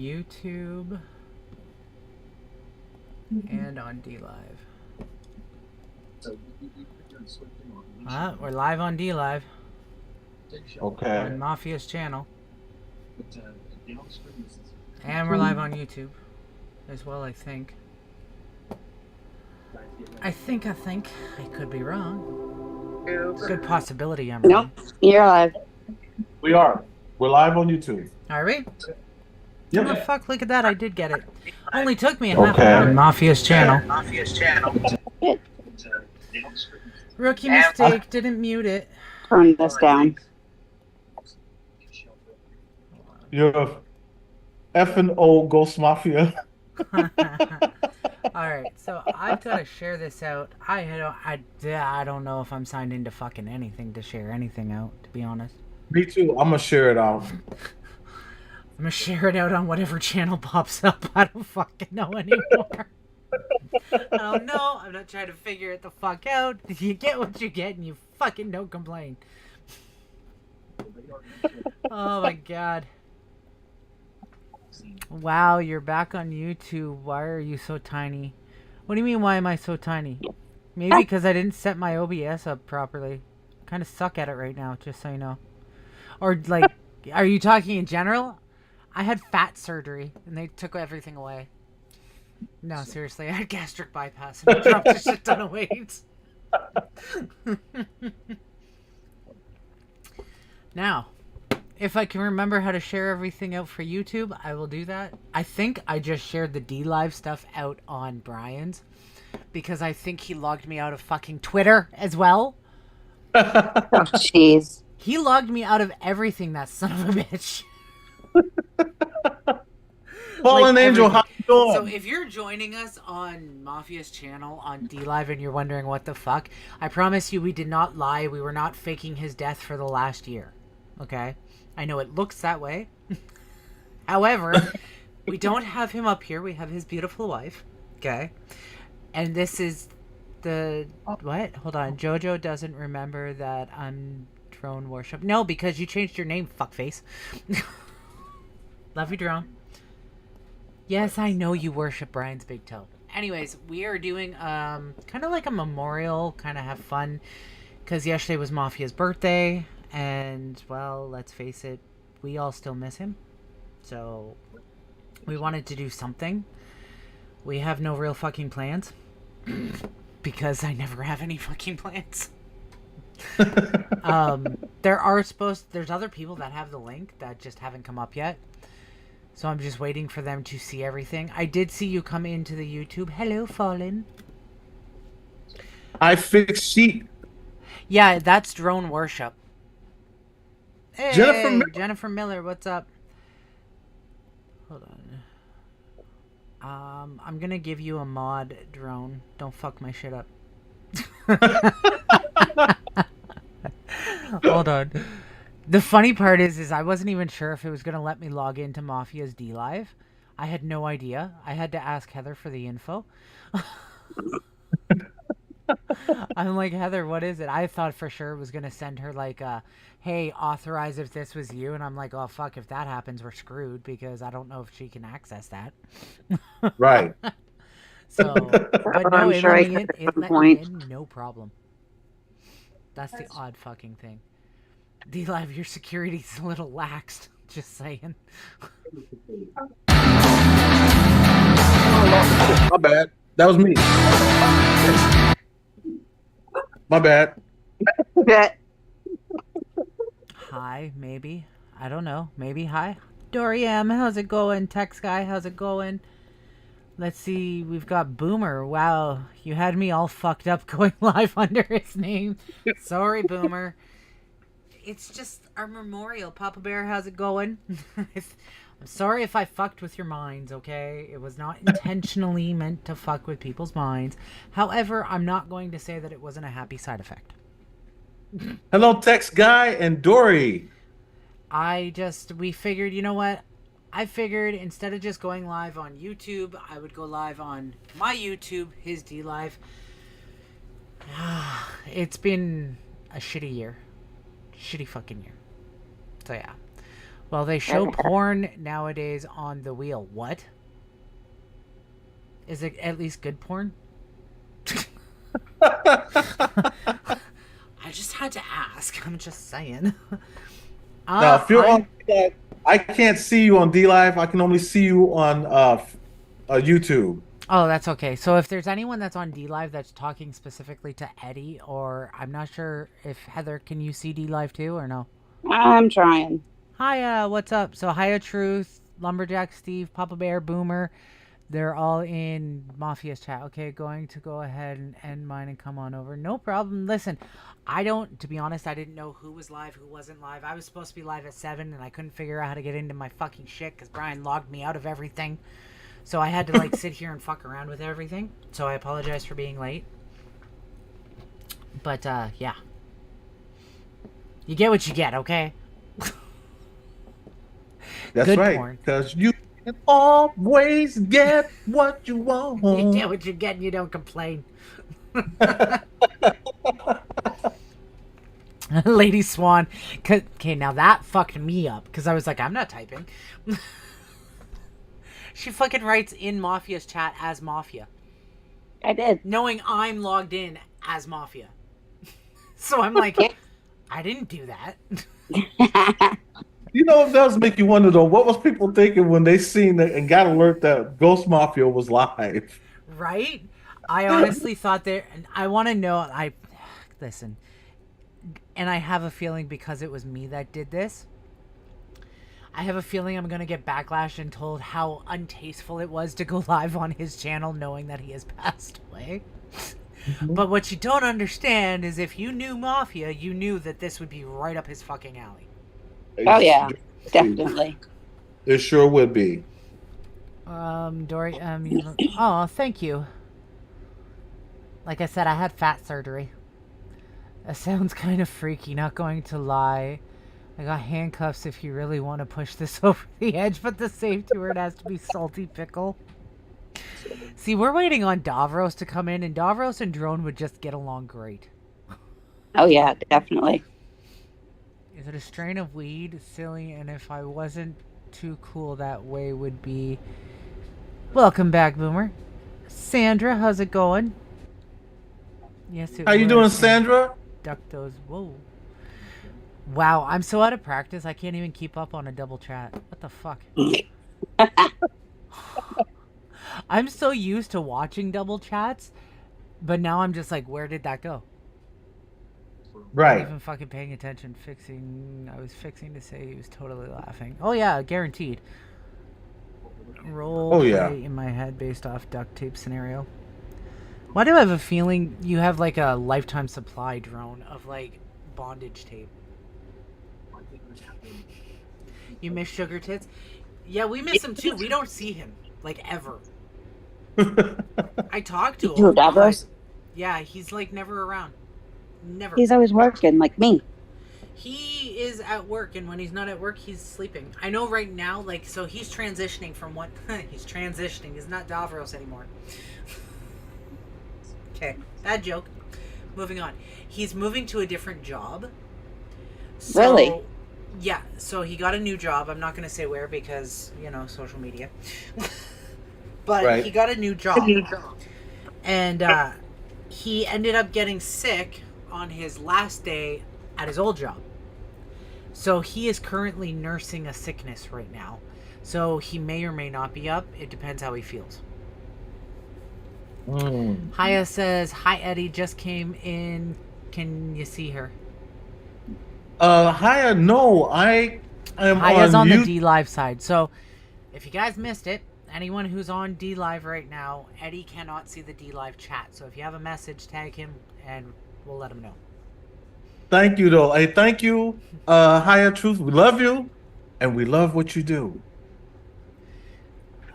YouTube and on DLive. We're live on DLive. Okay. On Mafia's channel. And we're live on YouTube as well, I think. I think. I could be wrong. Good possibility I'm wrong. Nope, you're live. We are. We're live on YouTube. Are we? Yep. Oh, fuck, look at that. I did get it. Only took me a half hour on Mafia's channel. Rookie mistake. Didn't mute it. Turn this down. You're effing old Ghost Mafia. Alright, so I've got to share this out. I don't know if I'm signed into fucking anything to share anything out, to be honest. Me too. I'm going to share it out. I'm gonna share it out on whatever channel pops up. I don't fucking know anymore. I don't know. I'm not trying to figure it the fuck out. You get what you get and you fucking don't complain. Oh my god. Wow, you're back on YouTube. Why are you so tiny? What do you mean, why am I so tiny? Maybe because I didn't set my OBS up properly. Kind of suck at it right now, just so you know. Or, like, are you talking in general? I had fat surgery, and they took everything away. No, seriously, I had gastric bypass, and I dropped a shit ton of weight. Now, if I can remember how to share everything out for YouTube, I will do that. I think I just shared the DLive stuff out on Brian's, because I think he logged me out of fucking Twitter as well. Oh, jeez. He logged me out of everything, that son of a bitch. Fallen Like Angel, how you doing? So if you're joining us on Mafia's channel on DLive and you're wondering what the fuck, I promise you we did not lie. We were not faking his death for the last year. Okay? I know it looks that way. However, we don't have him up here. We have his beautiful wife. Okay? And this is the... What? Hold on. Jojo doesn't remember that I'm Drone Worship. No, because you changed your name, fuckface. Love you, Drone. Yes, I know you worship Brian's big toe. Anyways, we are doing kind of like a memorial, kind of have fun, because yesterday was Mafia's birthday, and, well, let's face it, we all still miss him. So, we wanted to do something. We have no real fucking plans, because I never have any fucking plans. There's other people that have the link that just haven't come up yet. So I'm just waiting for them to see everything. I did see you come into the YouTube. Hello, Fallen. I fix sheep. Yeah, that's Drone Worship. Hey, Jennifer Miller, what's up? Hold on. I'm gonna give you a mod, Drone. Don't fuck my shit up. Hold on. The funny part is I wasn't even sure if it was going to let me log into Mafia's DLive. I had no idea. I had to ask Heather for the info. I'm like, Heather, what is it? I thought for sure it was going to send her like, hey, authorize if this was you. And I'm like, oh, fuck, if that happens, we're screwed because I don't know if she can access that. Right. So, but no, it let me in, no problem. That's the odd fucking thing. DLive, your security's a little laxed. Just saying. My bad. That was me. My bad. Hi, maybe. I don't know. Maybe hi. Doriam, how's it going? Text guy, how's it going? Let's see. We've got Boomer. Wow, you had me all fucked up going live under his name. Sorry, Boomer. It's just our memorial. Papa Bear, how's it going? I'm sorry if I fucked with your minds, okay? It was not intentionally meant to fuck with people's minds. However, I'm not going to say that it wasn't a happy side effect. Hello, Text Guy and Dory. We figured, you know what? I figured instead of just going live on YouTube, I would go live on my YouTube, his DLive. It's been a shitty year. Shitty fucking year. So yeah. Well, they show porn nowadays on the wheel. What? Is it at least good porn? I just had to ask. I'm just saying. Now, if you're on, I can't see you on D Live. I can only see you on YouTube. Oh, that's okay. So if there's anyone that's on D Live that's talking specifically to Eddie, or I'm not sure if Heather, can you see D Live too or no? I'm trying. Hiya, what's up? So Hiya Truth, Lumberjack Steve, Papa Bear, Boomer, they're all in Mafia's chat. Okay, going to go ahead and end mine and come on over. No problem. Listen, to be honest, I didn't know who was live, who wasn't live. I was supposed to be live at 7 and I couldn't figure out how to get into my fucking shit because Brian logged me out of everything. So I had to like sit here and fuck around with everything. So I apologize for being late. But yeah. You get what you get, okay? That's Good right. porn. Because you can always get what you want. You get what you get and you don't complain. Lady Swan. Okay, now that fucked me up because I was like, I'm not typing. She fucking writes in Mafia's chat as Mafia. I did. Knowing I'm logged in as Mafia. So I'm like, I didn't do that. You know, it does make you wonder though, what was people thinking when they seen it and got alert that Ghost Mafia was live? Right? I honestly thought and I want to know, listen, and I have a feeling because it was me that did this, I have a feeling I'm going to get backlash and told how untasteful it was to go live on his channel knowing that he has passed away. Mm-hmm. But what you don't understand is if you knew Mafia, you knew that this would be right up his fucking alley. Oh, yeah. Definitely. It sure would be. Dory, oh, thank you. Like I said, I had fat surgery. That sounds kind of freaky, not going to lie. I got handcuffs if you really want to push this over the edge, but the safety word has to be salty pickle. See, we're waiting on Davros to come in, and Davros and Drone would just get along great. Oh, yeah, definitely. Is it a strain of weed? Silly, and if I wasn't too cool that way would be... Welcome back, Boomer. Sandra, how's it going? Yes, How you doing, Sandra? Duck those. Whoa. Wow, I'm so out of practice, I can't even keep up on a double chat. What the fuck? I'm so used to watching double chats, but now I'm just like, where did that go? Right. Not even fucking paying attention. I was fixing to say he was totally laughing. Oh yeah, guaranteed. Roll play in my head based off duct tape scenario. Why do I have a feeling you have like a lifetime supply drone of like bondage tape? You miss Sugar Tits? Yeah, we miss him too. We don't see him like ever. I talk to him. Davros? Yeah, he's like never around. Never. He's always working like me. He is at work, and when he's not at work, he's sleeping. I know right now, like, so he's transitioning from what... he's transitioning. He's not Davros anymore. Okay, bad joke. Moving on. He's moving to a different job. So, really? Yeah, so he got a new job. I'm not going to say where because, you know, social media. But he got a new job. And he ended up getting sick on his last day at his old job. So he is currently nursing a sickness right now. So he may or may not be up. It depends how he feels. Haya says, hi Eddie, just came in. Can you see her? Haya, no, I am Haya's on the D Live side. So if you guys missed it, anyone who's on D Live right now, Eddie cannot see the D Live chat. So if you have a message, tag him and we'll let him know. Thank you, though. Hey, thank you, Haya Truth. We love you, and we love what you do.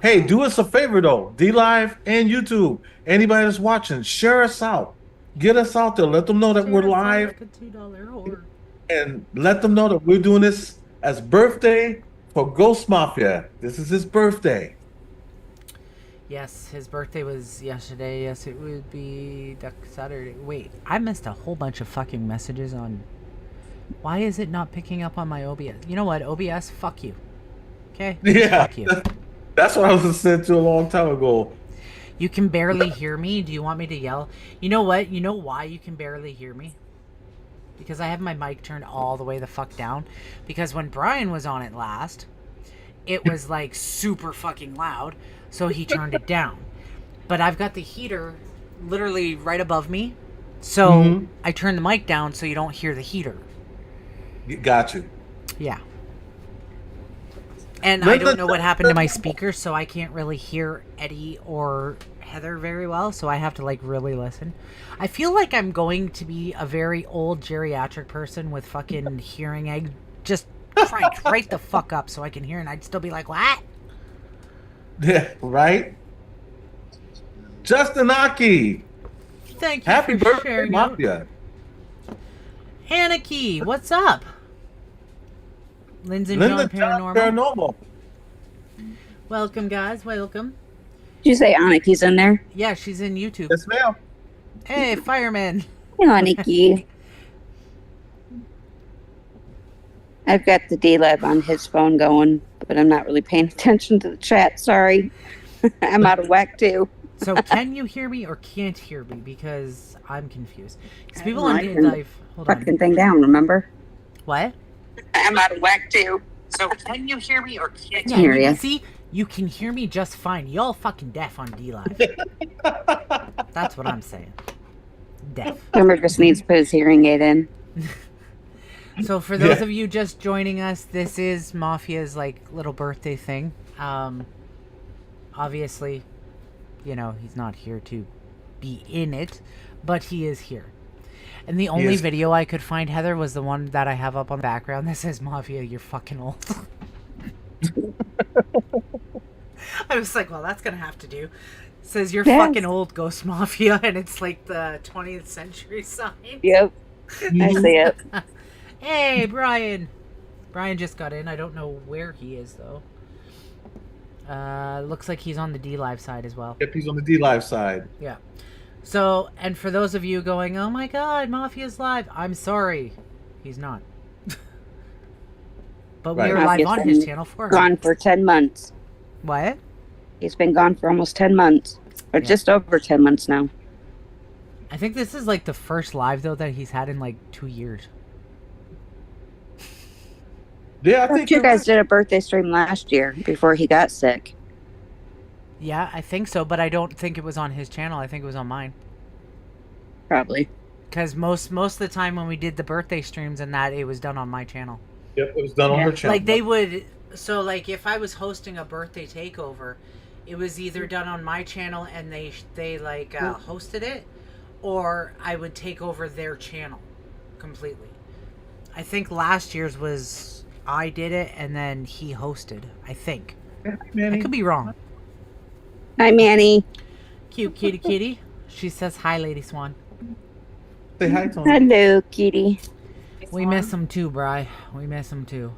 Hey, do us a favor, though. D Live and YouTube. Anybody that's watching, share us out. Get us out there. Let them know that we're live. Like a $2 whore. And let them know that we're doing this as birthday for Ghost Mafia. This is his birthday. Yes, his birthday was yesterday. Yes, it would be Saturday. Wait, I missed a whole bunch of fucking messages on Why is it not picking up on my OBS? You know what, OBS, fuck you. Okay? Yeah, Fuck you. that's what I was saying to a long time ago. You can barely hear me. Do you want me to yell? You know what? You know why you can barely hear me? Because I have my mic turned all the way the fuck down. Because when Brian was on it last, it was like super fucking loud, so he turned it down. But I've got the heater literally right above me, so I turn the mic down so you don't hear the heater. Got you. Yeah. And I don't know what happened to my speakers, so I can't really hear Eddie or Heather very well, so I have to like really listen. I feel like I'm going to be a very old geriatric person with fucking hearing aid, just cranked right the fuck up so I can hear, and I'd still be like, what? Yeah, right? Justin Aki. Thank you Happy for birthday, sharing. Mafia. Anarchy, what's up? Lindsay Linda John John Paranormal. Paranormal. Welcome, guys. Welcome. Did you say Aniki's in there? Yeah, she's in YouTube. Yes, ma'am. Hey, fireman. Hey, Aniki. I've got the D-Lab on his phone going, but I'm not really paying attention to the chat. Sorry. I'm out of whack, too. So, can you hear me or can't hear me? Because I'm confused. Because people I on can Live. Hold on. Fucking thing down, remember? What? I'm out of whack, too. So, can you hear me or can't can hear ya. See, you can hear me just fine. Y'all fucking deaf on D Live. That's what I'm saying. Deaf. Remember just needs to put his hearing aid in. So for those of you just joining us, this is Mafia's like little birthday thing. Obviously, you know, he's not here to be in it, but he is here. And the only video I could find, Heather, was the one that I have up on the background that says, Mafia, you're fucking old. I was like, well, that's going to have to do. It says, you're fucking old, Ghost Mafia, and it's like the 20th century sign. Yep. I see it. Hey, Brian. Brian just got in. I don't know where he is, though. Looks like he's on the D Live side as well. Yep, he's on the D Live side. Yeah. So, and for those of you going, oh my god, Mafia's live, I'm sorry. He's not. But we are live on his channel for him. Gone for 10 months. What? He's been gone for almost 10 months. Or just over 10 months now. I think this is like the first live, though, that he's had in like 2 years. Yeah, I think you guys did a birthday stream last year before he got sick. Yeah, I think so, but I don't think it was on his channel. I think it was on mine. Probably. Because most of the time when we did the birthday streams and that, it was done on my channel. Yep, it was done on her channel. Like they would, so like if I was hosting a birthday takeover, it was either done on my channel and they hosted it, or I would take over their channel completely. I think last year's was I did it and then he hosted. I think. I could be wrong. Hi, Manny. Cute kitty kitty. She says hi, Lady Swan. Say hi, Tony. Hello, kitty. We miss him too, Bri. We miss him too.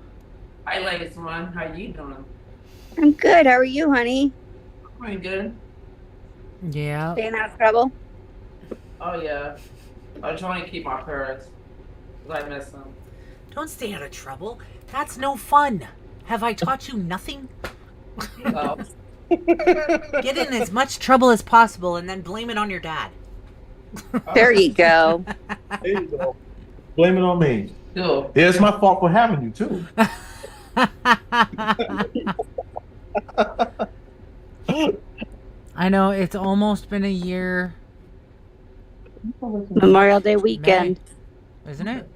Hi, Lady Swan. How you doing? I'm good. How are you, honey? Pretty good. Yeah. Staying out of trouble? Oh, yeah. I'm trying to keep my parents. I miss them. Don't stay out of trouble. That's no fun. Have I taught you nothing? Oh. Get in as much trouble as possible and then blame it on your dad. There you go. There you go. Blame it on me. Cool. Yeah, it's my fault for having you, too. I know, it's almost been a year. Memorial Day weekend. May, isn't it?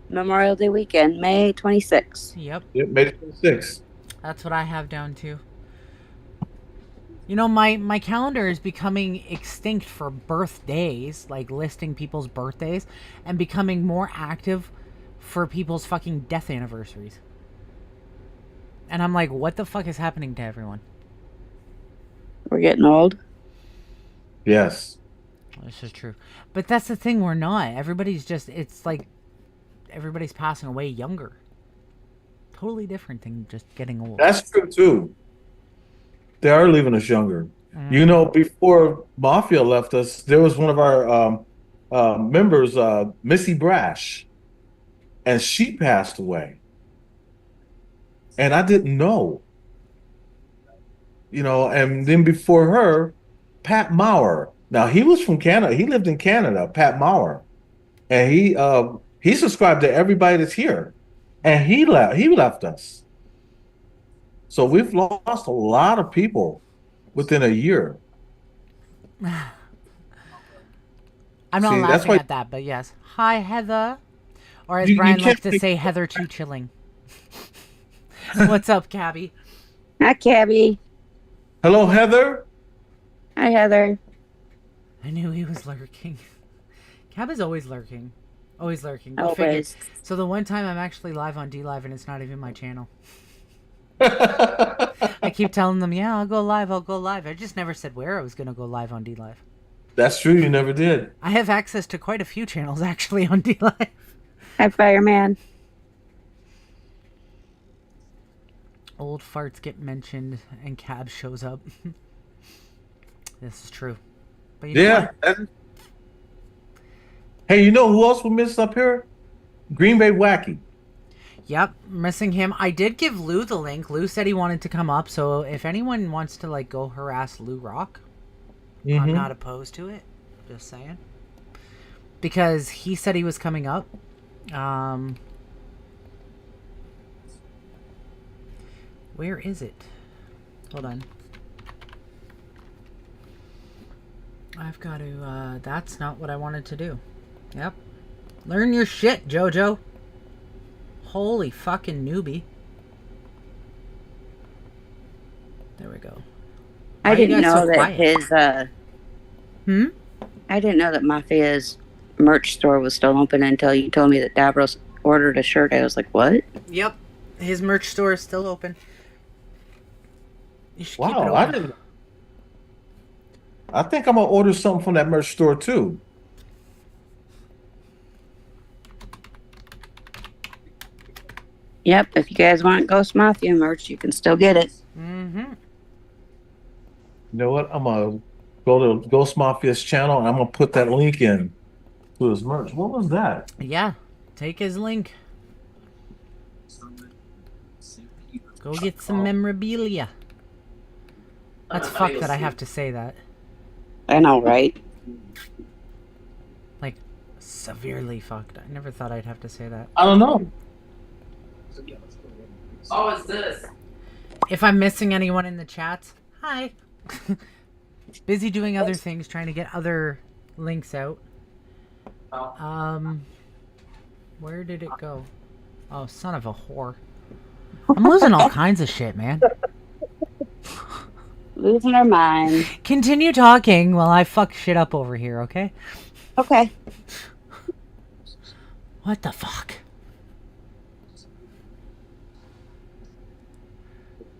Memorial Day weekend, May 26th. Yep. Yep, May 26th. That's what I have down too. You know, my calendar is becoming extinct for birthdays, like listing people's birthdays, and becoming more active for people's fucking death anniversaries. And I'm like, what the fuck is happening to everyone? We're getting old. Yes. This is true. But that's the thing, we're not. Everybody's just, it's like, everybody's passing away younger. Totally different than just getting old. That's true, too. They are leaving us younger. You know, before Mafia left us, there was one of our members, Missy Brash. and she passed away. And I didn't know. And then before her, Pat Maurer. Now he was from Canada. He lived in Canada, Pat Maurer. And he subscribed to everybody that's here. And he left us. So we've lost a lot of people within a year. I'm not See, that's laughing why at that, but yes. Hi, Heather. Or as you Brian can't likes to think- say, Heather too chilling. What's up, Cabby? Hi, Cabby. Hello, Heather. Hi, Heather. I knew he was lurking. Cab is always lurking. Always lurking. Go figure. Always. So the one time I'm actually live on DLive and it's not even my channel. I keep telling them, yeah, I'll go live. I just never said where I was going to go live on DLive. That's true. You never did. I have access to quite a few channels actually on DLive. Hi, Fireman. Old farts get mentioned and Cab shows up. This is true. But you know Yeah. Hey, you know who else we missed up here? Green Bay Wacky. Yep, missing him. I did give Lou the link. Lou said he wanted to come up, so if anyone wants to like go harass Lou Rock, I'm not opposed to it. Just saying. Because he said he was coming up. Where is it? Hold on. I've got to, that's not what I wanted to do. Yep. Learn your shit, Jojo. Holy fucking newbie. There we go. Why I are you didn't guys know so that quiet? I didn't know that Mafia's merch store was still open until you told me that Davros ordered a shirt. I was like, what? Yep. His merch store is still open. You should keep it Wow, open. I think I'm gonna order something from that merch store too. Yep, if you guys want Ghost Mafia merch, you can still get it. Mm-hmm. You know what? I'm gonna go to Ghost Mafia's channel and I'm gonna put that link in to his merch. What was that? Yeah. Take his link. Go get some memorabilia. That's fucked that I have to say that. I know, right? Like, severely fucked. I never thought I'd have to say that. I don't know. Oh, it's this. If I'm missing anyone in the chats, hi. Busy doing other things, trying to get other links out. Where did it go? Oh, son of a whore. I'm losing all kinds of shit, man. Losing our mind. Continue talking while I fuck shit up over here, okay? Okay. What the fuck?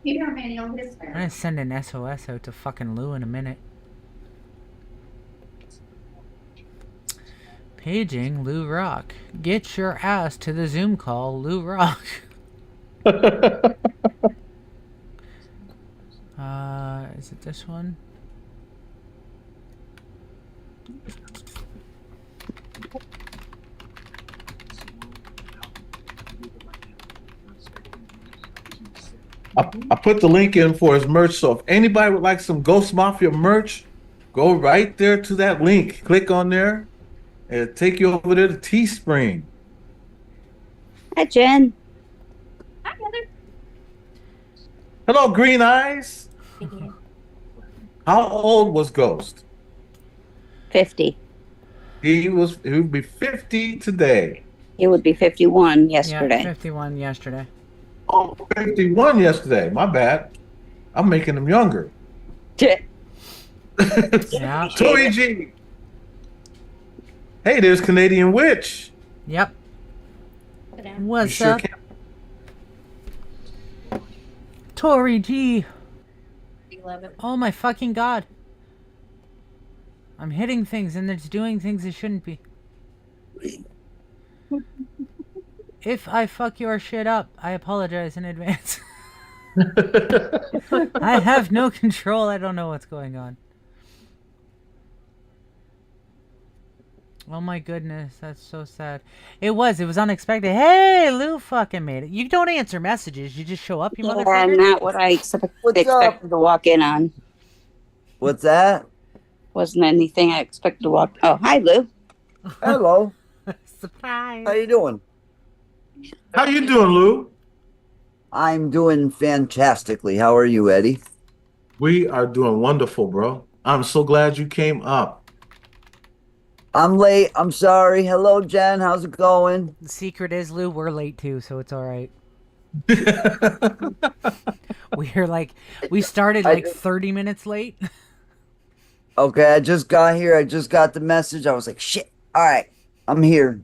I'm gonna send an SOS out to fucking Lou in a minute. Paging Lou Rock. Get your ass to the Zoom call, Lou Rock. Is it this one? I put the link in for his merch, so if anybody would like some Ghost Mafia merch, go right there to that link. Click on there, and it'll take you over there to Teespring. Hi, Jen. Hi, Heather. Hello, Green Eyes. How old was Ghost? 50. He would be 50 today. He would be 51 Yeah, yesterday. 51 yesterday. Oh, 51 yesterday. My bad. I'm making him younger. Yeah. Tori G. Hey, there's Canadian Witch. Yep. You What's sure up? can. Tori G. 11. Oh my fucking god. I'm hitting things and it's doing things it shouldn't be. If I fuck your shit up, I apologize in advance. I have no control. I don't know what's going on. Oh my goodness, that's so sad. It was unexpected. Hey, Lou fucking made it. You don't answer messages, you just show up, you Yeah, motherfucker. not what I expected to walk in on. What's that? Wasn't anything I expected to walk. Oh, hi, Lou. Hello. Surprise. How you doing? How you doing, Lou? I'm doing fantastically. How are you, Eddie? We are doing wonderful, bro. I'm so glad you came up. I'm late. I'm sorry. Hello, Jen. How's it going? The secret is, Lou, we're late too, so it's all right. We started like 30 minutes late. Okay, I just got here. I just got the message. I was like, shit. All right. I'm here.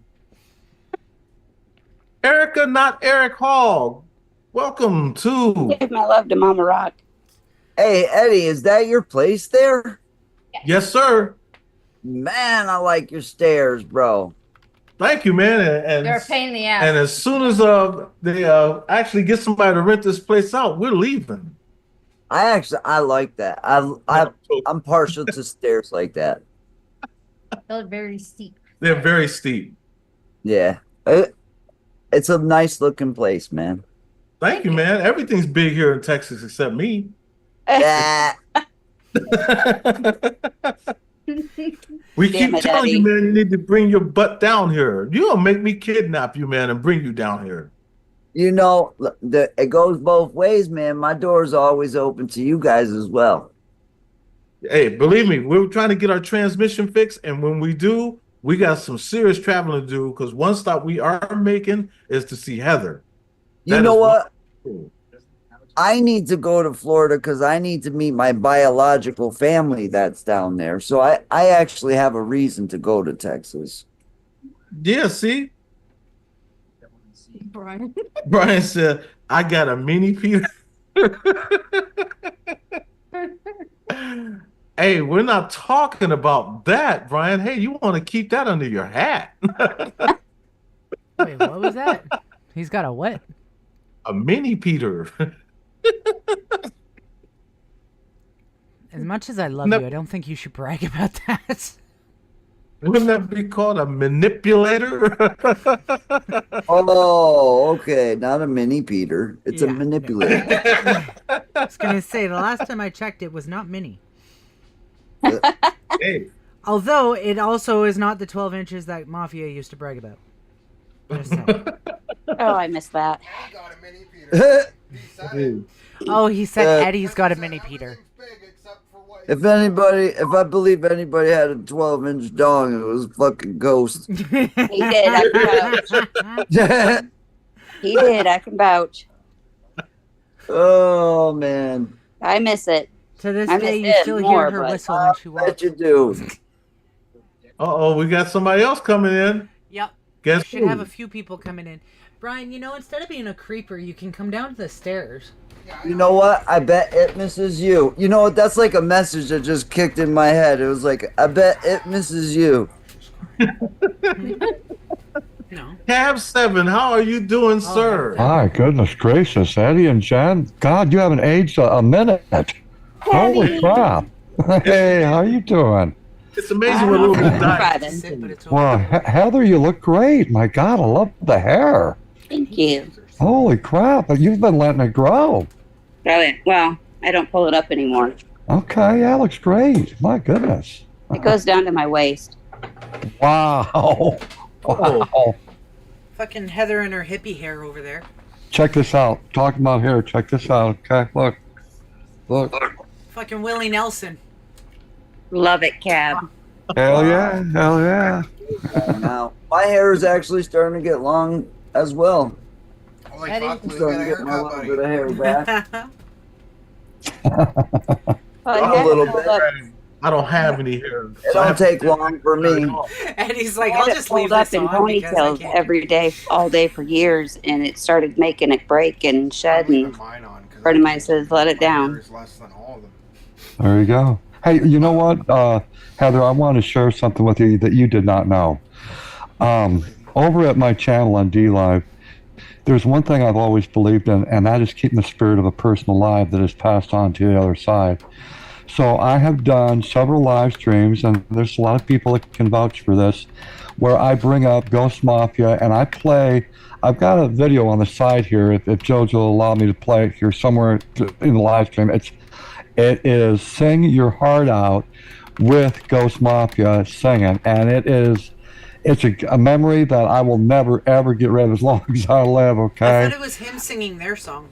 Erica, not Eric Hall. Welcome to. Give my love to Mama Rock. Hey, Eddie, is that your place there? Yes, sir. Man, I like your stairs, bro. Thank you, man. And You're a pain in the ass. And as soon as they actually get somebody to rent this place out, we're leaving. I like that. I'm partial to stairs like that. They're very steep. They're very steep. Yeah. It's a nice looking place, man. Thank you, man. Everything's big here in Texas except me. Yeah. We Damn keep it, telling you, Eddie. man, you need to bring your butt down here. You don't make me kidnap you, man, and bring you down here. You know, it goes both ways, man. My door's always open to you guys as well. Hey, believe me, we're trying to get our transmission fixed, and when we do, we got some serious traveling to do because one stop we are making is to see Heather. You That know is what? wonderful. I need to go to Florida because I need to meet my biological family that's down there. So I actually have a reason to go to Texas. Yeah, see? Brian. Brian said, I got a mini Peter. Hey, we're not talking about that, Brian. Hey, you want to keep that under your hat. Wait, what was that? He's got a what? A mini Peter. As much as I love No. you, I don't think you should brag about that. Wouldn't that be called a manipulator? Oh, okay. Not a mini Peter. It's a Yeah. manipulator. I was gonna say the last time I checked, it was not mini. Hey, Although it also is not the 12 inches that Mafia used to brag about. Just saying. Oh, I missed that. I got a mini Peter. Decided Oh, he said Uh, Eddie's got a mini Peter. everything's big except for what if I believe anybody had a 12-inch dong, it was fucking Ghost. He did. I can vouch. He did. I can vouch. Oh, man. I miss it. To this I day, missed you it still more, hear her but- whistle when she Bet walks. you do. uh-oh, we got somebody else coming in. Yep. Guess Should have a few people coming in. Brian, you know, instead of being a creeper, you can come down to the stairs. You know what? I bet it misses you. You know what? That's like a message that just kicked in my head. It was like, I bet it misses you. No. Cab 7, how are you doing, sir? My goodness gracious, Eddie and Jen. God, you haven't aged a minute. Holy crap. Hey, how you doing? It's amazing what a little bit died. Driving. Sit, but it's Well, Heather, you look great. My God, I love the hair. Thank you. Holy crap, but you've been letting it grow. Well, I don't pull it up anymore. Okay, yeah, looks great. My goodness. It goes down to my waist. Wow. Wow. fucking Heather and her hippie hair over there. Check this out. Talking about hair. Check this out. Okay, look. Look. Fucking Willie Nelson. Love it, Cab. Hell yeah. Hell yeah. Now, my hair is actually starting to get long as well. Holy Eddie. fuck, I'm Lou, starting got to a get my haircut, little buddy. bit of hair back. Well, A little hold bit. up- I don't have any hair. It don't take long for me. And he's like, I I'll had it just leave pulled up this in on because I ponytails can't. every day, all day for years, and it started making it break and shed. I'm leaving And mine on 'cause friend of mine says, "Let it my hair down." is less than all of them. There you go. Hey, you know what, Heather? I want to share something with you that you did not know. Over at my channel on DLive, there's one thing I've always believed in, and that is keeping the spirit of a person alive that is passed on to the other side. So I have done several live streams, and there's a lot of people that can vouch for this, where I bring up Ghost Mafia and I play. I've got a video on the side here. If JoJo will allow me to play it here somewhere in the live stream, it is "Sing Your Heart Out" with Ghost Mafia singing, and it's a memory that I will never ever get rid of as long as I live. I Okay. thought it was him singing their song.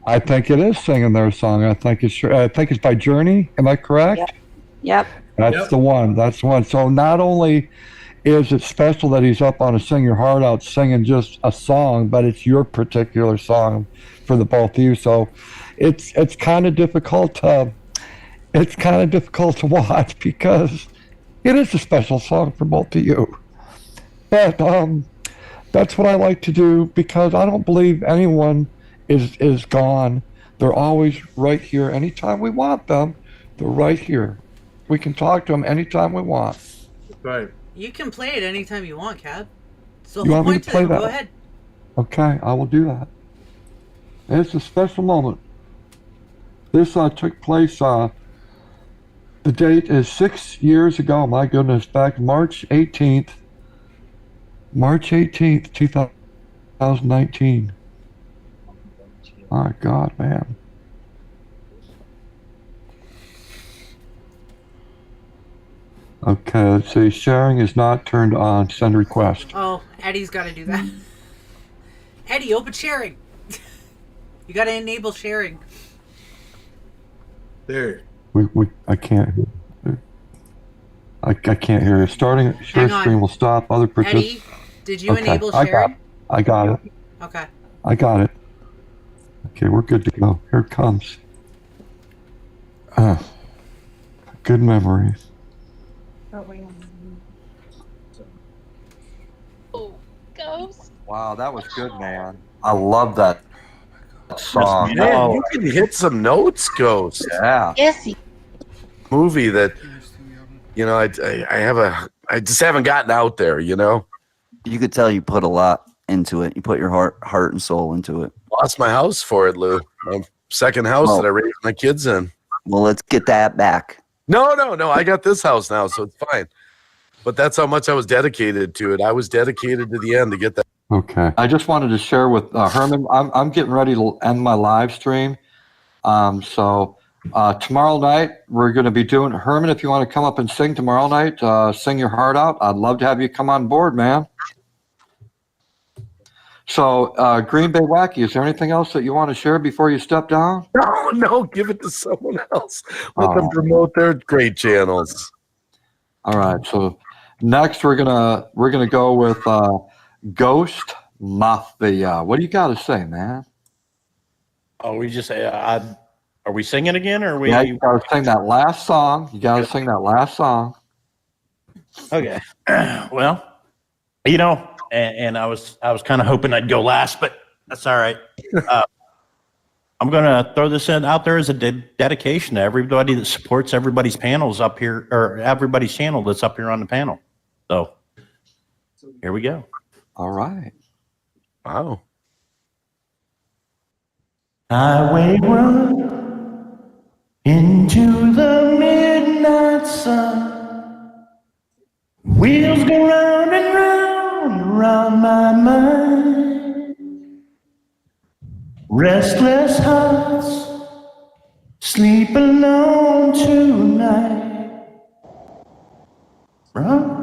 I think it is singing their song. I think it's by Journey. Am I correct? Yep. That's Yep. the one. That's the one. So not only is it special that he's up on a Sing Your Heart Out singing just a song, but it's your particular song for the both of you. So it's kind of difficult to watch because it is a special song for both of you. But that's what I like to do because I don't believe anyone is gone. They're always right here. Anytime we want them, they're right here. We can talk to them anytime we want. Right. You can play it anytime you want, Cab. It's the You whole want me point to to play it. Go that? ahead. Okay, I will do that. It's a special moment. This took place, the date is 6 years ago, my goodness, back March 18th, 2019. My God, man. Okay, let's see. Sharing is not turned on. Send request. Oh, Eddie's got to do that. Eddie, open sharing. You got to enable sharing. There. I can't. I can't hear you. Starting share Hang on. screen will stop. Other participants. Eddie, did you enable sharing? I got it. Okay. I got it. Okay, we're good to go. Here it comes. Good memories. Oh, Ghost. Wow, that was good, man. I love that song. Man, you can hit some notes, Ghost. Yeah. Yes, he Movie that, you know, I just haven't gotten out there, you know? You could tell you put a lot into it. You put your heart and soul into it. Lost my house for it, Lou. My second house Oh. that I raised my kids in. Well, let's get that back. No. I got this house now, so it's fine. But that's how much I was dedicated to it. I was dedicated to the end to get that. Okay. I just wanted to share with Herman. I'm getting ready to end my live stream. So tomorrow night we're going to be doing Herman. If you want to come up and sing tomorrow night, sing your heart out. I'd love to have you come on board, man. So Green Bay Wacky, is there anything else that you want to share before you step down? No, give it to someone else. Let them Oh. promote their great channels. All right. So next we're gonna go with Ghost Mafia. What do you got to say, man? Oh, we just are we singing again, or are we? Yeah, you got to sing that last song. You got to sing that last song. Okay. Well, you know, and I was kind of hoping I'd go last, but that's all right. I'm gonna throw this out there as a dedication to everybody that supports everybody's panels up here, or everybody's channel that's up here on the panel. So here we go. All right. Wow. Highway run into the midnight sun. Wheels go round and round around my mind. Restless hearts sleep alone tonight. Run.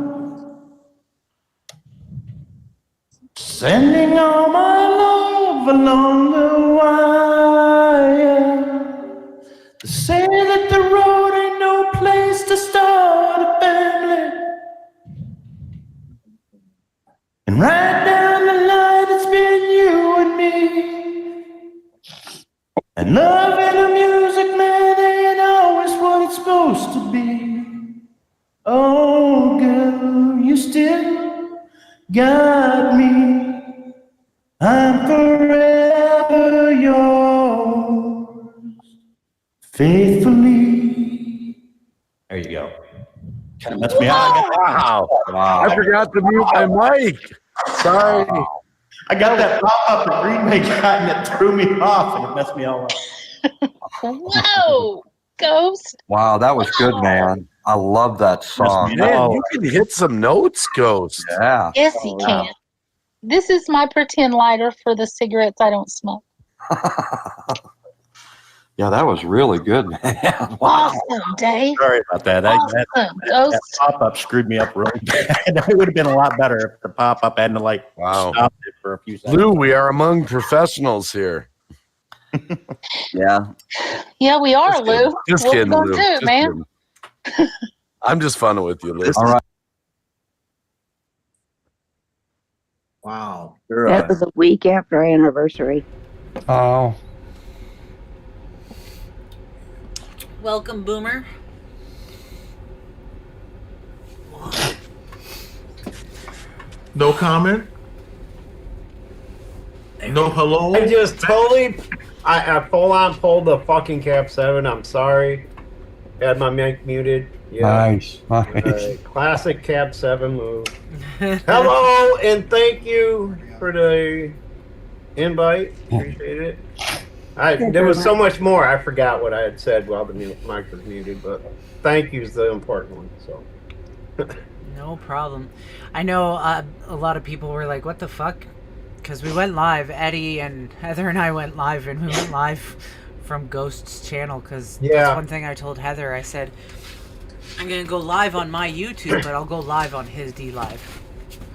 Sending all my love along the wire. They say that the road ain't no place to start a family. And right down the line, it's been you and me. And love and the music, man, ain't always what it's supposed to be. Oh, girl, you still got me. I'm forever yours, faithfully. There you go. Kind of messed me up. Wow. I forgot to mute my mic. Sorry. I got that pop-up at Green Bay guy and it threw me off and it messed me all up. Whoa! Ghost. Wow, that was good, man. I love that song. Man, you can hit some notes, Ghost. Yeah. Yes, he can. This is my pretend lighter for the cigarettes I don't smoke. Yeah, that was really good, man. Wow. Awesome, Dave. Sorry about that. Awesome, That Ghost. pop-up screwed me up really bad. It would have been a lot better if the pop-up hadn't Wow. stopped it for a few seconds. Lou, we are among professionals here. Yeah. Yeah, we are, Just kidding. Lou. Just What we kidding, gonna Lou. do, Just man? kidding. I'm just funning with you, Liz. All right. Wow. That was a week after our anniversary. Oh, Welcome, Boomer. No comment? No hello? I just totally, I full on pulled the fucking Cap 7. I'm sorry. Had my mic muted. Yeah. nice. Nice. Alright, classic Cap 7 move. Hello, and thank you for the invite. Appreciate it. There was so much more. I forgot what I had said while the mic was muted, but thank you is the important one. So. No problem. I know a lot of people were like, what the fuck? Because we went live. Eddie and Heather and I went live, and we went live from Ghost's channel because that's one thing I told Heather. I said, I'm going to go live on my YouTube, but I'll go live on his D-Live.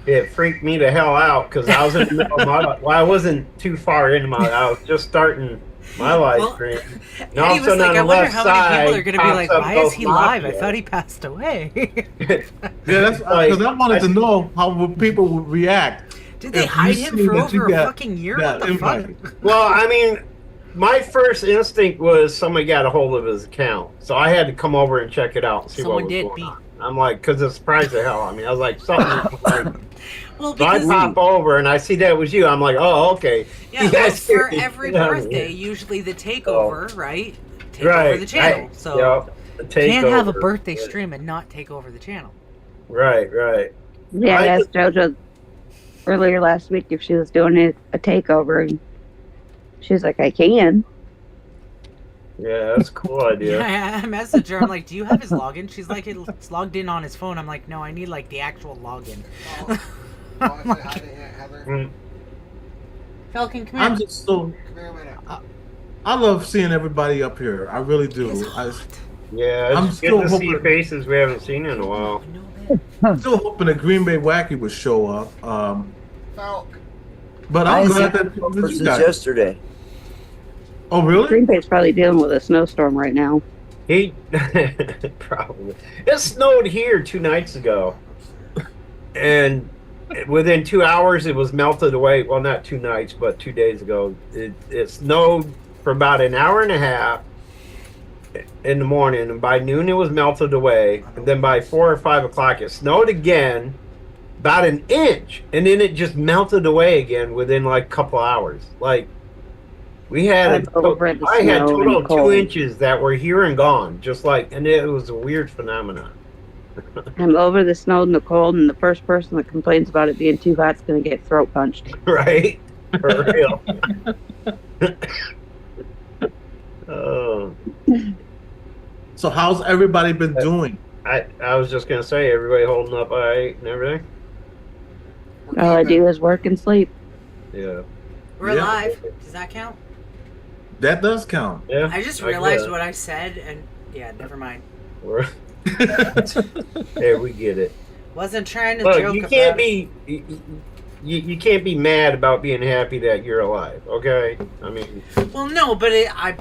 It freaked me the hell out because I was in the middle of my, well, I wasn't too far into my, I was just starting my live stream. And all Eddie of was a sudden like, on I the wonder left how many people side are going to be like, pops up why is he Ghost live? I Mafia. thought he passed away. Yeah, that's because I wanted to know how people would react. Did they if hide you him see for that you over a got fucking year? that What the fuck? invite. Well, I mean, my first instinct was somebody got a hold of his account, so I had to come over and check it out and see Someone what was did going beat. on. I'm like, because it surprised the hell out of me. I was like, something. Like, Well, so I because pop over and I see that was you. I'm like, oh, okay. yeah, You well, guys for serious? every You know what I birthday, mean? usually the takeover, right? Take Right. over the channel. Right. So Yep. The can't have a takeover. birthday stream and not take over the channel. Right, right. Yeah, I asked JoJo earlier last week if she was doing a takeover, and she's like, I can. Yeah, that's a cool idea. Yeah, I messaged her. I'm like, do you have his login? She's like, it's logged in on his phone. I'm like, no, I need like the actual login. Want to say hi to Aunt Heather? Mm. Falcon, come here. I'm just so. Come here a minute. I love seeing everybody up here. I really do. Yeah, I'm it's still good to see hoping- faces we haven't seen in a while. I'm still hoping that Green Bay Wacky would show up. Falk. But I I'm ain't glad seen that him you since guys. yesterday. Oh, really? Green Bay's probably dealing with a snowstorm right now. He probably. It snowed here 2 nights ago, and within 2 hours it was melted away. Well, not 2 nights, but 2 days ago. It snowed for about an hour and a half in the morning, and by noon it was melted away. And then by 4 or 5 o'clock it snowed again, about an inch, and then it just melted away again within like a couple hours. Like. We had I'm over the I had snow and total cold. 2 inches that were here and gone, just like, and it was a weird phenomenon. I'm over the snow and the cold, and the first person that complains about it being too hot is going to get throat punched. Right? For real. Oh, So how's everybody been doing? I was just gonna say, everybody holding up all right and everything. All I do is work and sleep. Yeah. We're Yeah. live. Does that count? That does count. Yeah. I just I realized get it. what I said, and yeah, never mind. We're- Hey, we get it. Wasn't trying to Look, joke you about can't it. be. You can't be mad about being happy that you're alive. Okay. I mean, Well, no, but I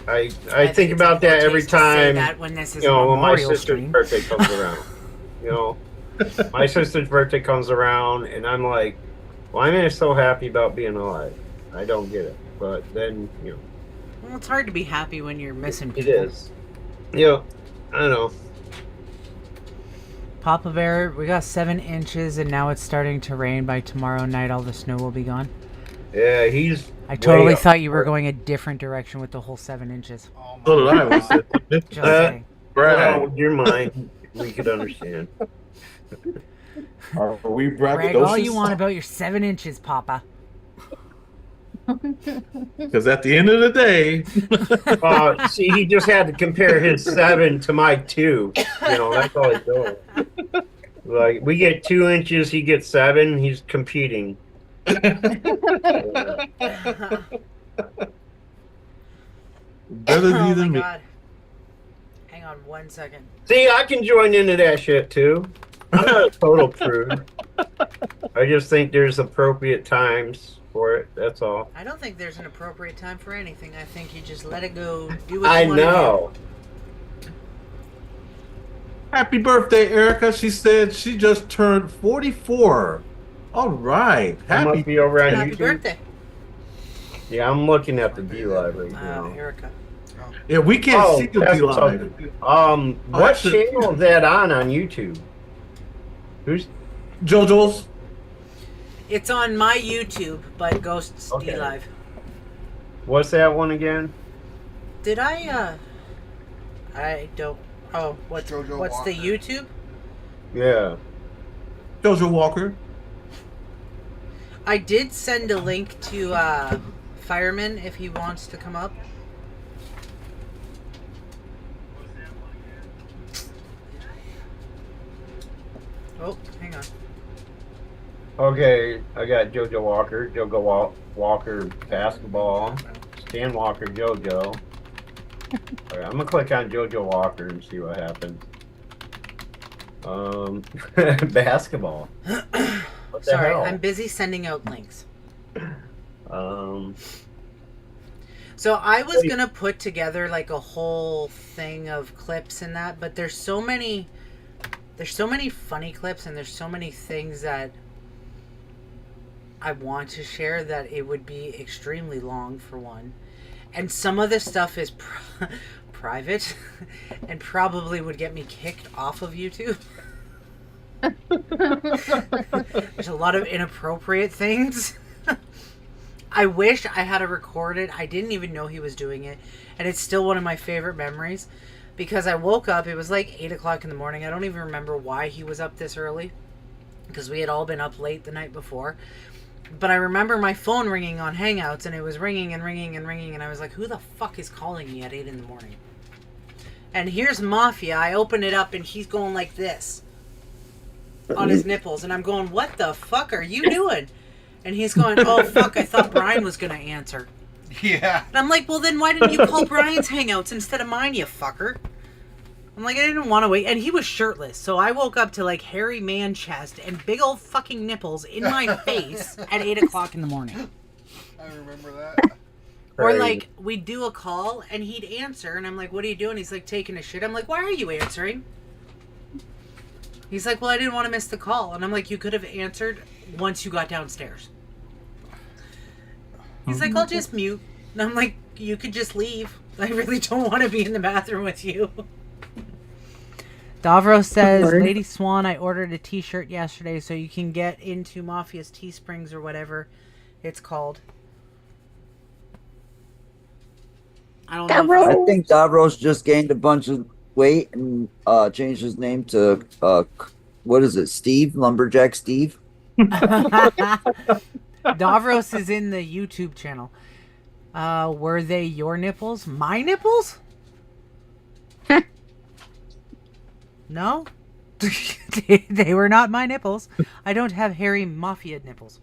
I think it's about in poor that every taste to say time. that when this is You a know, when my memorial sister's stream. birthday comes around. You know, my sister's birthday comes around, and I'm like, why am I so happy about being alive? I don't get it. But then, you know, Well, it's hard to be happy when you're missing it people. is. Yeah, I know. Papa Bear, we got 7 inches, and now it's starting to rain. By tomorrow night, all the snow will be gone. Yeah, he's. I totally way up thought you were north. going a different direction with the whole 7 inches. So did I. Just saying. Well, with your mind, we could understand. Are we Brag all you braggadocious? want about your 7 inches, Papa. Because at the end of the day, See, he just had to compare his 7 to my 2. You know, that's all he's doing. Like, we get 2 inches, he gets 7. He's competing. better Oh you my than me. god. Hang on 1 second. See, I can join into that shit too. I'm not a total prude. I just think there's appropriate times for it. That's all. I don't think there's an appropriate time for anything. I think you just let it go. Do what I you want to know. Happy birthday, Erica. She said she just turned 44. All right. I must be over on do. Happy YouTube. birthday. Yeah, I'm looking at the D Live right Wow, now. Erica. Yeah, we can't see the that's D Live. what actually- channel is that on YouTube? Who's JoJo's. It's on my YouTube, but Ghosts Okay. D Live. what's that one again? Did I don't. Oh, what's the Walker. YouTube? Yeah. JoJo Walker. I did send a link to Fireman if he wants to come up. Oh, hang on. Okay, I got JoJo Walker, Walker basketball, Stan Walker JoJo. Alright, I'm gonna click on JoJo Walker and see what happens. Basketball. What the Sorry, hell? I'm busy sending out links. Um, So I was gonna put together like a whole thing of clips and that, but there's so many funny clips and there's so many things that I want to share that it would be extremely long for one. And some of this stuff is private and probably would get me kicked off of YouTube. There's a lot of inappropriate things. I wish I had recorded. I didn't even know he was doing it. And it's still one of my favorite memories. Because I woke up, it was like 8 o'clock in the morning. I don't even remember why he was up this early. Because we had all been up late the night before. But I remember my phone ringing on Hangouts. And it was ringing and ringing and ringing. And I was like, who the fuck is calling me at 8 in the morning? And here's Mafia. I open it up and he's going like this. On his nipples. And I'm going, what the fuck are you doing? And he's going, oh, fuck, I thought Brian was going to answer. Yeah. And I'm like, well, then why didn't you call Brian's Hangouts instead of mine, you fucker? I'm like, I didn't want to wait. And he was shirtless. So I woke up to, like, hairy man chest and big old fucking nipples in my face at 8 o'clock in the morning. I remember that. Or, like, we'd do a call and he'd answer. And I'm like, what are you doing? He's like, taking a shit. I'm like, why are you answering? He's like, well, I didn't want to miss the call. And I'm like, you could have answered once you got downstairs. He's like, I'll just mute. And I'm like, you could just leave. I really don't want to be in the bathroom with you. Davros says, Lady Swan, I ordered a t-shirt yesterday so you can get into Mafia's Teesprings or whatever it's called. I don't know. I think Davros just gained a bunch of weight and changed his name to what is it, Steve? Lumberjack Steve? Davros is in the YouTube channel. Were they your nipples? My nipples? No? they were not my nipples. I don't have hairy Mafia nipples.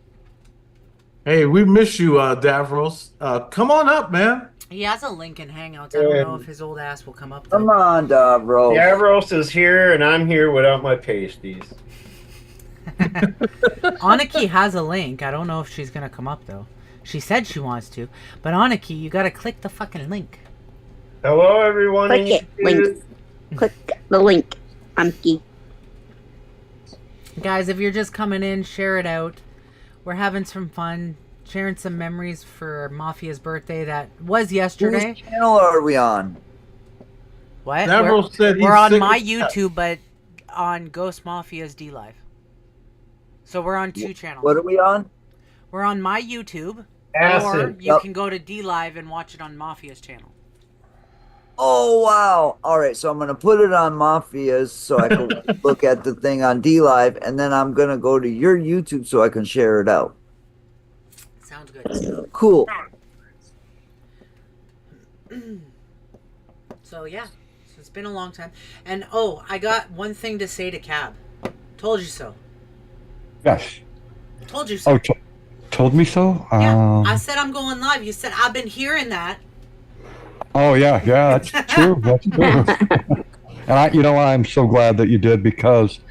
Hey, we miss you, Davros. Come on up, man. He has a link in Hangouts. I don't know if his old ass will come up. Come on, Davros. Davros is here, and I'm here without my pasties. Aniki has a link. I don't know if she's gonna come up though. She said she wants to, but Aniki, you gotta click the fucking link. Hello, everyone. Click it. Link. Click the link. Anki. Guys, if you're just coming in, share it out. We're having some fun, sharing some memories for Mafia's birthday that was yesterday. Whose channel are we on? What? Davros said he's We're on sick my of that. YouTube, but on Ghost Mafia's D Live. So we're on 2 channels. What are we on? We're on my YouTube, Acid. or you Yep. can go to D Live and watch it on Mafia's channel. Oh wow! All right, so I'm gonna put it on Mafia's so I can look at the thing on D Live, and then I'm gonna go to your YouTube so I can share it out. Sounds good. Cool. So yeah, so it's been a long time. And oh, I got one thing to say to Cab. Told you so. Yes. Told you so. Oh, told me so? Yeah, I said I'm going live. You said I've been hearing that. Oh, yeah, that's true. That's true. And I'm so glad that you did, because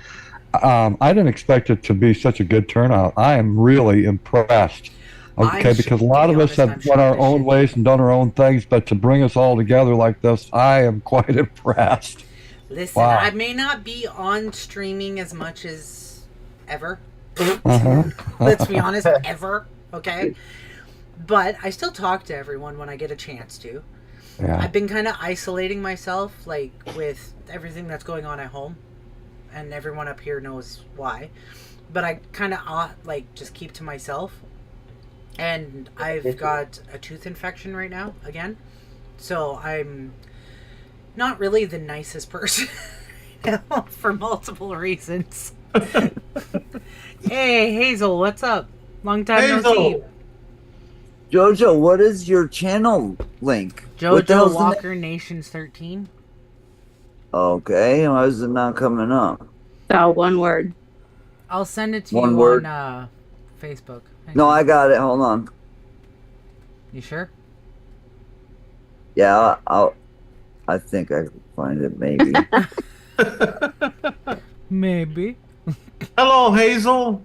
I didn't expect it to be such a good turnout. I am really impressed. Okay, because a lot of us have went our own ways and done our own things, but to bring us all together like this, I am quite impressed. Listen, Wow. I may not be on streaming as much as ever. Let's be honest, ever. Okay, but I still talk to everyone when I get a chance to. Yeah. I've been kind of isolating myself, like with everything that's going on at home, and everyone up here knows why. But I kind of just keep to myself. And I've got a tooth infection right now again, so I'm not really the nicest person for multiple reasons. Hey Hazel, what's up? Long time no see. Jojo, what is your channel link? What the Jojo hell's the Walker Nations 13. Okay, why is it not coming up? Oh, one word. I'll send it to One you word. on Facebook. Hang No, on. I got it. Hold on. You sure? Yeah, I think I can find it. Maybe. Maybe. Hello, Hazel.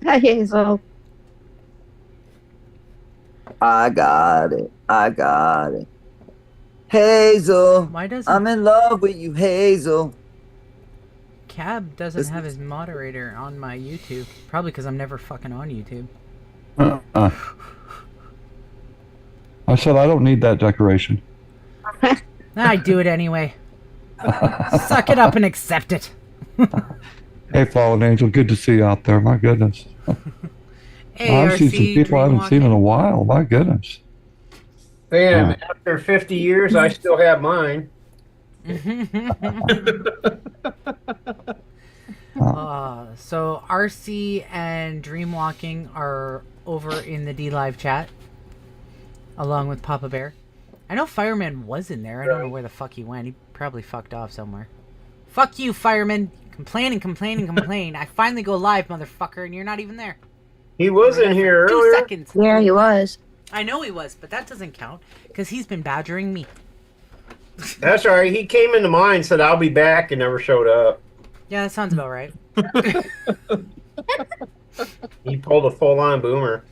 Hi, Hazel. I got it. I got it. Hazel. Why doesn't I'm in love with you, Hazel. Cab doesn't have his moderator on my YouTube? Probably because I'm never fucking on YouTube. I said I don't need that decoration. I do it anyway. Suck it up and accept it. Hey, Fallen Angel, good to see you out there. My goodness. I've seen some ARC people I haven't seen in a while. My goodness. Damn, Yeah. after 50 years, I still have mine. So RC and Dreamwalking are over in the D Live chat, along with Papa Bear. I know Fireman was in there. I don't know where the fuck he went. He probably fucked off somewhere. Fuck you, Fireman. Complain and complain and complain. I finally go live, motherfucker, and you're not even there. He was in here 2 earlier. seconds. Yeah, he was. I know he was, but that doesn't count because he's been badgering me. That's right. He came into mine, said I'll be back, and never showed up. Yeah, that sounds about right. He pulled a full-on boomer.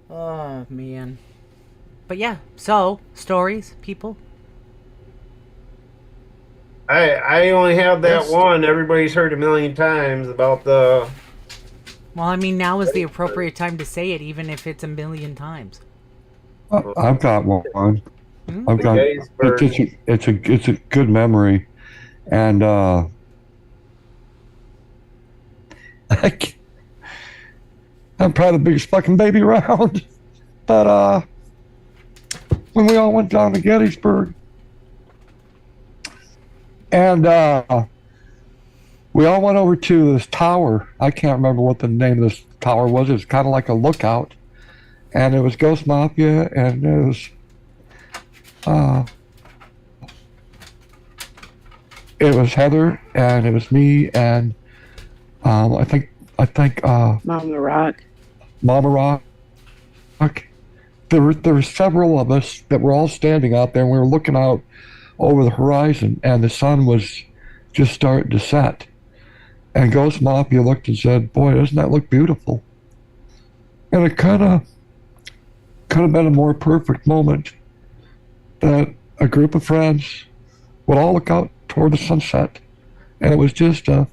Oh man. But yeah, so stories, people. I only have that one. Everybody's heard a million times about the. Well, I mean, now is the appropriate time to say it, even if it's a million times. I've got one. I've got. Gettysburg. It's a good memory, and I'm probably the biggest fucking baby around. But when we all went down to Gettysburg, and we all went over to this tower. I can't remember what the name of this tower was. It was kind of like a lookout, and it was Ghost Mafia, and it was Heather, and it was me, and I think Mama Rock. Mama Rock. There were several of us that were all standing out there, and we were looking out over the horizon, and the sun was just starting to set. And Ghost Mafia looked and said, "Boy, doesn't that look beautiful?" And it could have been a more perfect moment that a group of friends would all look out toward the sunset, and it was just a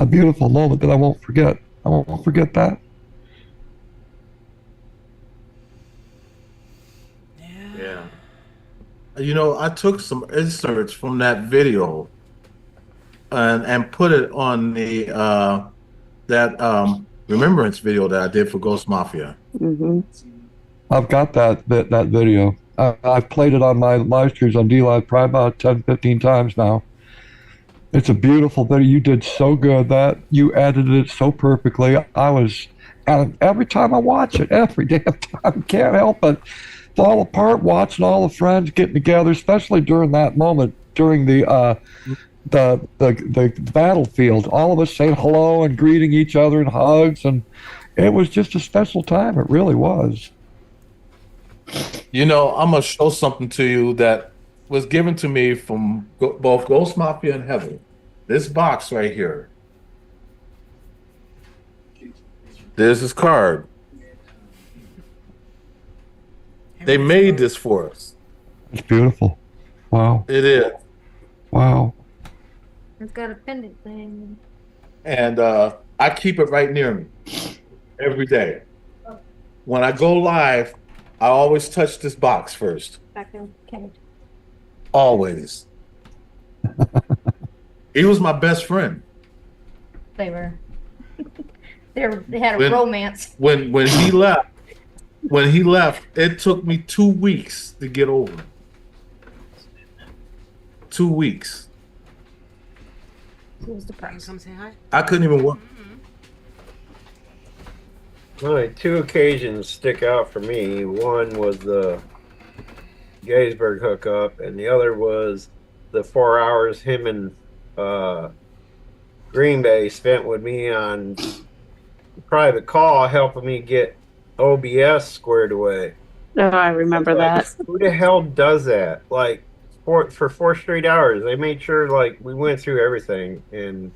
beautiful moment that I won't forget. I won't forget that. Yeah. You know, I took some inserts from that video and put it on the that remembrance video that I did for Ghost Mafia. Mm-hmm. I've got that video. I've played it on my live streams on DLive probably about 10, 15 times now. It's a beautiful video. You did so good that you edited it so perfectly. I was And every time I watch it, every damn time, can't help but fall apart watching all the friends getting together, especially during that moment, during the battlefield. All of us saying hello and greeting each other and hugs, and it was just a special time. It really was. You know, I'm gonna show something to you that was given to me from both Ghost Mafia and Heather. This box right here. There's his card. They made this for us. It's beautiful. Wow. It is. Wow. It's got a pendant thing. And I keep it right near me every day. When I go live, I always touch this box first. Back in cage. Always. He was my best friend. They were. They had a When- romance. When he left, it took me 2 weeks to get over it. 2 weeks. He was depressed. Come say hi. I couldn't even work. Only two occasions stick out for me. One was the Gettysburg hookup, and the other was the 4 hours him and Green Bay spent with me on private call, helping me get OBS squared away. Oh, I remember that. Who the hell does that? Like, for 4 straight hours, they made sure like we went through everything, and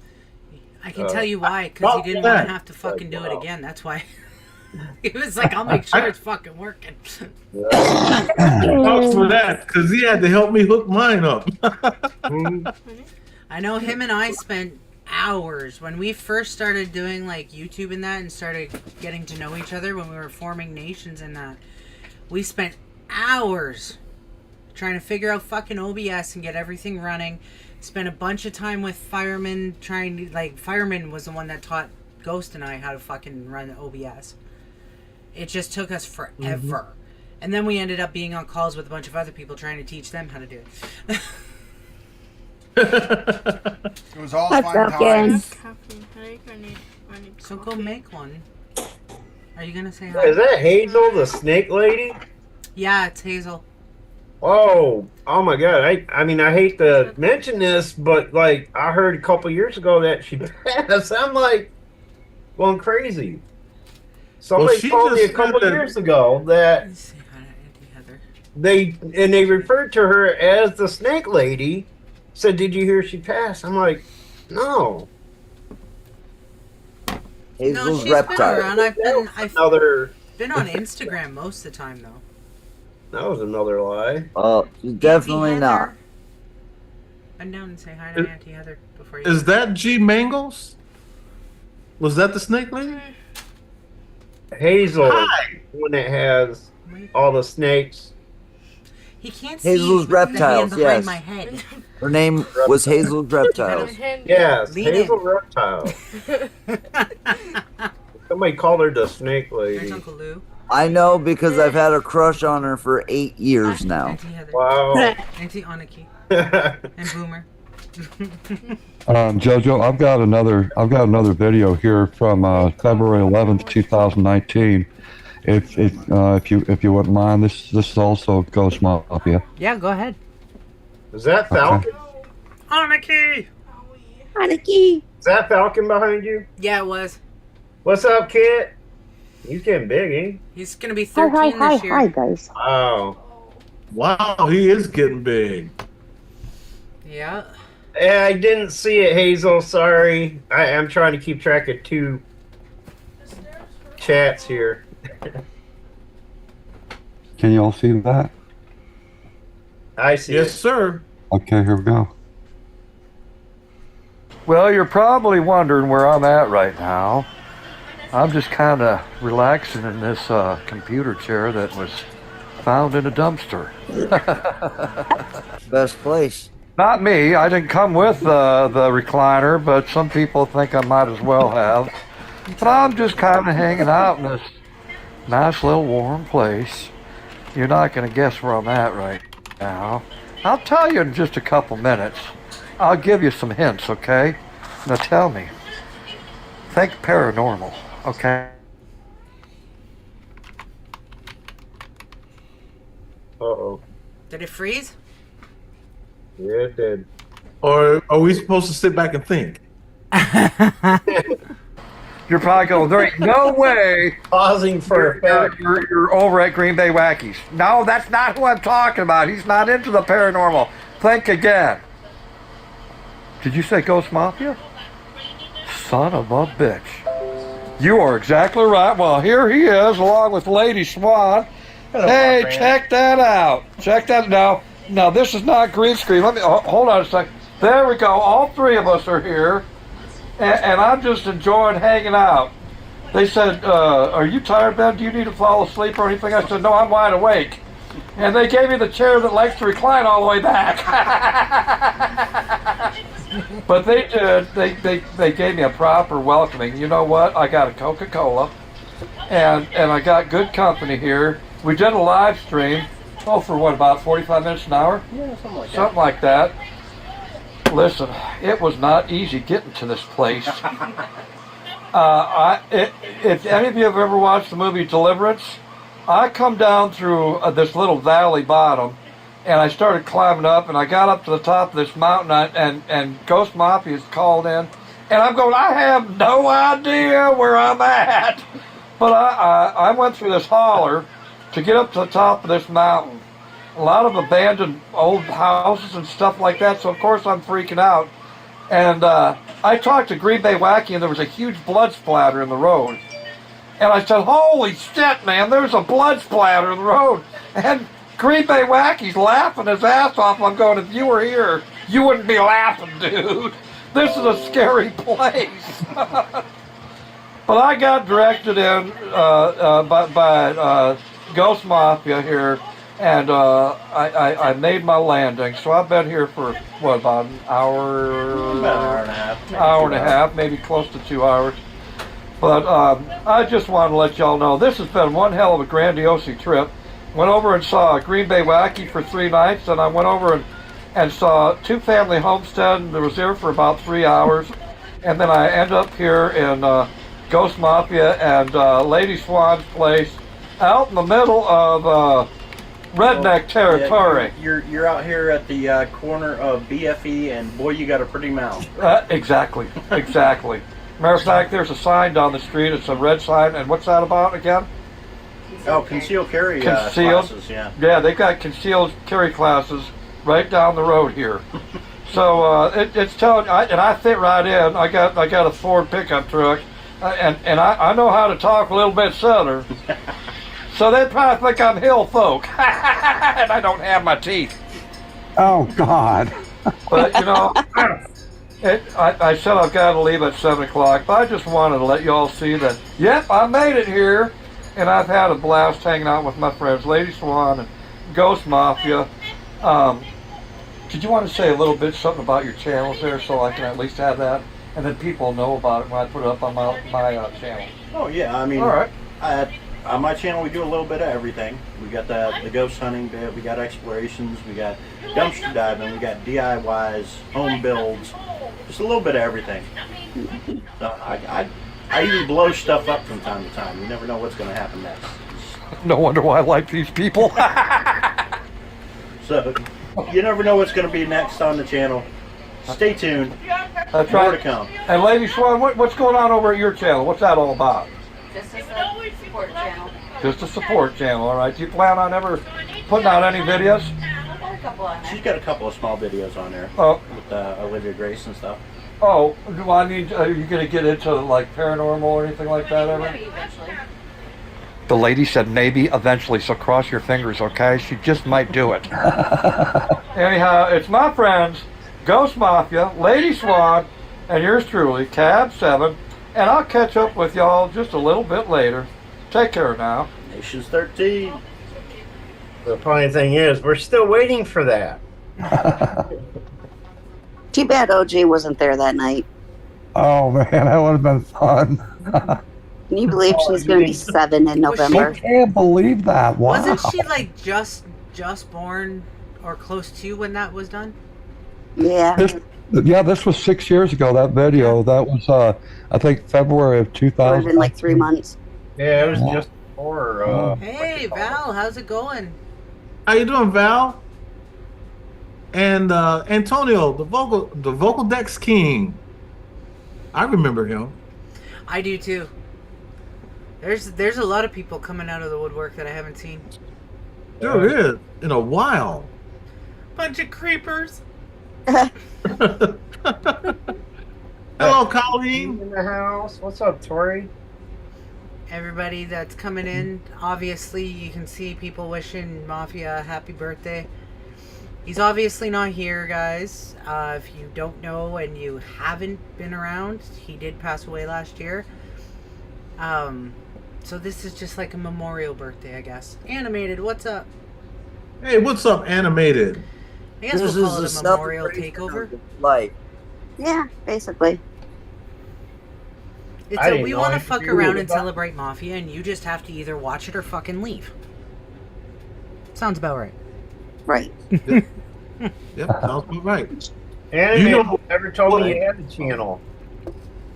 I can tell you why, because he didn't want to have to fucking do it again. That's why. He was like, I'll make sure it's fucking working. Props for that, because he had to help me hook mine up. I know him and I spent hours when we first started doing like YouTube and that, and started getting to know each other when we were forming nations and that. We spent hours trying to figure out fucking OBS and get everything running. Spent a bunch of time with Fireman trying to, like, Fireman was the one that taught Ghost and I how to fucking run OBS. It just took us forever. And then we ended up being on calls with a bunch of other people trying to teach them how to do it. It was all Hi, fun Falcon. times. So go make one. Are you gonna say is hi? that Hazel, the snake lady? Yeah, it's Hazel. Oh my God! I mean, I hate to mention this, but like I heard a couple years ago that she passed. I'm like going crazy. Somebody she told me a just couple said that- years ago that Let's say hi to Auntie Heather. they referred to her as the snake lady. Said, "Did you hear she passed?" I'm like, no. No, Hazel's she's been reptile. around. I've Another. been on Instagram most of the time though. That was another lie. Oh, she's definitely Auntie not. Heather. Bend down and say hi to Auntie Heather before you. Is that G Mangles? Was that the snake lady? Hazel, Hi. one that has all the snakes. He can't see Hazel's the hand reptiles, behind yes. my head. Her name was Hazel's Reptiles. Yes, Lean Hazel in. Reptile. Somebody called her the snake There's lady. Uncle Lou. I know because I've had a crush on her for 8 years now. Auntie Heather. Wow. Auntie Aniki. And Boomer. Jojo, I've got another video here from February 11th, 2019. If you wouldn't mind, this is also Ghost Mafia. Yeah, go ahead. Is that Falcon? Aniki! Aniki. Is that Falcon behind you? Yeah, it was. What's up, kid? He's getting big, ain't he? He's gonna be Hi, 13 hi, this year. hi, guys. Oh. Wow, he is getting big. Yeah. I didn't see it, Hazel. Sorry. I'm trying to keep track of 2 chats here. Can you all see that? I see Yes, it. sir. Okay, here we go. Well, you're probably wondering where I'm at right now. I'm just kind of relaxing in this computer chair that was found in a dumpster. Best place. Not me. I didn't come with the recliner, but some people think I might as well have. But I'm just kind of hanging out in this nice little warm place. You're not going to guess where I'm at right now. I'll tell you in just a couple minutes. I'll give you some hints, okay? Now tell me. Think paranormal, okay? Uh-oh. Did it freeze? Yeah, it did. Or are we supposed to sit back and think? You're probably going, there ain't no way Pausing for effect. you're over at Green Bay Wackies. No, that's not who I'm talking about. He's not into the paranormal. Think again. Did you say Ghost Mafia? Son of a bitch. You are exactly right. Well, here he is, along with Lady Swan. Hey, check that out. Check that now. Now, this is not green screen. Let me hold on a second. There we go. All three of us are here. And I'm just enjoying hanging out. They said, are you tired, Ben? Do you need to fall asleep or anything? I said, no, I'm wide awake. And they gave me the chair that likes to recline all the way back. But they did. They gave me a proper welcoming. You know what? I got a Coca-Cola. And I got good company here. We did a live stream. Oh, for what, about 45 minutes an hour? Yeah, something like that. Something like that. Listen, it was not easy getting to this place. If any of you have ever watched the movie Deliverance, I come down through this little valley bottom, and I started climbing up, and I got up to the top of this mountain, and Ghost Mafia's called in, and I'm going, I have no idea where I'm at. But I went through this holler to get up to the top of this mountain. A lot of abandoned old houses and stuff like that, so of course I'm freaking out. And I talked to Green Bay Wacky, and there was a huge blood splatter in the road. And I said, holy shit, man, there's a blood splatter in the road. And Green Bay Wacky's laughing his ass off. I'm going, if you were here, you wouldn't be laughing, dude. This is a scary place. But I got directed in by Ghost Mafia here. And I made my landing, so I've been here for what, about an hour? About an hour and a half. Hour and a half, maybe close to 2 hours. But I just wanted to let y'all know this has been one hell of a grandiose trip. Went over and saw Green Bay Wacky for 3 nights, and I went over and saw Two Family Homestead, and I was there for about 3 hours. And then I ended up here in Ghost Mafia and Lady Swan's place, out in the middle of redneck territory. Yeah, you're out here at the corner of BFE and Boy You Got a Pretty Mouth. Exactly. Matter of fact, there's a sign down the street. It's a red sign. And what's that about again? Oh, concealed carry Concealed. classes, yeah. Yeah, they've got concealed carry classes right down the road here. So it's telling, and I fit right in. I got a Ford pickup truck, and I know how to talk a little bit Southern. So they probably think I'm hill folk, and I don't have my teeth. Oh, God. But, you know, I said I've got to leave at 7 o'clock, but I just wanted to let you all see that, yep, I made it here, and I've had a blast hanging out with my friends, Lady Swan and Ghost Mafia. Did you want to say a little bit something about your channels there so I can at least have that? And then people know about it when I put it up on my channel. Oh, yeah, I mean, all right. On my channel, we do a little bit of everything. We got the ghost hunting bit, we got explorations, we got dumpster diving, we got DIYs, home builds, just a little bit of everything. So I even blow stuff up from time to time. You never know what's going to happen next. No wonder why I like these people. So you never know what's going to be next on the channel. Stay tuned. That's More right. to come. And Lady Swan, what's going on over at your channel? What's that all about? Just a support channel. Just a support channel, all right. Do you plan on ever putting out any videos? I've got a couple on there. She's got a couple of small videos on there Oh. with Olivia Grace and stuff. Oh, do I need? Are you going to get into like paranormal or anything like that ever? Maybe eventually. The lady said maybe eventually, so cross your fingers, okay? She just might do it. Anyhow, it's my friends, Ghost Mafia, Lady Swan, and yours truly, Cab 7, and I'll catch up with y'all just a little bit later. Take care now. Nations 13. The funny thing is, we're still waiting for that. Too bad OJ wasn't there that night. Oh, man, that would have been fun. Can you believe she's going to be 7 in November? I can't believe that. Wow. Wasn't she like just born or close to when that was done? Yeah. This was 6 years ago, that video. That was, I think, February of It would 2000. have been like 3 months. Yeah, it was just before. Hey Val, how's it going? How you doing, Val? And Antonio, the vocal decks king. I remember him. I do too. There's a lot of people coming out of the woodwork that I haven't seen. There is in a while. Bunch of creepers. Hello, Colleen. In the house. What's up, Tori? Everybody that's coming in, obviously you can see people wishing Mafia a happy birthday. He's obviously not here, guys. If you don't know and you haven't been around, he did pass away last year. So this is just like a memorial birthday, I guess. Animated, what's up? Hey, what's up, Animated? I guess This we'll call is it a a memorial celebration of takeover. his life. Yeah, basically. It's I a didn't we know want to I fuck could do around it. and celebrate Mafia, and you just have to either watch it or fucking leave. Sounds about right. Right. Yep, sounds about right. Anime You know- never told me you had the channel.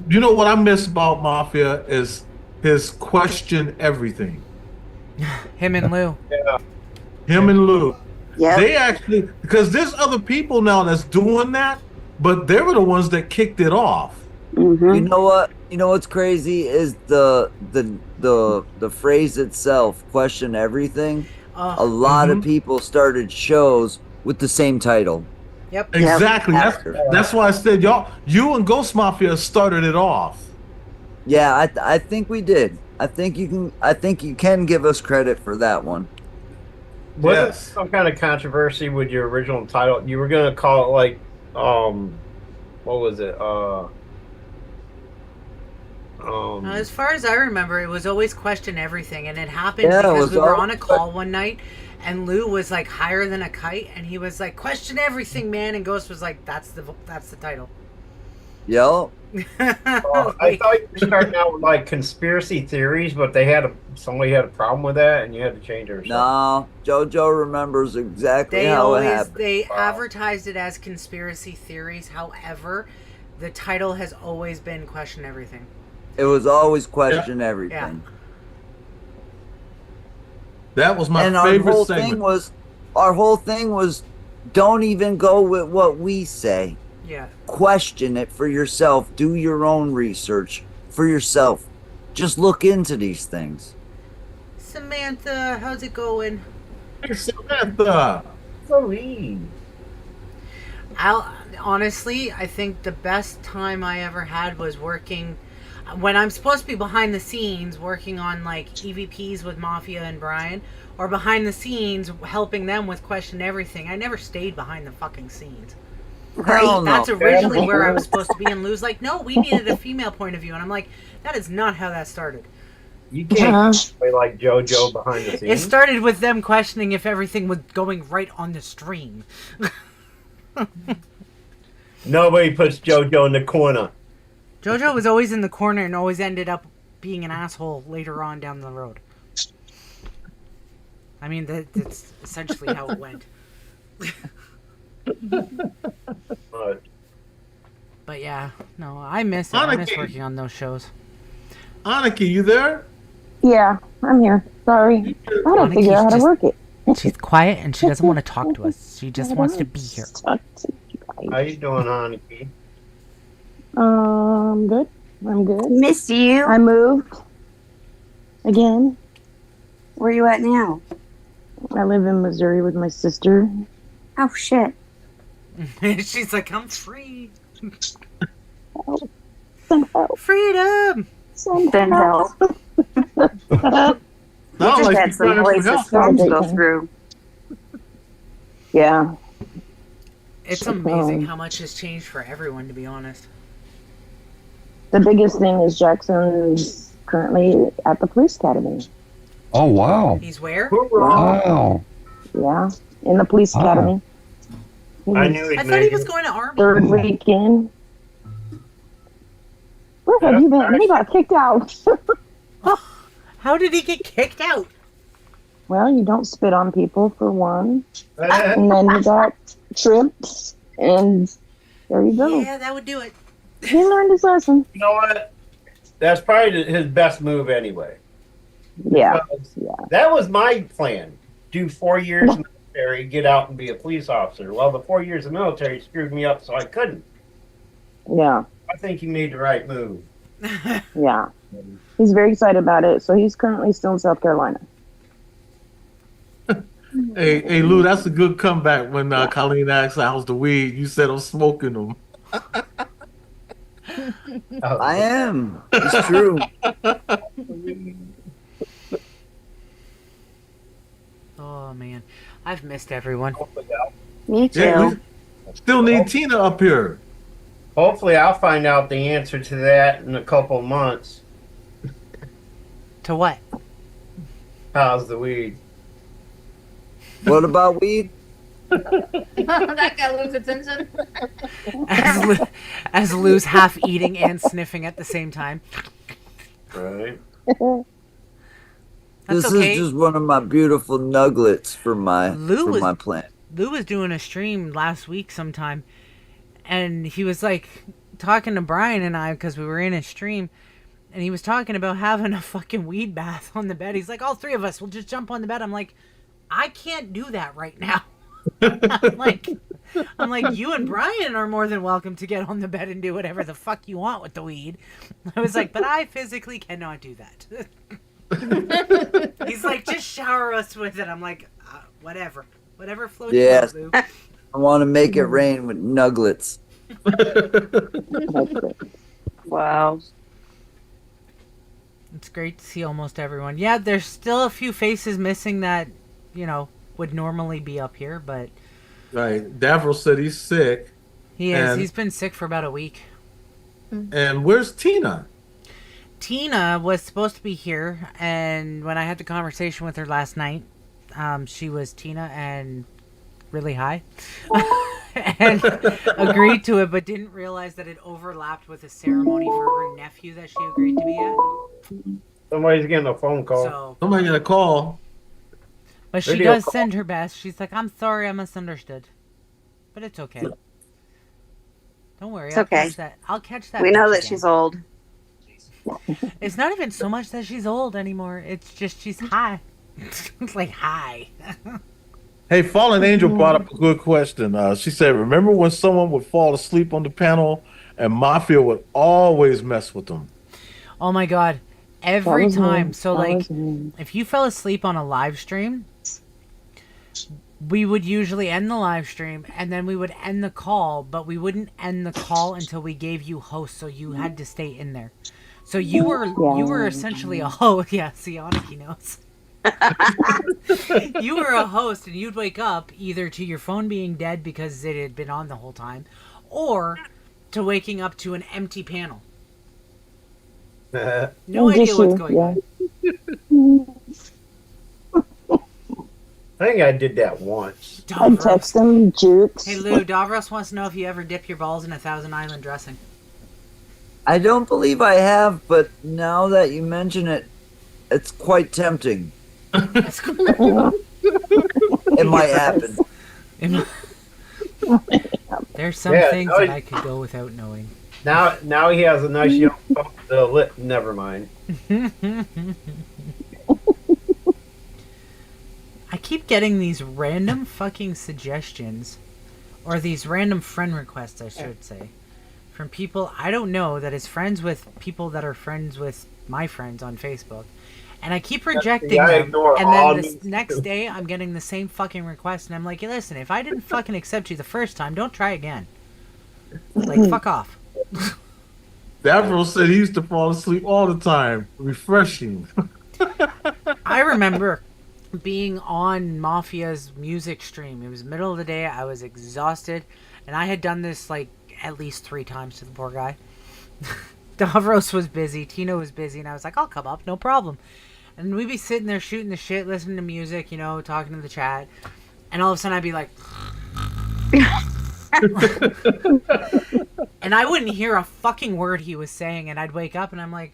You know what I miss about Mafia is his question everything. Him and Lou. Yeah. Him and Lou. Yeah. They actually, because there's other people now that's doing that, but they were the ones that kicked it off. Mm-hmm. You know what? You know what's crazy is the phrase itself, question everything. A lot of people started shows with the same title. Yep. Exactly. That's why I said you and Ghost Mafia started it off. Yeah, I think we did. I think you can give us credit for that one. Was it Yes. some kind of controversy with your original title? You were gonna call it like, what was it? As far as I remember, it was always question everything, and it happened Yeah, it because was we were all- on a call one night, and Lou was like higher than a kite, and he was like, "Question everything, man," and Ghost was like, "That's the title." Yo, I thought you were starting out with like conspiracy theories, but somebody had a problem with that, and you had to change it. Or something. no, JoJo remembers exactly They how it always happened. advertised it as conspiracy theories. However, the title has always been question everything. It was always question everything. That was my And favorite our segment. whole thing was, don't even go with what we say. Yeah. Question it for yourself. Do your own research for yourself. Just look into these things. Samantha, how's it going? Hey, Samantha. Honestly, I think the best time I ever had was working when I'm supposed to be behind the scenes working on like EVPs with Mafia and Brian, or behind the scenes helping them with question everything. I never stayed behind the fucking scenes. Hell no. That's originally where I was supposed to be, and Lou's like, no, we needed a female point of view, and I'm like, that is not how that started. You can't play like JoJo behind the It scenes. started with them questioning if everything was going right on the stream. Nobody puts JoJo in the corner. JoJo was always in the corner and always ended up being an asshole later on down the road. I mean, that's essentially how it went. But yeah, no, I miss it. I miss Anarchy. working on those shows. Anarchy, you there? Yeah, I'm here. Sorry. I don't Aniki's figure out how to just- work it. She's quiet and she doesn't want to talk to us. She just wants to be here. How you doing, Aniki? Good. I'm good. Miss you. I moved. Again. Where you at now? I live in Missouri with my sister. Oh shit. She's like, I'm free. Send help. Freedom. Send help. We Sounds just like had you're some trying to places help. storms go through. Yeah. It's amazing how much has changed for everyone, to be honest. The biggest thing is Jackson's currently at the police academy. Oh, wow. He's where? Wow. Yeah, in the police Wow. academy. I knew he'd I thought he make was it. going to Army. Third weekend. Where have you been? He got kicked out. How did he get kicked out? Well, you don't spit on people for one, and then he got tripped, and there you go. Yeah, that would do it. He learned his lesson. You know what? That's probably his best move anyway. Yeah. Because that was my plan. Do 4 years military, get out and be a police officer. Well, the 4 years of military screwed me up, so I couldn't. Yeah, I think he made the right move. yeah. He's very excited about it. So he's currently still in South Carolina. Hey, Lou, that's a good comeback. When Colleen asked how's the weed, you said I'm smoking them. I am. It's true. Oh man, I've missed everyone. Me too. Yeah, we still need Tina up here. Hopefully, I'll find out the answer to that in a couple of months. To what? How's the weed? What about weed? That got Lou's attention. As Lou's half eating and sniffing at the same time. Right. That's This okay. is just one of my beautiful nuggets for my my plant. Lou was doing a stream last week sometime, and he was like talking to Brian and I because we were in a stream, and he was talking about having a fucking weed bath on the bed. He's like, all three of us will just jump on the bed. I'm like, I can't do that right now. I'm like, you and Brian are more than welcome to get on the bed and do whatever the fuck you want with the weed. I was like, but I physically cannot do that. He's like, just shower us with it. I'm like, whatever floats your Yes. boat, Lou. I want to make it rain with nuggets. Wow. It's great to see almost everyone. Yeah, there's still a few faces missing that, would normally be up here, but Right. Davros said he's sick. he is. And- He's been sick for about a week. And where's Tina? Tina was supposed to be here, and when I had the conversation with her last night, she was Tina and really high. And agreed to it, but didn't realize that it overlapped with a ceremony for her nephew that she agreed to be at. Somebody's getting a phone call. So, Somebody got a call. but she Video does call. send her best. She's like, I'm sorry I misunderstood. But it's okay. Don't worry. It's okay. I'll catch that. We know bitch that again. she's old. It's not even so much that she's old anymore. It's just she's high. It's like high. Hey, Fallen Angel brought up a good question. She said, remember when someone would fall asleep on the panel and Mafia would always mess with them? Oh my god. Every was me. time. So That like was me. if you fell asleep on a live stream, we would usually end the live stream and then we would end the call, but we wouldn't end the call until we gave you host, so you had to stay in there. So you were essentially a host. Yeah, see, Aniki knows. You were a host, and you'd wake up either to your phone being dead because it had been on the whole time, or to waking up to an empty panel. No idea what's going on. I think I did that once. I'd text him, Jukes. Hey Lou, Davros wants to know if you ever dip your balls in a Thousand Island dressing. I don't believe I have, but now that you mention it, it's quite tempting. It might happen. There's some Yeah, things no, that I could go without knowing. Now he has a nice young lip. Never mind. I keep getting these random fucking suggestions, or these random friend requests, I should say, from people I don't know that is friends with people that are friends with my friends on Facebook. And I keep rejecting I them, ignore and all then these the next day I'm getting the same fucking request, and I'm like, hey, listen, if I didn't fucking accept you the first time, don't try again. Like, fuck off. Davros said he used to fall asleep all the time. Refreshing. I remember being on Mafia's music stream. It was middle of the day. I was exhausted, and I had done this like at least 3 times to the poor guy. Davros was busy, Tina was busy, and I was like, I'll come up, no problem. And we'd be sitting there shooting the shit, listening to music, talking to the chat, and all of a sudden I'd be like, and I wouldn't hear a fucking word he was saying, and I'd wake up and I'm like,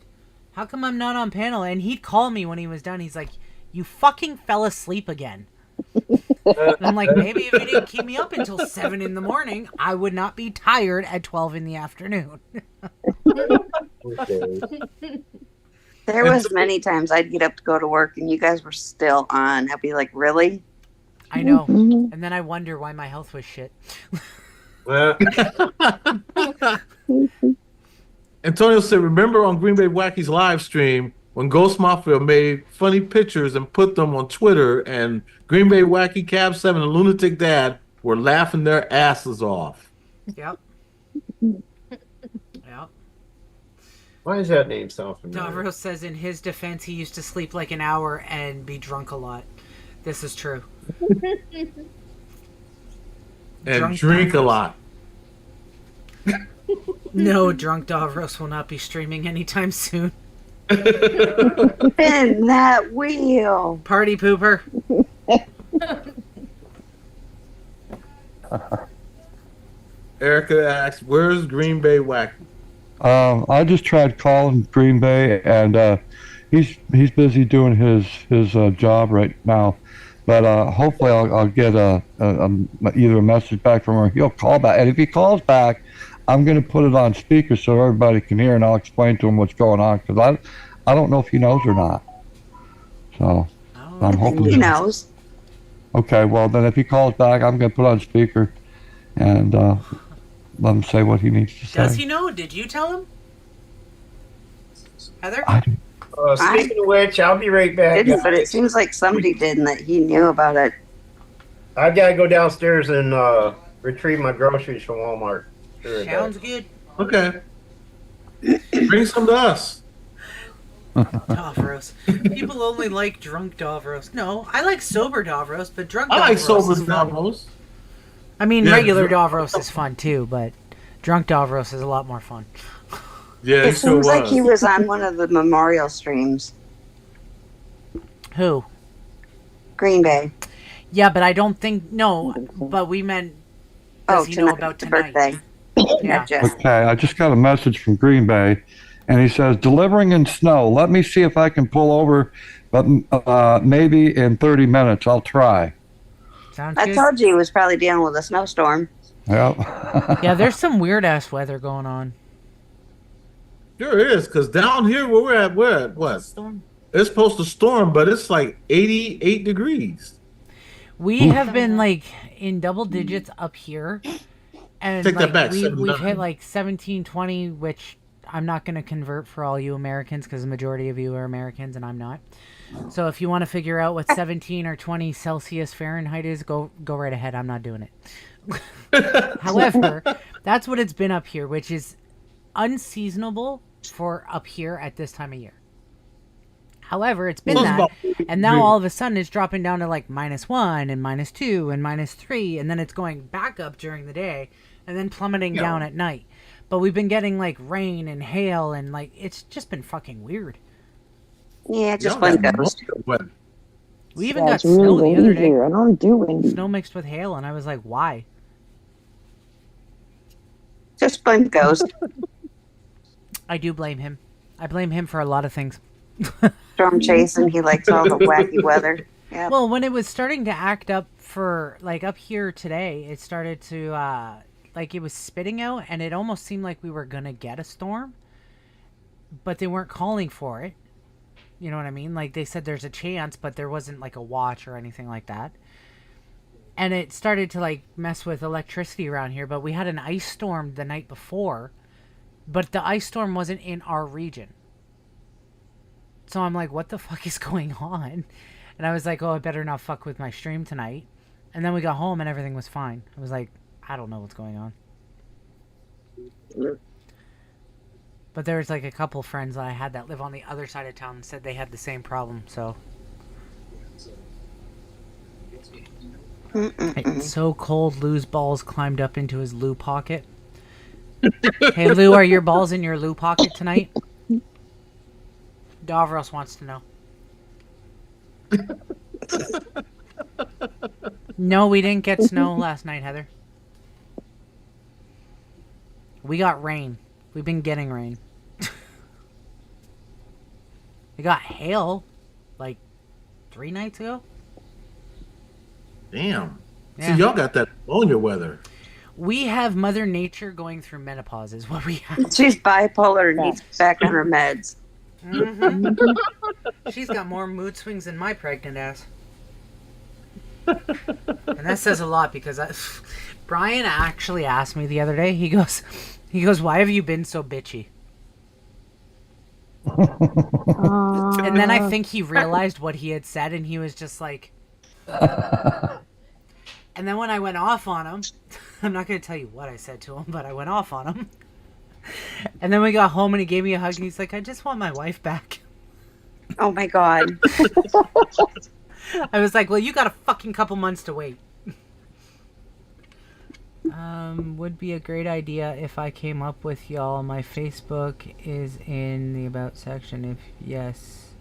how come I'm not on panel? And he'd call me when he was done. He's like, you fucking fell asleep again. And I'm like, maybe if you didn't keep me up until 7 in the morning, I would not be tired at 12 in the afternoon. There was many times I'd get up to go to work and you guys were still on. I'd be like, really? I know. And then I wonder why my health was shit. Antonio said, remember on Green Bay Wacky's live stream when Ghost Mafia made funny pictures and put them on Twitter, and Green Bay Wacky, Cab 7, and Lunatic Dad were laughing their asses off. Yep. Yep. Why is that name sound familiar? Davros says in his defense he used to sleep like an hour and be drunk a lot. This is true. And drink a lot. No, drunk Davros will not be streaming anytime soon. Spin that wheel. Party pooper. Erica asks, where's Green Bay Wacky? I just tried calling Green Bay, and he's busy doing his job right now. But hopefully I'll get either a message back from him or he'll call back. And if he calls back, I'm going to put it on speaker so everybody can hear, and I'll explain to him what's going on, because I don't know if he knows or not. So I'm hoping He knows. Okay, well then if he calls back, I'm going to put it on speaker and let him say what he needs to say. Does he know? Did you tell him? Heather? Speaking of which, I'll be right back. Didn't, but it seems like somebody did and that he knew about it. I've got to go downstairs and retrieve my groceries from Walmart. Sounds good. Okay. Bring some to us. Davros. People only like drunk Davros. No, I like sober Davros, but drunk Davros I like sober is fun. Davros. I mean, Yeah, regular dr- Davros is fun too, but drunk Davros is a lot more fun. Yeah, It seems like he was on one of the memorial streams. Who? Green Bay. Yeah, but I don't think but we meant does he know tonight, about the tonight? birthday. Yeah. Okay, I just got a message from Green Bay, and he says, delivering in snow. Let me see if I can pull over, but maybe in 30 minutes. I'll try. Sounds I good. told you he was probably dealing with a snowstorm. Yep. Yeah, there's some weird ass weather going on. Sure is, because down here where we're at what? It's supposed to storm, but it's like 88 degrees. We have been like in double digits up here. And Take that like, back, we've 7-9. hit like 17, 20, which I'm not going to convert for all you Americans because the majority of you are Americans and I'm not. So if you want to figure out what 17 or 20 Celsius Fahrenheit is, go right ahead. I'm not doing it. However, that's what it's been up here, which is unseasonable for up here at this time of year. However, it's been that, and now all of a sudden it's dropping down to like -1 and -2 and -3, and then it's going back up during the day, and then plummeting down at night. But we've been getting like rain and hail, and like it's just been fucking weird. Yeah, just one ghost. We even Yeah, got it's really snow the windy other day. here. I don't do windy. Snow mixed with hail, and I was like, why? Just blame Ghost. I do blame him. I blame him for a lot of things. Storm chasing. He likes all the wacky weather. Yeah. Well, when it was starting to act up for like up here today, it started to like it was spitting out, and it almost seemed like we were gonna get a storm, but they weren't calling for it. You know what I mean? Like they said there's a chance, but there wasn't like a watch or anything like that. And it started to like mess with electricity around here, but we had an ice storm the night before, but the ice storm wasn't in our region. So I'm like, what the fuck is going on? And I was like, oh, I better not fuck with my stream tonight. And then we got home and everything was fine. I was like, I don't know what's going on. But there was like a couple friends that I had that live on the other side of town and said they had the same problem, so. It's so cold, Lou's balls climbed up into his Lou pocket. Hey Lou, are your balls in your Lou pocket tonight? Davros wants to know. No, we didn't get snow last night, Heather. We got rain. We've been getting rain. We got hail like 3 nights ago. Damn. Yeah. See, y'all got that pneumonia weather. We have Mother Nature going through menopause is what we have. She's bipolar and needs back on her meds. Mm-hmm. She's got more mood swings than my pregnant ass. And that says a lot because Brian actually asked me the other day. He goes, "Why have you been so bitchy?" And then I think he realized what he had said, and he was just like. And then when I went off on him, I'm not going to tell you what I said to him, but I went off on him. And then we got home and he gave me a hug and he's like, "I just want my wife back." Oh my God. I was like, "Well, you got a fucking couple months to wait." Would be a great idea if I came up with y'all. My Facebook is in the About section. If yes.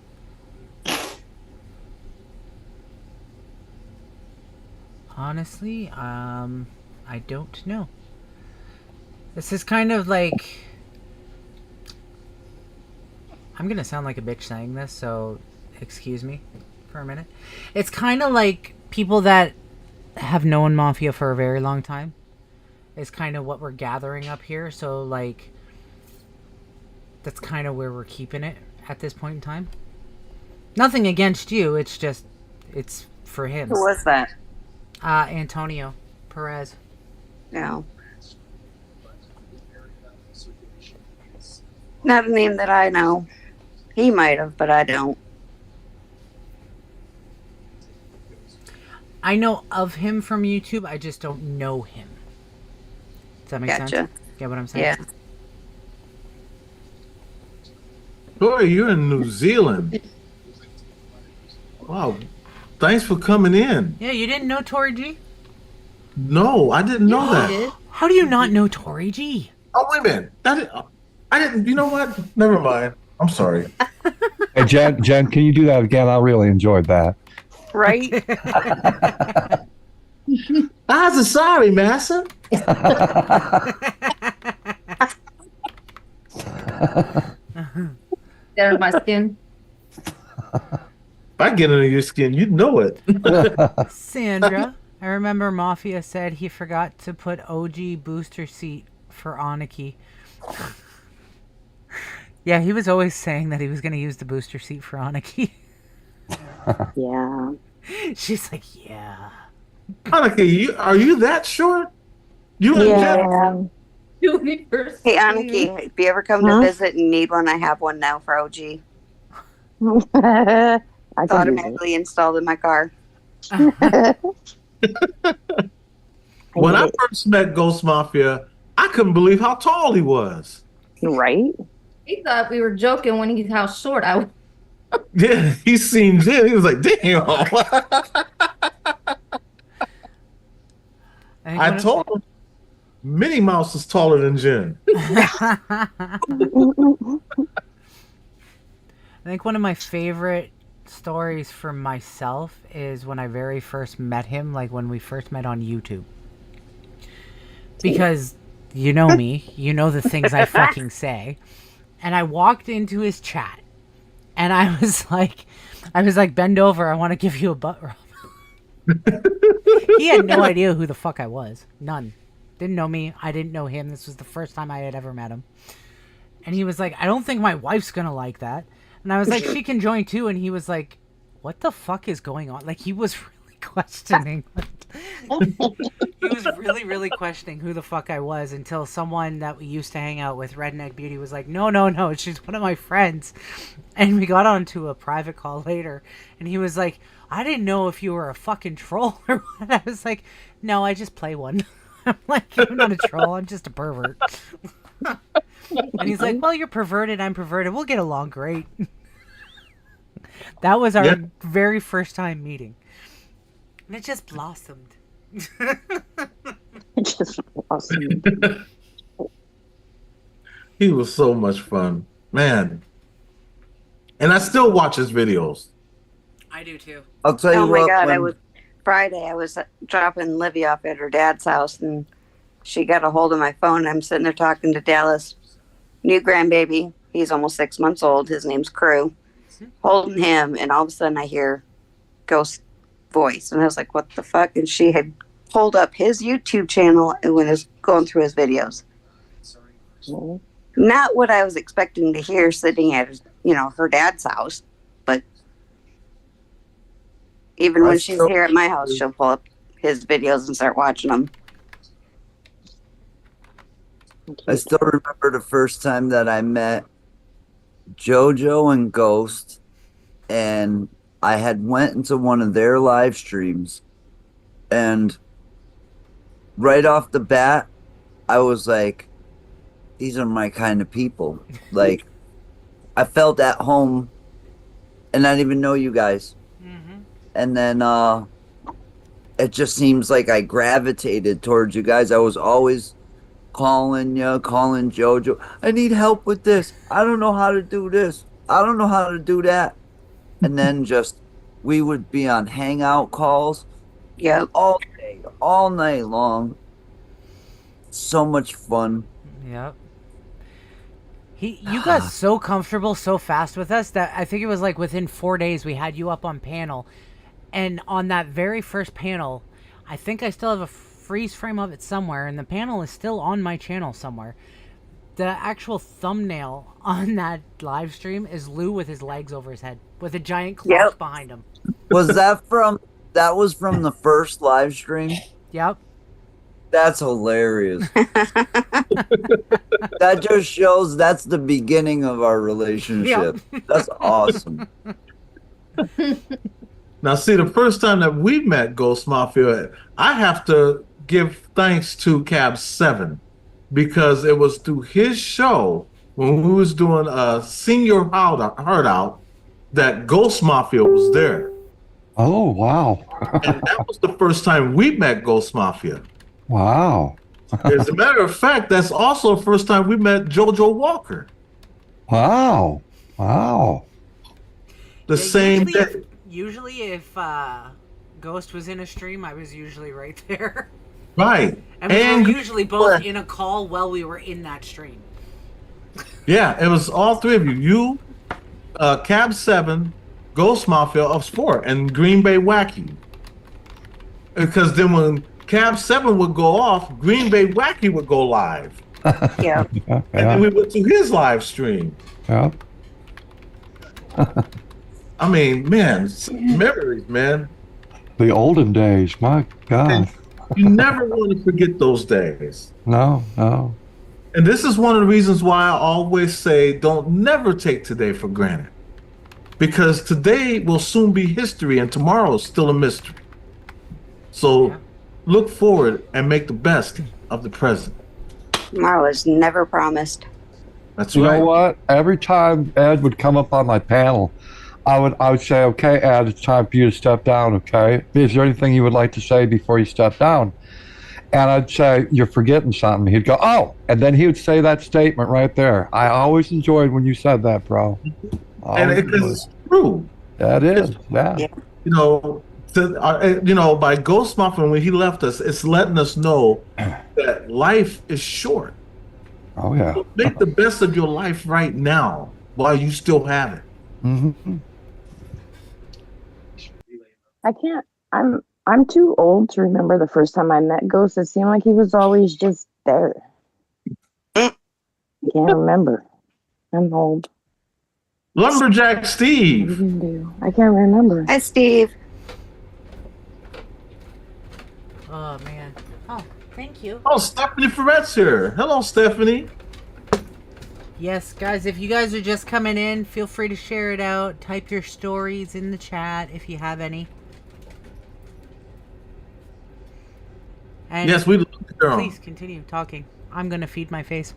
Honestly, I don't know. This is kind of like... I'm gonna sound like a bitch saying this, so excuse me for a minute. It's kind of like people that have known Mafia for a very long time is kind of what we're gathering up here, so like that's kind of where we're keeping it at this point in time. Nothing against you, it's just, it's for him. Who was that? Antonio Perez. No. Not a name that I know. He might have, but I don't. I know of him from YouTube, I just don't know him. Does that make sense? Get what I'm saying? Yeah. Tori, you're in New Zealand. Wow. Thanks for coming in. Yeah, you didn't know Tori G? No, I didn't know that. How do you not know Tori G? Oh, wait a minute. I didn't. You know what? Never mind. I'm sorry. Hey, Jen, can you do that again? I really enjoyed that. Right? I'm sorry, Massa. There's my skin. If I get under your skin, you'd know it. Sandra, I remember Mafia said he forgot to put OG booster seat for Aniki. Yeah, he was always saying that he was going to use the booster seat for Aniki. Yeah. She's like, yeah. Aniki, are you that short? You and Jen? Hey, Aniki, if you ever come to visit and need one, I have one now for OG. It's automatically installed in my car. When I first met Ghost Mafia, I couldn't believe how tall he was. Right? He thought we were joking when he's how short I was. Yeah, he seen Jen. He was like, damn. I told him Minnie Mouse is taller than Jen. I think one of my favorite stories for myself is when I very first met him, like when we first met on YouTube. Because you know me, you know the things I fucking say. And I walked into his chat and I was like, bend over, I want to give you a butt rub. He had no idea who the fuck I was. None. Didn't know me. I didn't know him. This was the first time I had ever met him. And he was like, I don't think my wife's gonna like that. And I was like, she can join too. And he was like, what the fuck is going on? Like, he was really questioning. He was really questioning who the fuck I was until someone that we used to hang out with, Redneck Beauty, was like, no, she's one of my friends. And we got onto a private call later. And he was like, I didn't know if you were a fucking troll or what. I was like, no, I just play one. I'm like, I'm not a troll. I'm just a pervert. And he's like, well, you're perverted. I'm perverted. We'll get along great. That was our very first time meeting. And it just blossomed. It just blossomed. He was so much fun. Man. And I still watch his videos. I do too. I'll tell you what. Oh my God, Friday, I was dropping Livy off at her dad's house, and she got a hold of my phone. I'm sitting there talking to Dallas, new grandbaby. He's almost 6 months old. His name's Crew. Holding him, and all of a sudden I hear Ghost voice, and I was like, what the fuck? And she had pulled up his YouTube channel and was going through his videos. Not what I was expecting to hear sitting at, her dad's house, but Even I when she's still- here at my house, she'll pull up his videos and start watching them. I still remember the first time that I met JoJo and Ghost, and I had went into one of their live streams, and right off the bat, I was like, these are my kind of people. Like, I felt at home, and I didn't even know you guys. And then it just seems like I gravitated towards you guys. I was always calling you, calling JoJo. I need help with this. I don't know how to do this. I don't know how to do that. And then just we would be on hangout calls. Yeah. All day, all night long. So much fun. Yep. You got so comfortable so fast with us that I think it was like within 4 days we had you up on panel. And on that very first panel, I think I still have a freeze frame of it somewhere, and the panel is still on my channel somewhere. The actual thumbnail on that live stream is Lou with his legs over his head, with a giant clock behind him. Was that that was from the first live stream? Yep. That's hilarious. That just shows that's the beginning of our relationship. That's awesome. Now, see, the first time that we met Ghost Mafia, I have to give thanks to Cab 7 because it was through his show when we was doing a senior heart out that Ghost Mafia was there. Oh, wow. And that was the first time we met Ghost Mafia. Wow. As a matter of fact, that's also the first time we met JoJo Walker. Wow. Wow. The same day. Usually if Ghost was in a stream, I was usually right there. Right. And we were usually both in a call while we were in that stream. Yeah, it was all three of you. You, Cab 7, Ghost Mafia of Sport, and Green Bay Wacky. Because then when Cab 7 would go off, Green Bay Wacky would go live. Yeah. And then we went to his live stream. Yeah. I mean, man, memories, man. The olden days, my God. You never want to forget those days. No, no. And this is one of the reasons why I always say don't never take today for granted. Because today will soon be history and tomorrow is still a mystery. So look forward and make the best of the present. Tomorrow is never promised. That's You right. know what? Every time Ed would come up on my panel, I would say, okay, Ed, it's time for you to step down, okay? Is there anything you would like to say before you step down? And I'd say, you're forgetting something. He'd go, oh, and then he would say that statement right there. I always enjoyed when you said that, bro. And it's true. That is, yeah. You know, by Ghost Mafia, when he left us, it's letting us know that life is short. Oh, yeah. So make the best of your life right now while you still have it. Mm-hmm. I can't. I'm too old to remember the first time I met Ghost. It seemed like he was always just there. I can't remember. I'm old. Lumberjack Steve. I can't remember. Hi, Steve. Oh, man. Oh, thank you. Oh, Stephanie Ferret's here. Hello, Stephanie. Yes, guys, if you guys are just coming in, feel free to share it out. Type your stories in the chat if you have any. And Yes, we love to hear 'em. please continue talking. I'm going to feed my face.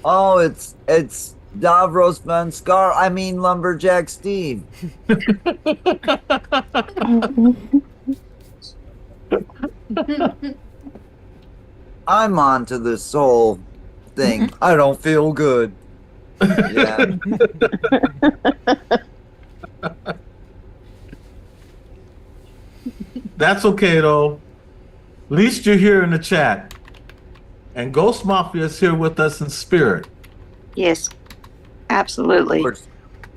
Oh, it's Davros Van Scar. I mean Lumberjack Steve. I'm on to this whole thing. I don't feel good. Yeah. That's okay, though. At least you're here in the chat. And Ghost Mafia is here with us in spirit. Yes, absolutely.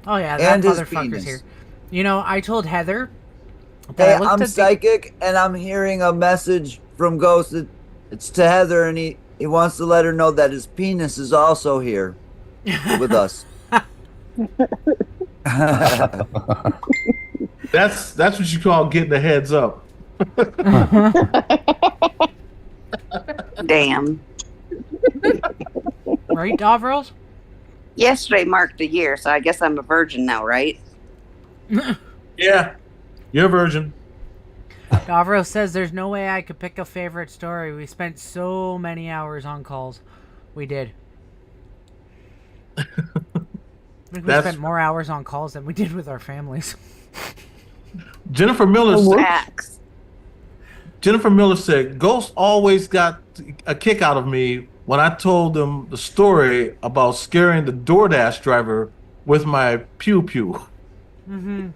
Oh, yeah, that And his motherfucker's penis. here. You know, I told Heather that Hey, I looked I'm at psychic, and I'm hearing a message from Ghost. It's to Heather, and he wants to let her know that his penis is also here with us. That's what you call getting a heads up. Damn. Right, Davros? Yesterday marked a year, so I guess I'm a virgin now, right? Yeah, you're a virgin. Davros says there's no way I could pick a favorite story. We spent so many hours on calls. We did. I think we spent more hours on calls than we did with our families. Jennifer Miller said, Ghost always got a kick out of me when I told them the story about scaring the DoorDash driver with my pew-pew. Mm-hmm.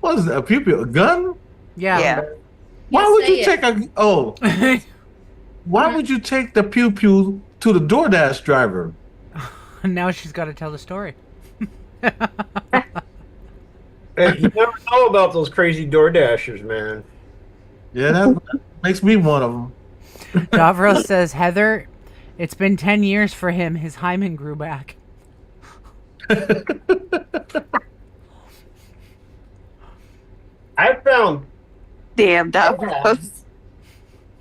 What is that? A pew-pew? A gun? Yeah. Why would you say take why would you take the pew-pew to the DoorDash driver? Now she's got to tell the story. Hey, you never know about those crazy DoorDashers, man. Yeah, that makes me one of them. Davros says, Heather, it's been 10 years for him. His hymen grew back. I found. Damn, Davros.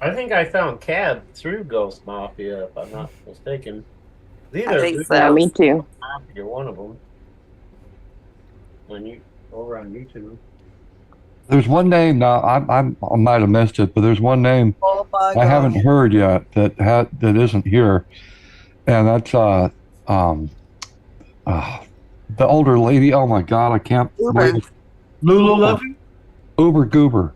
I think I found Cab through Ghost Mafia, if I'm not mistaken. I think so. Yeah, me too. You're one of them. Over on YouTube. There's one name now. I might have missed it, but there's one name Oh my I haven't heard yet that isn't here, and that's the older lady. Oh my God, I can't. Uber. Lulu Lovey? Uber Goober.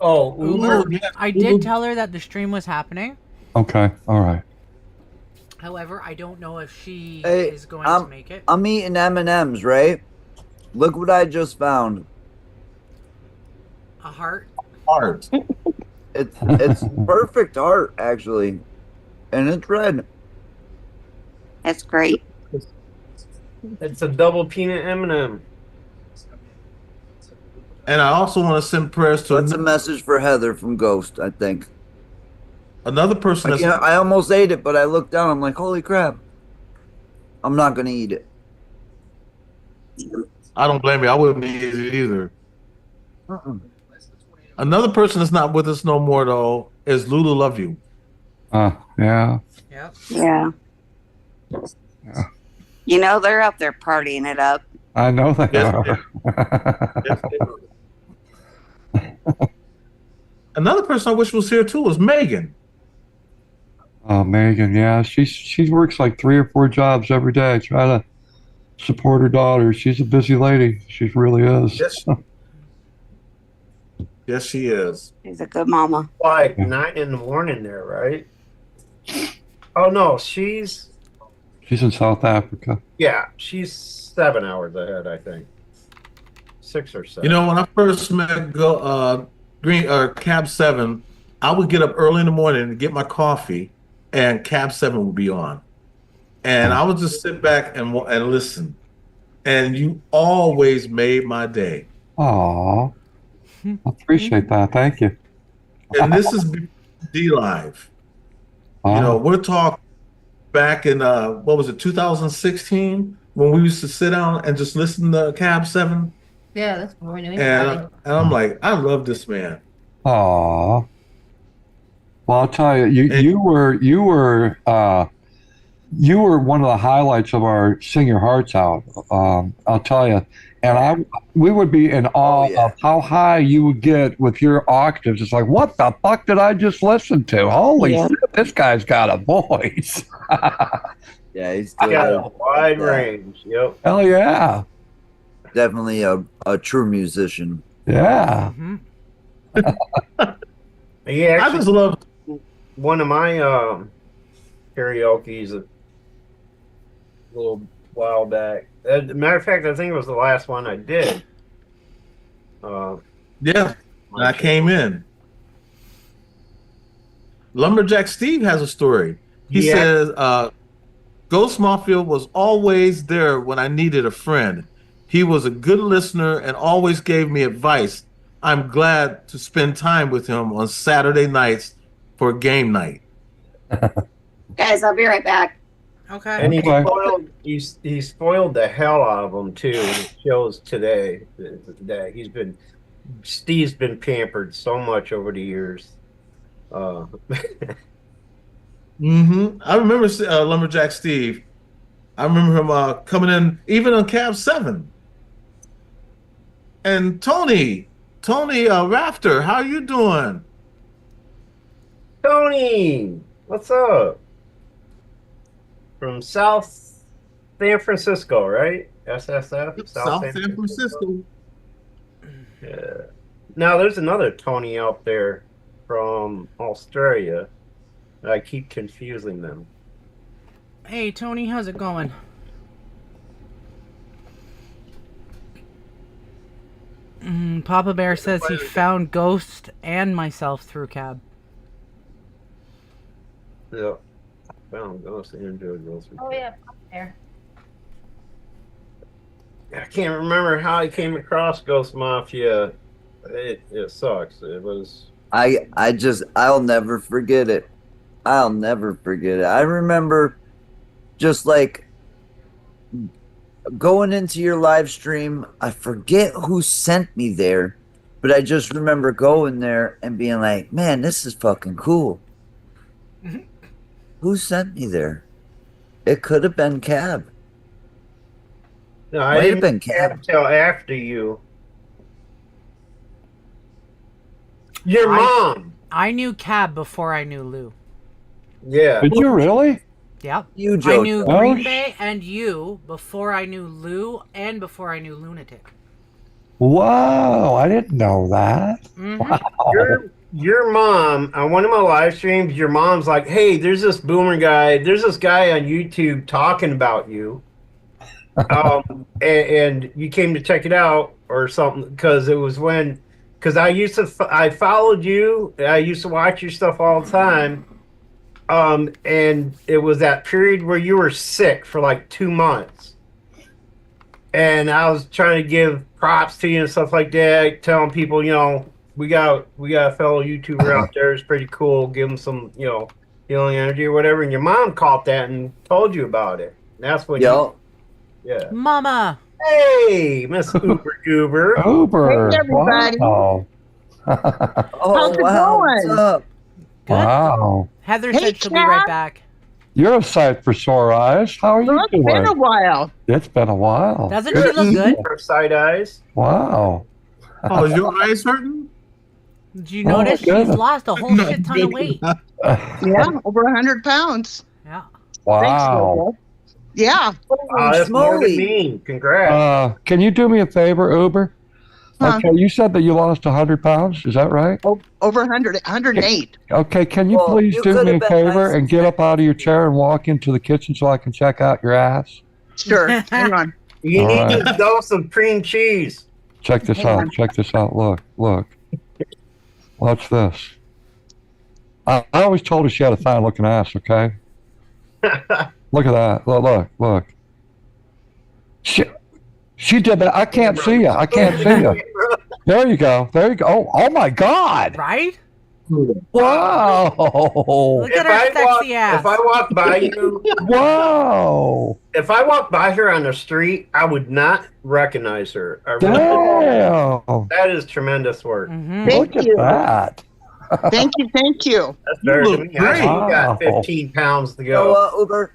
Oh, Uber. I did tell her that the stream was happening. Okay, all right. However, I don't know if she Hey, is going to make it. I'm eating M&Ms, right? Look what I just found. A heart. Heart. It's perfect heart, actually, and it's red. That's great. It's a double peanut M&M. And I also want to send prayers to That's a message for Heather from Ghost, I think. another person. That's, I almost ate it, but I looked down. I'm like, holy crap! I'm not gonna eat it. I don't blame you. I wouldn't eat it either. Another person that's not with us no more though is Lulu Love You. Yeah. Yeah. You know, they're up there partying it up. I know they Yes, are. Another person I wish was here too was Megan. Oh, Megan, yeah, she works like 3 or 4 jobs every day. Try to support her daughter. She's a busy lady. She really is. Yes. Yes, she is. She's a good mama. Like 9 in the morning there, right? Oh no, she's She's in South Africa. she's 7 hours ahead, I think. 6 or 7. You know, when I first met Cab 7, I would get up early in the morning to get my coffee, and Cab 7 would be on, and I would just sit back and listen. And you always made my day. Aw. I appreciate that. Thank you. And this is D Live. You know, we're talking back in what was it, 2016, when we used to sit down and just listen to Cab 7. Yeah, that's more new. And I'm like, I love this man. Aw. Well, I'll tell you, you were one of the highlights of our Sing Your Hearts Out. I'll tell you, and we would be in awe of how high you would get with your octaves. It's like, what the fuck did I just listen to? Holy shit, this guy's got a voice. Yeah, he's got a wide range. Yep. Hell yeah. Definitely a true musician. Yeah. Yeah, I just love one of my karaoke's a little while back. As a matter of fact, I think it was the last one I did. Yeah, I came in. Lumberjack Steve has a story. He says, Ghost Mafia was always there when I needed a friend. He was a good listener and always gave me advice. I'm glad to spend time with him on Saturday nights for game night. Guys, I'll be right back. Okay. And Okay. he spoiled the hell out of them too. It shows today. Steve's been pampered so much over the years. I remember Lumberjack Steve. I remember him coming in even on Cab 7. And Tony Rafter, how you doing? Tony, what's up? From South San Francisco, right? SSF? South San Francisco. Yeah. Now there's another Tony out there from Australia. I keep confusing them. Hey, Tony, how's it going? Papa Bear says he found Ghost and myself through Cab. Yeah. Found Ghost and JoJo. Oh yeah, there. I can't remember how I came across Ghost Mafia. It sucks. It was. I'll never forget it. I'll never forget it. I remember just like going into your live stream. I forget who sent me there, but I just remember going there and being like, man, this is fucking cool. Who sent me there? It could have been Cab. No, I Might have didn't been Cab Cab. until after you. Your mom. I knew Cab before I knew Lou. Yeah. Did you really? Yep. You, I Joe. knew Oh, Green sh- Bay and you before I knew Lou and before I knew Lunatic. Wow, I didn't know that. Mhm. Wow. Your mom, on one of my live streams, your mom's like, hey, there's this boomer guy, there's this guy on YouTube talking about you. And you came to check it out or something, because it was when, because I followed you, I used to watch your stuff all the time. And it was that period where you were sick for like 2 months. And I was trying to give props to you and stuff like that, telling people, we got a fellow YouTuber out there. It's pretty cool. Give him some, healing energy or whatever. And your mom caught that and told you about it. And that's when yeah. Mama. Hey, Miss Uber Goober. Uber. Hey, everybody. Wow. Oh, How's it wow. going? What's up? Good. Wow. Heather Hey, said she'll be right Cab. back. You're a sight for sore eyes. How are you Well, it's been a doing? while. It's been a while. Doesn't she look good? Her side eyes. Wow. Oh, is your eyes hurting? Did you Oh, notice she's goodness. lost a whole shit ton of weight? Yeah, over 100 pounds. Yeah. Wow. Yeah. That's more than Smoly. me. Congrats. Can you do me a favor, Uber? Huh. Okay, you said that you lost 100 pounds. Is that right? Over 108. Okay, can you Well, please you do could me a have been favor nice and get up out of your chair and walk into the kitchen so I can check out your ass? Sure. Hang on. You All need right. to dose of cream cheese. Check this Hang out. on. Check this out. Look. Watch this. I always told her she had a fine looking ass, okay? Look at that. Look. She did that. I can't see you. There you go. Oh my God. Right? Wow. Look at her sexy ass. If I walk by you, Wow. if I walk by her on the street, I would not recognize her. Damn. That is tremendous work. Mhm. Thank Look you. at that. Thank you. That's better You than look me. I still got great. 15 pounds to You know go. what, Uber?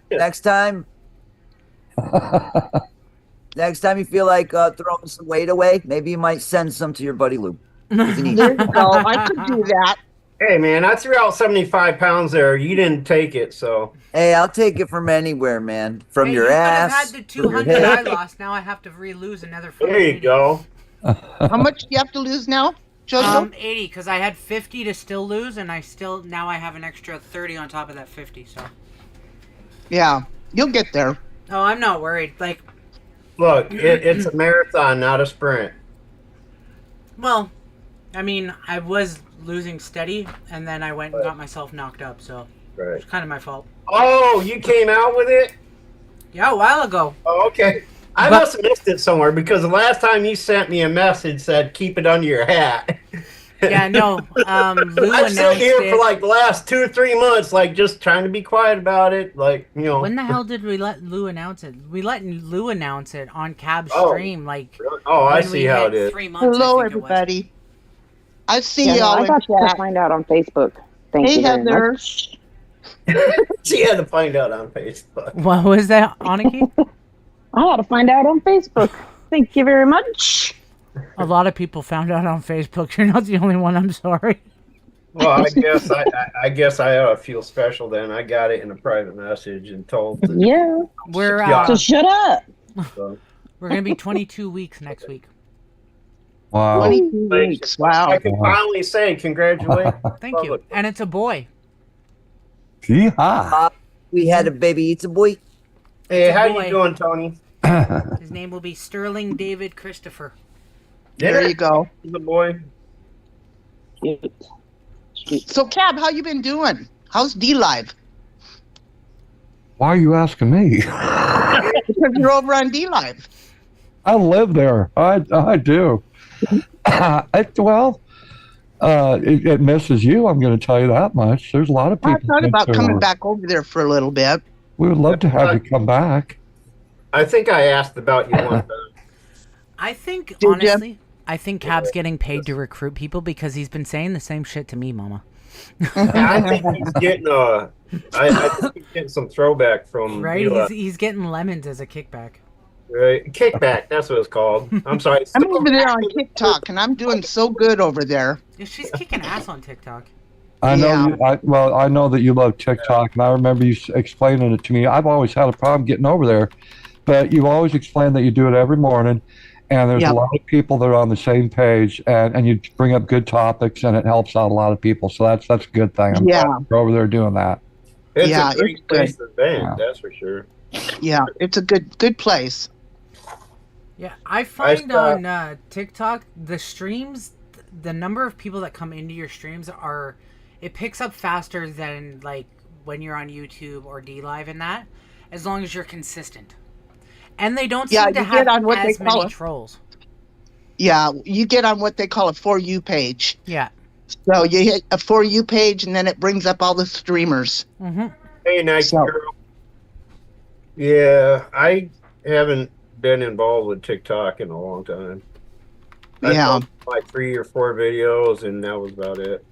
Next time you feel like throwing some weight away, maybe you might send some to your buddy Lou. 'Cause he needs There it. you go. I could do that. Hey, man, I threw out 75 pounds there. You didn't take it, so. Hey, I'll take it from anywhere, man. From Hey, your you could ass. have had the from your 200 I hip. lost. Now I have to re-lose another 50. There you go. How much do you have to lose now, Jojo? 80, because I had 50 to still lose, and now I have an extra 30 on top of that 50, so. Yeah, you'll get there. Oh, I'm not worried. Like, Look, it's a marathon, not a sprint. well, I mean, I was losing steady, and then I went and got myself knocked up, so Right. it's kind of my fault. Oh, you came out with it? Yeah, a while ago. Oh, okay. I must have missed it somewhere because the last time you sent me a message said keep it under your hat. Yeah, no. Lou I'm announced sitting here it. for like the last 2 or 3 months, like just trying to be quiet about it. Like, you know. When the hell did we let Lou announce it? We let Lou announce it on Cab's Oh, stream, like. Oh, I when see we how hit it is. 3 months. Hello, I think it was. everybody. I see Yeah, no, y'all I in got to chat. find out on Facebook. Thank Hey, you very Heather. much. She had to find out on Facebook. What was that, Aniki? I had to find out on Facebook. Thank you very much. A lot of people found out on Facebook. You're not the only one. I'm sorry. Well, I guess I ought to feel special then. I got it in a private message and told. Yeah. We're So shut up. So. we're gonna be 22 weeks next week. Wow. 22 weeks. Wow. I can finally say congratulations. Thank you. And it's a boy. Yeehaw. We had a baby. It's a boy. Hey, It's a how boy. you doing, Tony? His name will be Sterling David Christopher. There you go. The boy. So, Cab, how you been doing? How's D Live? Why are you asking me? Because you're over on D Live. I live there. I do. It misses you. I'm going to tell you that much. There's a lot of I people. thought about that, coming back over there for a little bit. We would love to have you come back. I think I asked about you one time. I think Did ya? honestly, I think Cab's getting paid to recruit people because he's been saying the same shit to me, Mama. I think he's getting I think he's getting some throwback from Right? Mila. He's getting lemons as a kickback. Right, kickback. That's what it's called. I'm sorry. I'm over there on TikTok, and I'm doing so good over there. Yeah, she's kicking ass on TikTok. I know. Yeah. I know that you love TikTok, and I remember you explaining it to me. I've always had a problem getting over there, but you always explain that you do it every morning, and there's Yep. a lot of people that are on the same page, and you bring up good topics, and it helps out a lot of people. So that's a good thing. I'm Yeah. glad you're over there doing that. It's Yeah, a great it's place good. to vent, Yeah. that's for sure. Yeah, it's a good place. Yeah, I find saw- on TikTok the streams, the number of people that come into your streams it picks up faster than like when you're on YouTube or D Live and that, as long as you're consistent. And they don't Yeah, seem to you have get on what they as call many it. trolls. Yeah, you get on what they call a For You page. Yeah. So you hit a For You page, and then it brings up all the streamers. Mm-hmm. Hey, nice So- girl. Yeah, I haven't been involved with TikTok in a long time. I Yeah. filmed like 3 or 4 videos, and that was about it.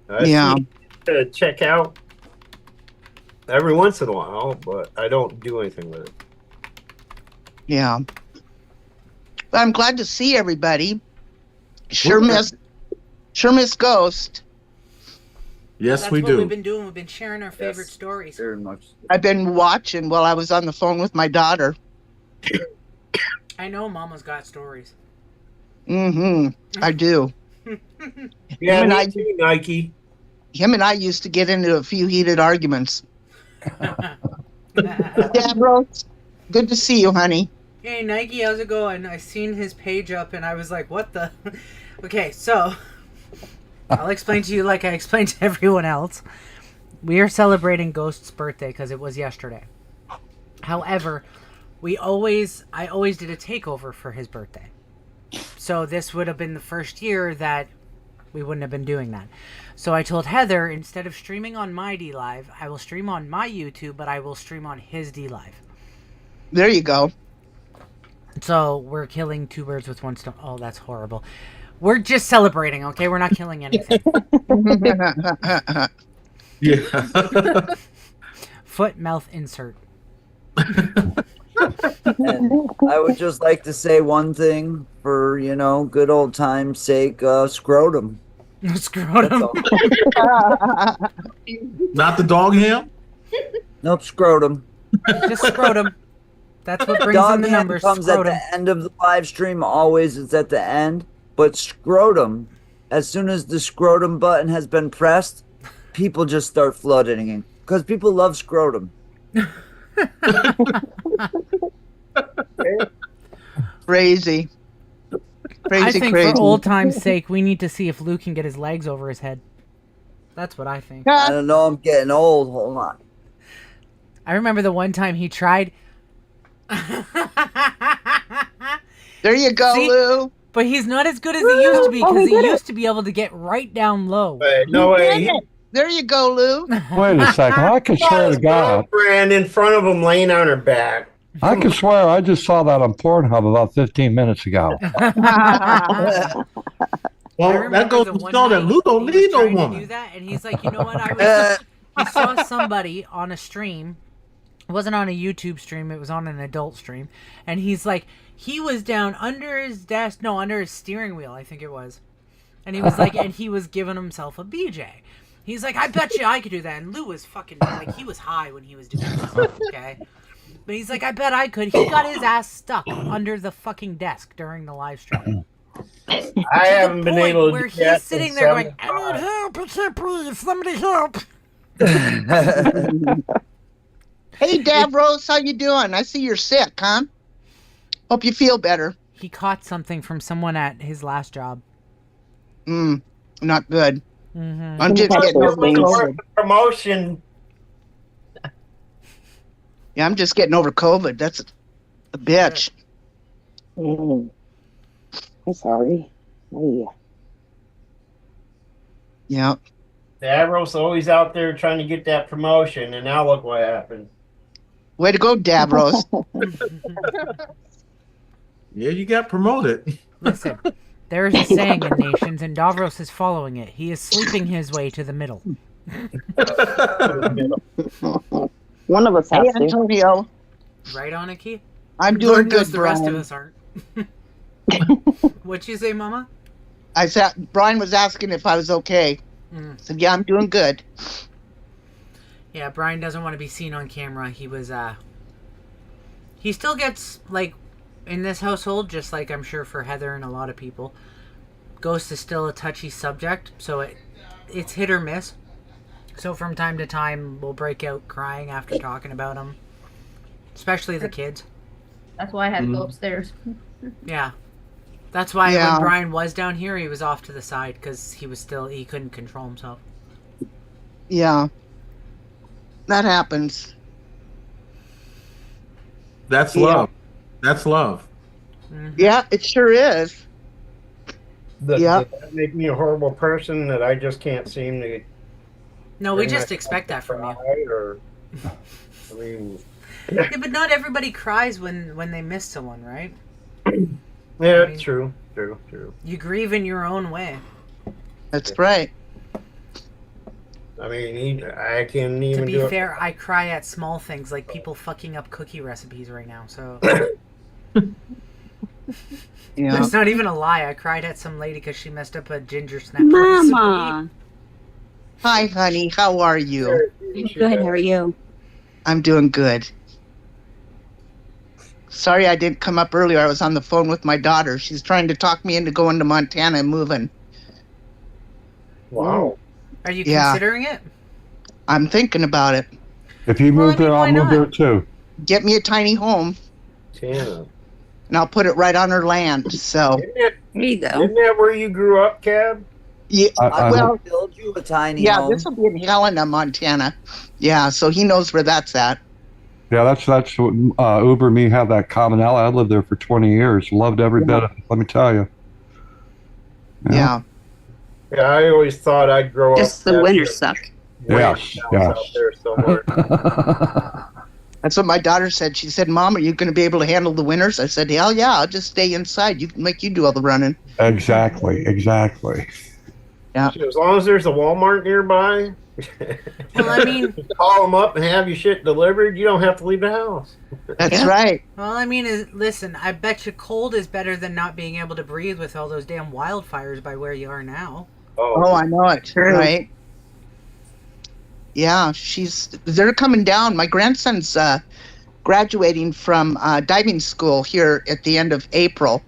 I Yeah. see to check out every once in a while, but I don't do anything with it. Yeah. But I'm glad to see everybody. Sure miss Ghost. Yes, That's we what do. we've been doing. We've been sharing our favorite stories. Very much. I've been watching while I was on the phone with my daughter. I know Mama's got stories. Mm-hmm. I do. Yeah, and me I- too, Nike. Him and I used to get into a few heated arguments. Yeah, Rose. Good to see you, honey. Hey Nike, how's it going? I seen his page up and I was like, what the? Okay, so I'll explain to you like I explained to everyone else. We are celebrating Ghost's birthday because it was yesterday. However, I always did a takeover for his birthday. So this would have been the first year that we wouldn't have been doing that. So I told Heather, instead of streaming on my D Live, I will stream on my YouTube, but I will stream on his D Live. There you go. So we're killing 2 birds with 1 stone. Oh, that's horrible. We're just celebrating, okay? We're not killing anything. Yeah. Foot mouth insert. And I would just like to say one thing for, good old time's sake, scrotum. Scrotum. Not the dog ham? Nope, scrotum. Just scrotum. That's what brings Dog in the ham numbers. comes Scrotum. at the end of the live stream. Always it's at the end. But scrotum, as soon as the scrotum button has been pressed, people just start flooding in. Because people love scrotum. Crazy. I think crazy. for old time's sake, we need to see if Luke can get his legs over his head. That's what I think. I don't know. I'm getting old. Hold on. I remember the one time he tried. There you go, See? Lou. But he's not as good as he used to be Oh, because he he did it. used to be able to get right down low. No way. Did it. There you go, Lou. Wait a second. I can swear to God. Girlfriend in front of him laying on her back. I can swear I just saw that on Pornhub about 15 minutes ago. Well, that goes to show that Lou don't need no trying to do woman. that, and he's like, you know what? I saw somebody on a stream. It wasn't on a YouTube stream. It was on an adult stream, and he's like, he was down under his desk, no, under his steering wheel, I think it was, and he was like, and he was giving himself a BJ. He's like, I bet you I could do that, and Lou was fucking like, he was high when he was doing this, okay. But he's like, I bet I could. He got his ass stuck under the fucking desk during the live stream. I haven't been able to where do that he's sitting since there going, 75. I need help, I can't breathe, somebody help. Hey, Davros, how you doing? I see you're sick, huh? Hope you feel better. He caught something from someone at his last job. Not good. Mm-hmm. I'm just getting over COVID. Promotion. Yeah, I'm just getting over COVID. That's a bitch. I'm sorry. Yeah. Yeah. Davros always out there trying to get that promotion, and now look what happened. Way to go, Davros. Yeah, you got promoted. Listen, there's a saying in nations, and Davros is following it. He is sleeping his way to the middle. One of us Hey, has to. Antonio. Right on it, Keith? I'm doing Lord knows good, the rest of Brian. us aren't. What'd you say, Mama? I said Brian was asking if I was okay. I said, yeah, I'm doing good. Yeah, Brian doesn't want to be seen on camera. He was, he still gets, like, in this household, just like I'm sure for Heather and a lot of people, Ghost is still a touchy subject, so it's hit or miss. So from time to time, we'll break out crying after talking about him. Especially the kids. That's why I had to go upstairs. Yeah. That's why Yeah. when Brian was down here, he was off to the side, because he couldn't control himself. Yeah. That happens. That's Yeah. love. That's love. Yeah, it sure is. Does Yep. that make me a horrible person that I just can't seem to? No, we bring just myself expect to that from you. cry, Or, I mean, Yeah, but not everybody cries when they miss someone, right? yeah, I mean- true. You grieve in your own way. That's right. I mean, I can't even To be do it. fair, I cry at small things like people fucking up cookie recipes right now. So Yeah. it's not even a lie. I cried at some lady because she messed up a ginger snap recipe. Mama. Hi, honey. How are you? Good. How are you? I'm doing good. Sorry I didn't come up earlier. I was on the phone with my daughter. She's trying to talk me into going to Montana and moving. Wow. Are you Yeah. considering it? I'm thinking about it. If you move there, I'll move there too. Get me a tiny home, Tana. and I'll put it right on her land. So, There you go. Isn't that where you grew up, Cab? yeah, I well, will build you a tiny yeah, home. this will be in Helena, Montana. Yeah, so he knows where that's at. Yeah, that's what Uber and me have that commonality. I lived there for 20 years. Loved every bit of it, let me tell you. Yeah. Yeah, I always thought I'd grow up. Just the winters suck. Yes, Out there somewhere. That's what my daughter said. She said, Mom, are you going to be able to handle the winters? I said, hell yeah, I'll just stay inside. You can do all the running. Exactly. Yeah. As long as there's a Walmart nearby, Well, I mean, call them up and have your shit delivered. You don't have to leave the house. That's right. well, I mean, listen. I bet you cold is better than not being able to breathe with all those damn wildfires by where you are now. Oh, I know it. True. Right? Yeah, they're coming down. My grandson's graduating from diving school here at the end of April.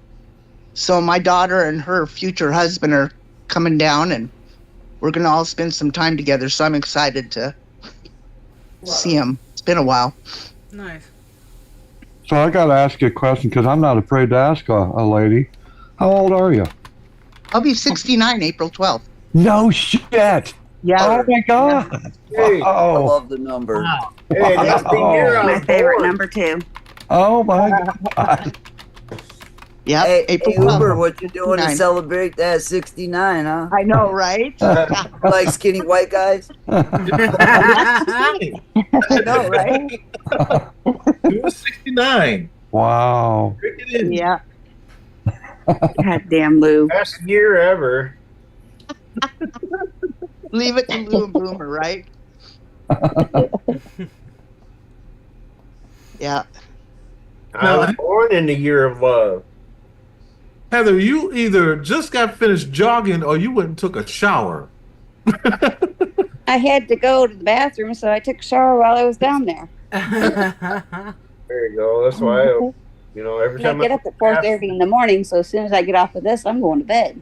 So my daughter and her future husband are coming down, and we're going to all spend some time together. So I'm excited to see him. It's been a while. Nice. So I got to ask you a question because I'm not afraid to ask a lady. How old are you? I'll be 69 April 12th. No shit. Yeah. Oh my God. Hey, I Oh. love the number. hey, next thing you're My on favorite board. number 2. Oh my God. Yep. Hey, April Uber, 12th. what you doing to 69. celebrate that 69, huh? I know, right? Like skinny white guys? I know, right? He was 69. Wow. Yeah. God damn, Lou. Best year ever. Leave it to Lou and Boomer, right? Yeah. I was born in the year of love. Heather, you either just got finished jogging or you went and took a shower. I had to go to the bathroom, so I took a shower while I was down there. There you go. That's why, every And I time get up at 4:30 in the morning, so as soon as I get off of this, I'm going to bed.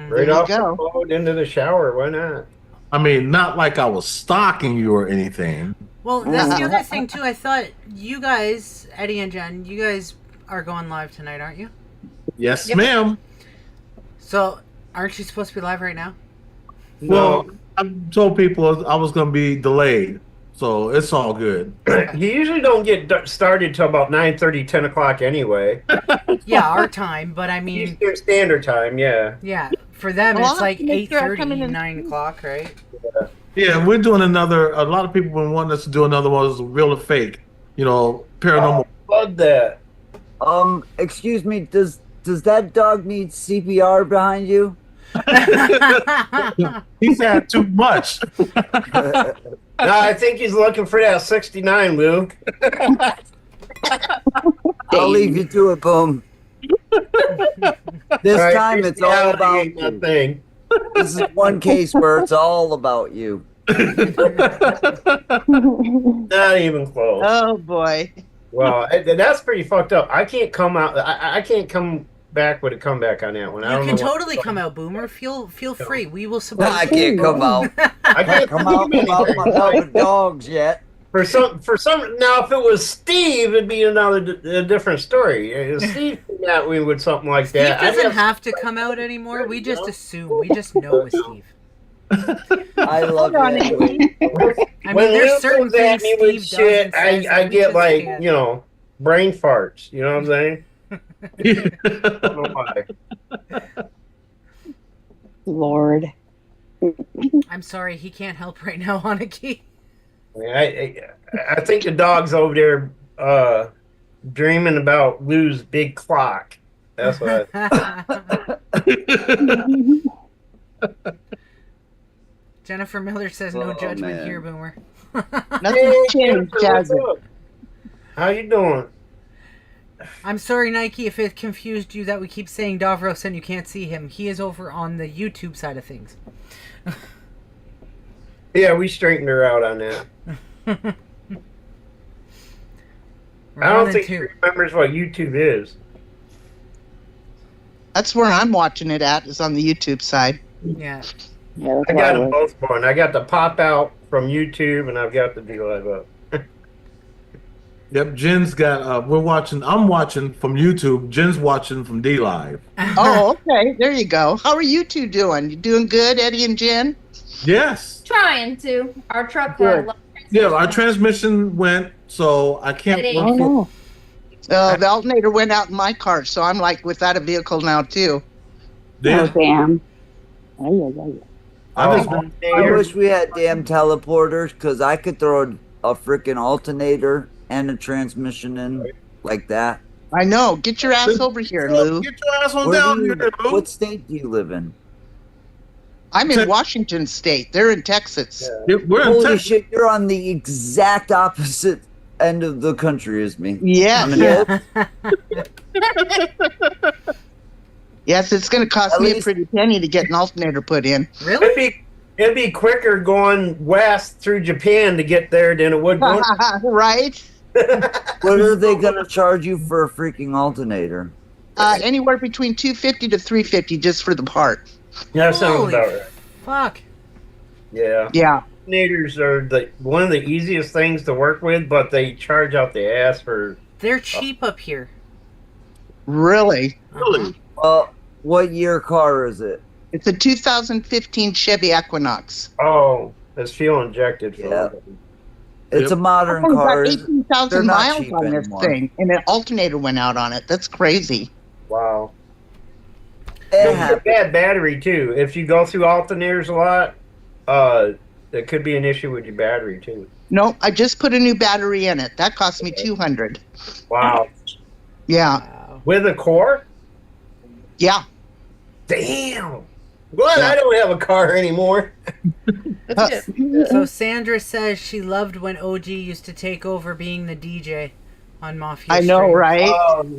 right off the boat into the shower. Why not? I mean, not like I was stalking you or anything. Well, that's the other thing too. I thought you guys, Eddie and Jen, you guys are going live tonight, aren't you? Yes, ma'am. So, aren't you supposed to be live right now? Well, I told people I was going to be delayed, so it's all good. You usually don't get started till about 9:30, 10 o'clock anyway. Yeah, our time, but I mean, Eastern Standard Time, yeah. yeah, for them Well, it's like I'll make sure I 8:30, come in and- 9 o'clock, right? Yeah, we're doing another. A lot of people been wanting us to do another one. It's real or fake, paranormal. Love that. Excuse me, does that dog need CPR behind you? He's had too much. No, I think he's looking for that 69, Lou. I'll leave you to it, Boom. This All right, time it's all bestiality about ain't you. nothing. This is one case where it's all about you. Not even close. Oh boy. Well, that's pretty fucked up. I can't come out. I can't come back with a comeback on that one. I You don't can know what- totally come out, Boomer. Feel free. We will support. I can't come out. I can't Come out without my helping dogs yet. For some. Now, if it was Steve, it'd be a different story. If Steve came at me with something like Steve that. doesn't have to come out anymore. We just assume. We just know it's Steve. I love you. on, Anyway. I mean, When there's Lou certain comes at things me Steve with does shit, and says that I we get just like can't. brain farts. You know what I'm saying? I don't know why. Lord. I'm sorry, he can't help right now, Hanaki. I think the dog's over there dreaming about Lou's big clock. That's what. Jennifer Miller says no Oh, judgment man. here, Boomer. Nothing's changed, has it? How you doing? I'm sorry, Nike, if it confused you that we keep saying Davros and you can't see him. He is over on the YouTube side of things. Yeah, we straightened her out on that. I don't think she remembers what YouTube is. That's where I'm watching it at, is on the YouTube side. Yeah. I got them both going. I got the pop out from YouTube, and I've got the D Live up. Yep, Jen's got. I'm watching from YouTube. Jen's watching from D Live. Oh, okay. There you go. How are you two doing? You doing good, Eddie and Jen? Yes. Trying to. Our truck Good. had Yeah, our transmission went, so I can't. It work ain't. for- The alternator went out in my car, so I'm like without a vehicle now too. Yeah. Oh, damn. I wish we had damn teleporters because I could throw a freaking alternator and a transmission in like that. I know. Get your ass over here, Lou. Get your ass on Where down do you- here, Lou. What state do you live in? I'm in Washington State. They're in Texas. Yeah, we're in Holy Texas. shit, you're on the exact opposite end of the country as me. Yeah. I'm in Yes, it's going to cost At me a least- pretty penny to get an alternator put in. Really? It'd be quicker going west through Japan to get there than it would going. Right? What are they gonna charge you for a freaking alternator? Anywhere between $250 to $350 just for the part. Yeah, that sounds Holy about right. Fuck. Yeah. Yeah. Alternators are one of the easiest things to work with, but they charge out the ass for. They're cheap up here. Really? Really? What year car is it? It's a 2015 Chevy Equinox. Oh, it's fuel injected. For Yeah. It's a modern I've car. got They're 18,000 not miles cheap on this anymore. thing, and an alternator went out on it. That's crazy. Wow. It It's a bad battery too. If you go through alternators a lot, it could be an issue with your battery too. No, I just put a new battery in it. That cost me $200. Wow. Yeah. With a core? Yeah. Damn. Glad I don't have a car anymore. So Sandra says she loved when OG used to take over being the DJ on Mafia. I know, stream. right? Oh, you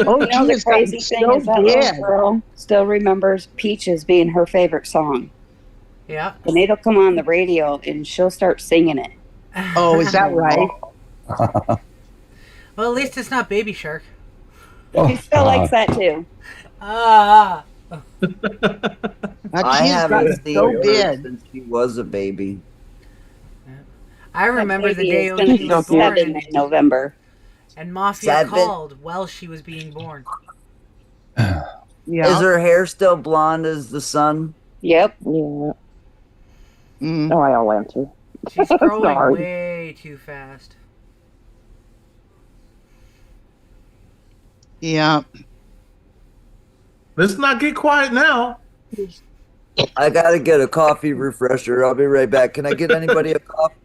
know, the geez, crazy that's thing so is that little bad. girl still remembers Peaches being her favorite song. Yeah. And it'll come on the radio and she'll start singing it. Oh, is that right? Well, at least it's not Baby Shark. She still likes that too. Ah. I She's haven't gotten seen so her big. since she was a baby. I remember the Baby day is OG gonna was be born, 7 in November. and Mafia 7? called while she was being born. Yeah. Is her hair still blonde as the sun? Yep. Yeah. Mm. Oh, I'll answer. She's growing Sorry. way too fast. Yeah. Let's not get quiet now. I gotta get a coffee refresher. I'll be right back. Can I get anybody a coffee?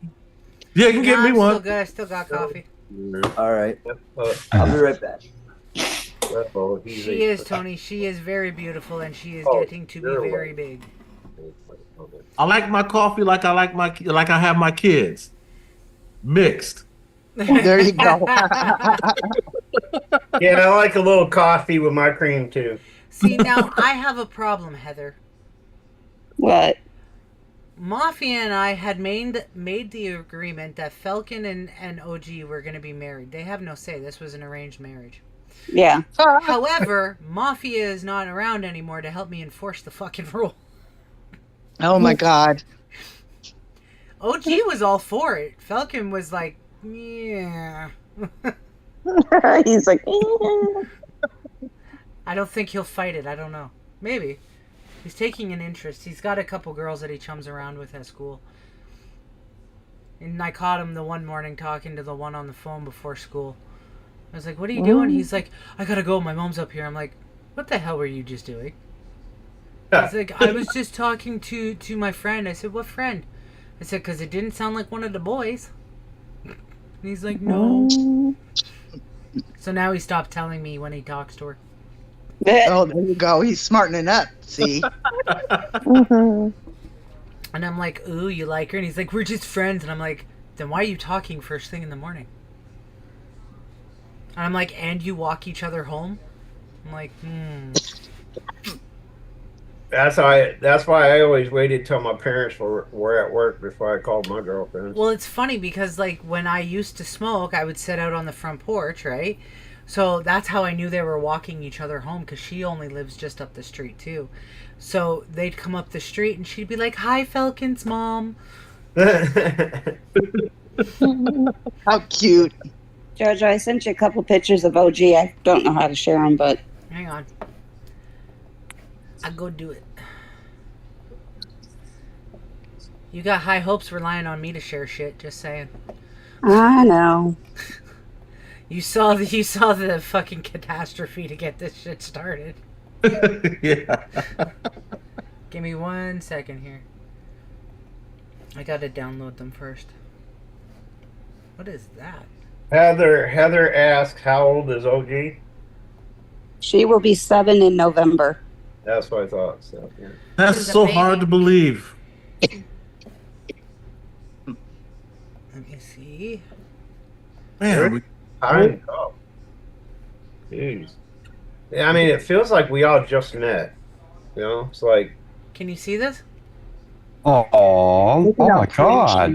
Yeah, you can get Nah, me I'm still one. good. I still got coffee. All right. I'll be right back. She is, Tony. She is very beautiful, and she is Oh, getting to be very big. I like my coffee like I have my kids. Mixed. There you go. Yeah, I like a little coffee with my cream too. See, now I have a problem, Heather. What? Mafia and I had made the agreement that Falcon and OG were going to be married. They have no say. This was an arranged marriage. Yeah. However, Mafia is not around anymore to help me enforce the fucking rule. Oh my God. OG was all for it. Falcon was like, yeah. He's like, I don't think he'll fight it. I don't know. Maybe. He's taking an interest. He's got a couple girls that he chums around with at school. And I caught him the one morning talking to the one on the phone before school. I was like, what are you doing? He's like, I gotta go. My mom's up here. I'm like, what the hell were you just doing? He's like, I was just talking to my friend. I said, what friend? I said, because it didn't sound like one of the boys. And he's like, no. So now he stopped telling me when he talks to her. Oh, there you go. He's smartening up. See? And I'm like, ooh, you like her? And he's like, we're just friends. And I'm like, then why are you talking first thing in the morning? And I'm like, and you walk each other home? I'm like, That's why I always waited till my parents were at work before I called my girlfriend. Well, it's funny because, like, when I used to smoke, I would sit out on the front porch, right? So that's how I knew they were walking each other home, because she only lives just up the street, too. So they'd come up the street, and she'd be like, hi, Falcon's mom. How cute. Jojo, I sent you a couple pictures of OG. I don't know how to share them, but... Hang on. I'll go do it. You got high hopes relying on me to share shit, just saying. I know. You saw the fucking catastrophe to get this shit started. Yeah. Give me 1 second here. I gotta download them first. What is that? Heather asked, how old is OG? She will be 7 in November. That's what I thought. So, yeah. That's so hard to believe. Let me see. Man, Time go. Jeez. Yeah, I mean, it feels like we all just met. You know, it's like. Can you see this? Oh, oh my God.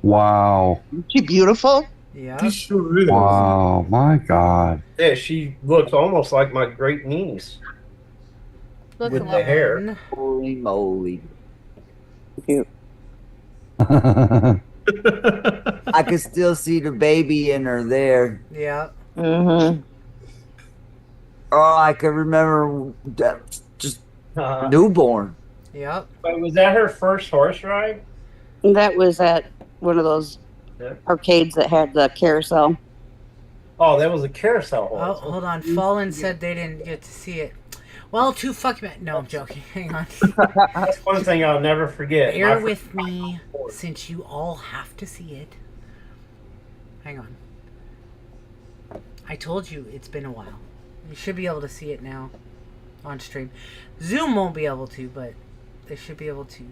Wow. Isn't she beautiful? Yeah. She sure is. Wow, my God. Yeah, she looks almost like my great niece. Look with the hair. Holy moly. Cute. I could still see the baby in her there. Yeah. Mm-hmm. Oh, I can remember that, just newborn. Yep. But was that her first horse ride? That was at one of those arcades that had the carousel. Oh, that was a carousel Oh, horse. hold on. Fallen said they didn't get to see it. Well, too fucking bad. No, I'm joking. Hang on. That's one thing I'll never forget. Bear My with me, since you all have to see it. Hang on. I told you it's been a while. You should be able to see it now on stream. Zoom won't be able to, but they should be able to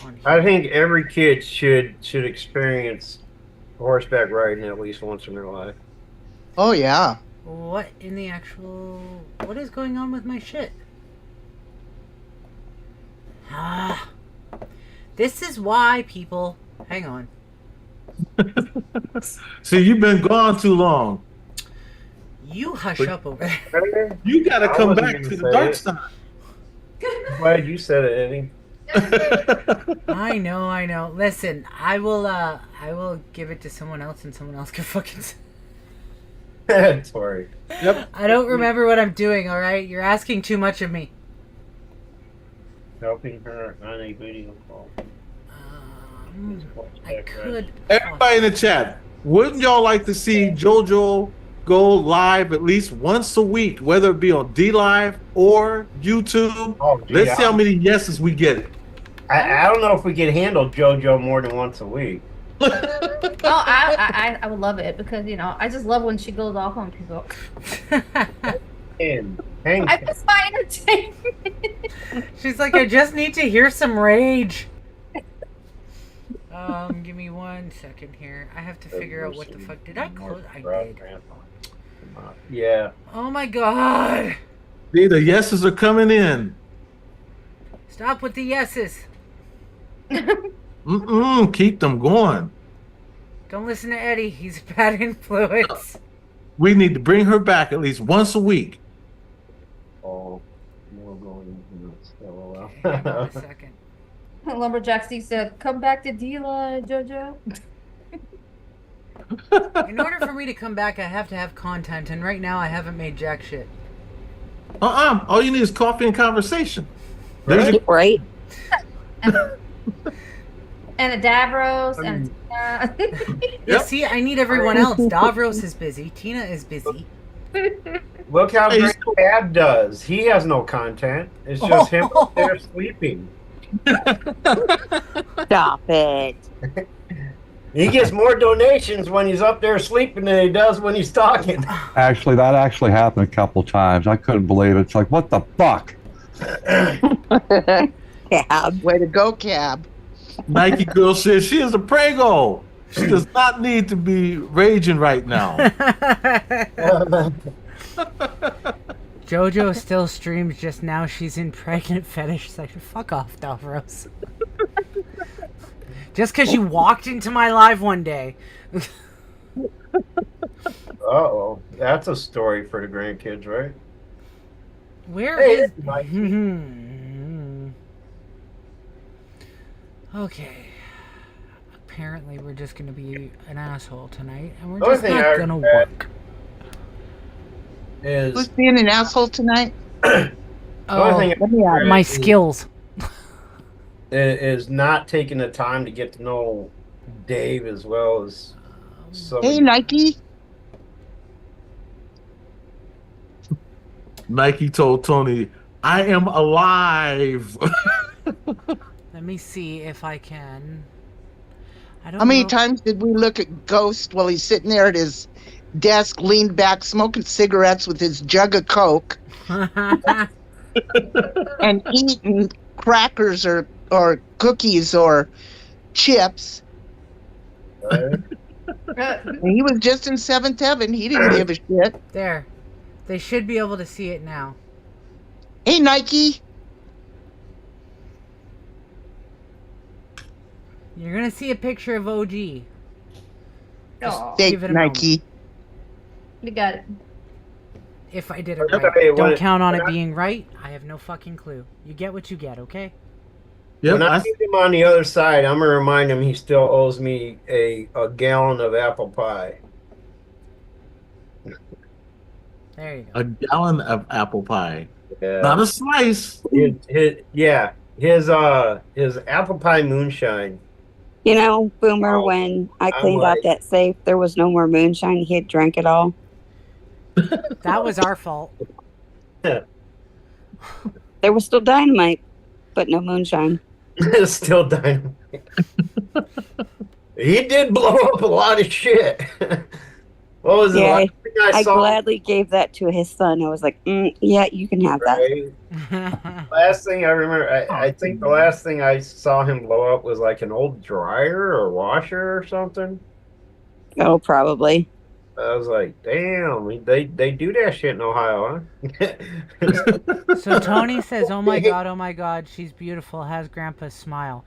on here. I think every kid should experience horseback riding at least once in their life. Oh yeah. What in the actual... What is going on with my shit? Ah. This is why, people... Hang on. See, you've been gone too long. You hush up over there. You gotta I come wasn't back gonna to say the dark it. side. I'm glad you said it, Eddie. I know. Listen, I will give it to someone else and someone else can fucking... Sorry. Yep. I don't remember what I'm doing, alright? You're asking too much of me. Helping her on a video call. I could... Everybody in the chat, wouldn't y'all like to see JoJo go live at least once a week, whether it be on D Live or YouTube? Gee, Let's see how many yeses we get. I don't know if we can handle JoJo more than once a week. Oh, I would love it because I just love when she goes off on people. I just find entertainment. She's like, I just need to hear some rage. Give me 1 second here. I have to figure out what the fuck did I close. I did. Yeah. Oh my god. See, the yeses are coming in. Stop with the yeses. Keep them going. Don't listen to Eddie. He's a bad influence. We need to bring her back at least once a week. Oh, more going. Hang on a second. Lumberjack C said, "Come back to D-Line, JoJo." In order for me to come back, I have to have content, and right now I haven't made jack shit. All you need is coffee and conversation. Right? And a Davros and Yeah, see, I need everyone else. Davros is busy. Tina is busy. Look how great Dad does. He has no content. It's just him up there sleeping. Stop it. He gets more donations when he's up there sleeping than he does when he's talking. Actually, that actually happened a couple times. I couldn't believe it. It's like, what the fuck? Cab. Way to go, Cab. Nike girl says she is a prego. She does not need to be raging right now. JoJo still streams just now. She's in pregnant fetish section. Fuck off, Davros. Just because you walked into my live one day. Uh-oh. That's a story for the grandkids, right? Where Hey, is... it's Nike. Okay. Apparently we're just going to be an asshole tonight, and we're The only just thing not I going to regret work. Who's being an asshole tonight? Oh, my skills. Is not taking the time to get to know Dave as well as some. Hey, Nike. Nike told Tony, I am alive. Let me see if I can. I don't How many know. times did we look at Ghost while he's sitting there at his desk, leaned back, smoking cigarettes with his jug of Coke, and eating crackers or cookies or chips? And he was just in seventh heaven. He didn't give a shit. There. They should be able to see it now. Hey, Nike. You're going to see a picture of OG. Oh, Thank give it a Nike. you got it. If I did it Okay, right. Don't when- count on it when I- being right. I have no fucking clue. You get what you get, okay? Yep, When I see him on the other side, I'm gonna remind him he still owes me a gallon of apple pie. There you go. a gallon of apple pie. Yeah. Not a slice. His apple pie moonshine. You know, Boomer, when I cleaned out that safe, there was no more moonshine. He had drank it all. That was our fault. There was still dynamite, but no moonshine. Still dynamite. He did blow up a lot of shit. What was the Yeah, last thing I saw? gladly gave that to his son. I was like, yeah, you can have that. Right? Last thing I remember, I think the last thing I saw him blow up was like an old dryer or washer or something. Oh, probably. I was like, damn, they do that shit in Ohio, huh? So Tony says, oh my God, she's beautiful, has Grandpa's smile.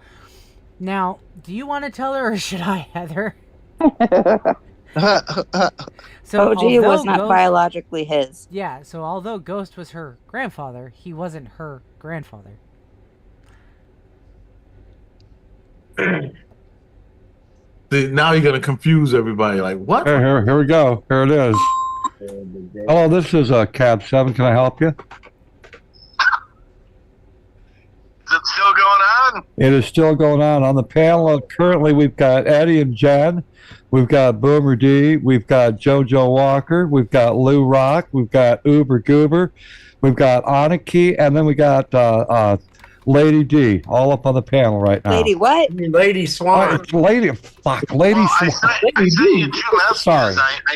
Now, do you want to tell her or should I, Heather? So OG was although not Ghost- biologically his. Yeah, so although Ghost was her grandfather, he wasn't her grandfather. See, now you're gonna confuse everybody. Like what? Here we go. Here it is. Hello, this is Cab 7. Can I help you? Is it still going on? It is still going on the panel. Currently, we've got Eddie and Jen. We've got Boomer D. We've got JoJo Walker. We've got Lou Rock. We've got Uber Goober. We've got Aniki. And then we got Lady D all up on the panel right now. Lady what? Lady Swan. It's Lady Swan. I sent you 2 messages. Sorry. I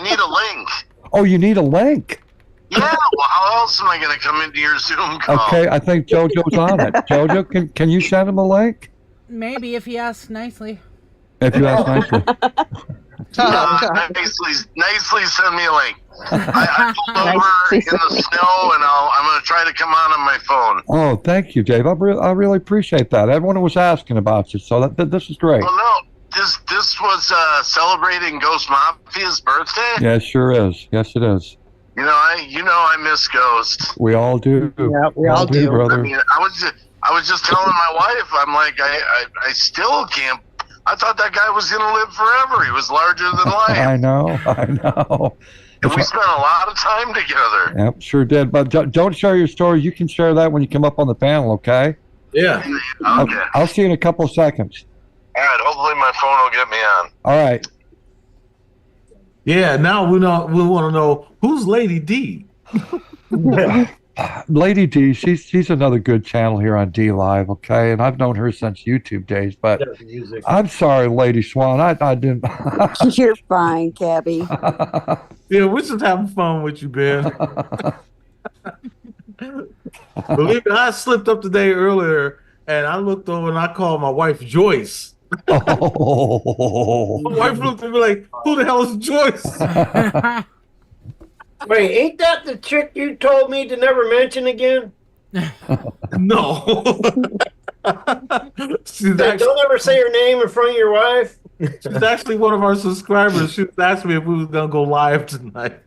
need a link. Oh, you need a link? Yeah, well, how else am I going to come into your Zoom call? Okay, I think JoJo's on it. JoJo, can you send him a link? Maybe if he asks nicely. If you ask nicely. Nicely send me a link. I pulled over in the snow, and I'm going to try to come on my phone. Oh, thank you, Dave. I really appreciate that. Everyone was asking about you, so this is great. Well, no, this was celebrating Ghost Mafia's birthday. Yeah, it sure is. Yes, it is. You know, I miss Ghost. We all do. Yeah, we all do. brother. I mean, I was just telling my wife, I'm like, I still can't. I thought that guy was gonna live forever. He was larger than life. I know. And we spent a lot of time together. Yep, sure did. But don't share your story. You can share that when you come up on the panel, okay? Yeah. Okay. I'll see you in a couple of seconds. All right. Hopefully my phone will get me on. All right. Yeah. Now we want to know who's Lady D. Lady D, she's another good channel here on D Live, okay? And I've known her since YouTube days, but I'm sorry, Lady Swan, I didn't. You're fine, Cabby. Yeah, we're just having fun with you, Ben. Believe me, I slipped up today earlier, and I looked over and I called my wife Joyce. Oh. My wife looked at me like, "Who the hell is Joyce?" Wait, ain't that the chick you told me to never mention again? No. Don't ever say her name in front of your wife. She's actually one of our subscribers. She was asking me if we was gonna go live tonight.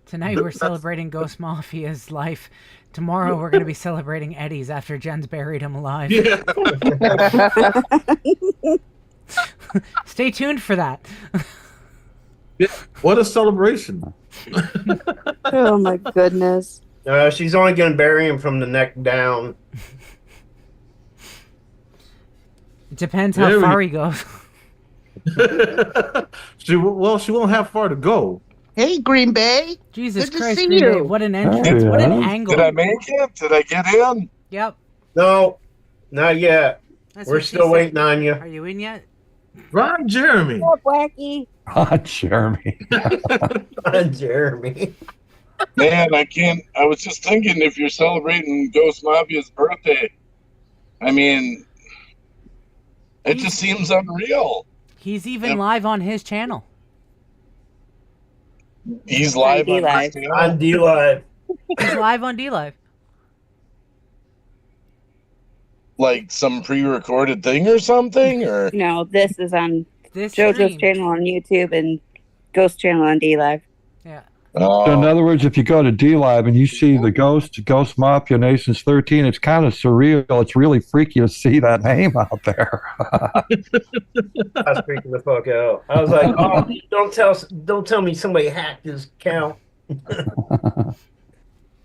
Tonight we're celebrating Ghost Mafia's life. Tomorrow we're going to be celebrating Eddie's after Jen's buried him alive. Yeah. Stay tuned for that. What a celebration. Oh my goodness. She's only going to bury him from the neck down. It depends how far he goes. She won't have far to go. Hey, Green Bay. Jesus Good Christ, to see Green Bay, you. what an entrance. What an angle. Did I make it? Did I get in? Yep. No, not yet. That's We're what she still said. waiting on you. Are you in yet? Ron Jeremy. Oh, Wacky. Jeremy. Jeremy. Man, I can't. I was just thinking, if you're celebrating Ghost Mafia's birthday, I mean, it just seems unreal. He's even live on his channel. He's live on D-Live. his channel. On D-Live. He's live on D-Live. Like some pre-recorded thing or something, or No, this is on This JoJo's stream. channel on YouTube and Ghost channel on D-Live. Yeah. So in other words, if you go to D Live and you see the Ghost Mafia Nations 13, it's kind of surreal. It's really freaky to see that name out there. I was freaking the fuck out. I was like, "Oh, don't tell me somebody hacked his account."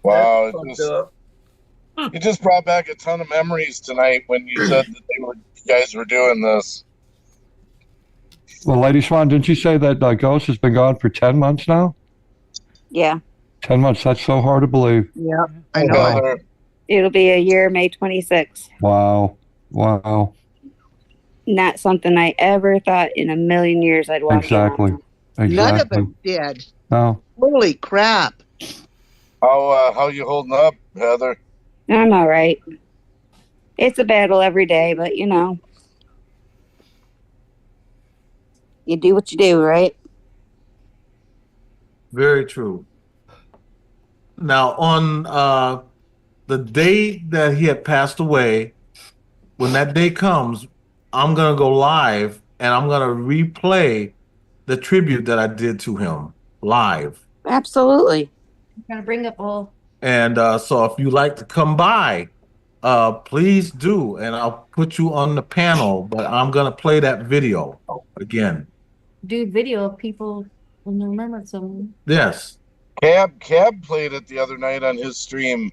wow, it just brought back a ton of memories tonight when you said that you guys were doing this. Well, Lady Swan, didn't you say that Ghost has been gone for 10 months now? Yeah. 10 months. That's so hard to believe. Yep, I know. Heather, It'll be a year, May 26th. Wow. Wow. Not something I ever thought in a million years I'd walk Exactly. in on. None of Exactly. us did. No. Holy crap. how you holding up, Heather? I'm all right. It's a battle every day, but you know, you do what you do, right? Very true. Now, on the day that he had passed away, when that day comes, I'm gonna go live and I'm gonna replay the tribute that I did to him live. Absolutely. I'm gonna bring up all. And so, if you like to come by, please do, and I'll put you on the panel. But I'm gonna play that video again. Do video of people when they remember someone. Yes, Cab played it the other night on his stream.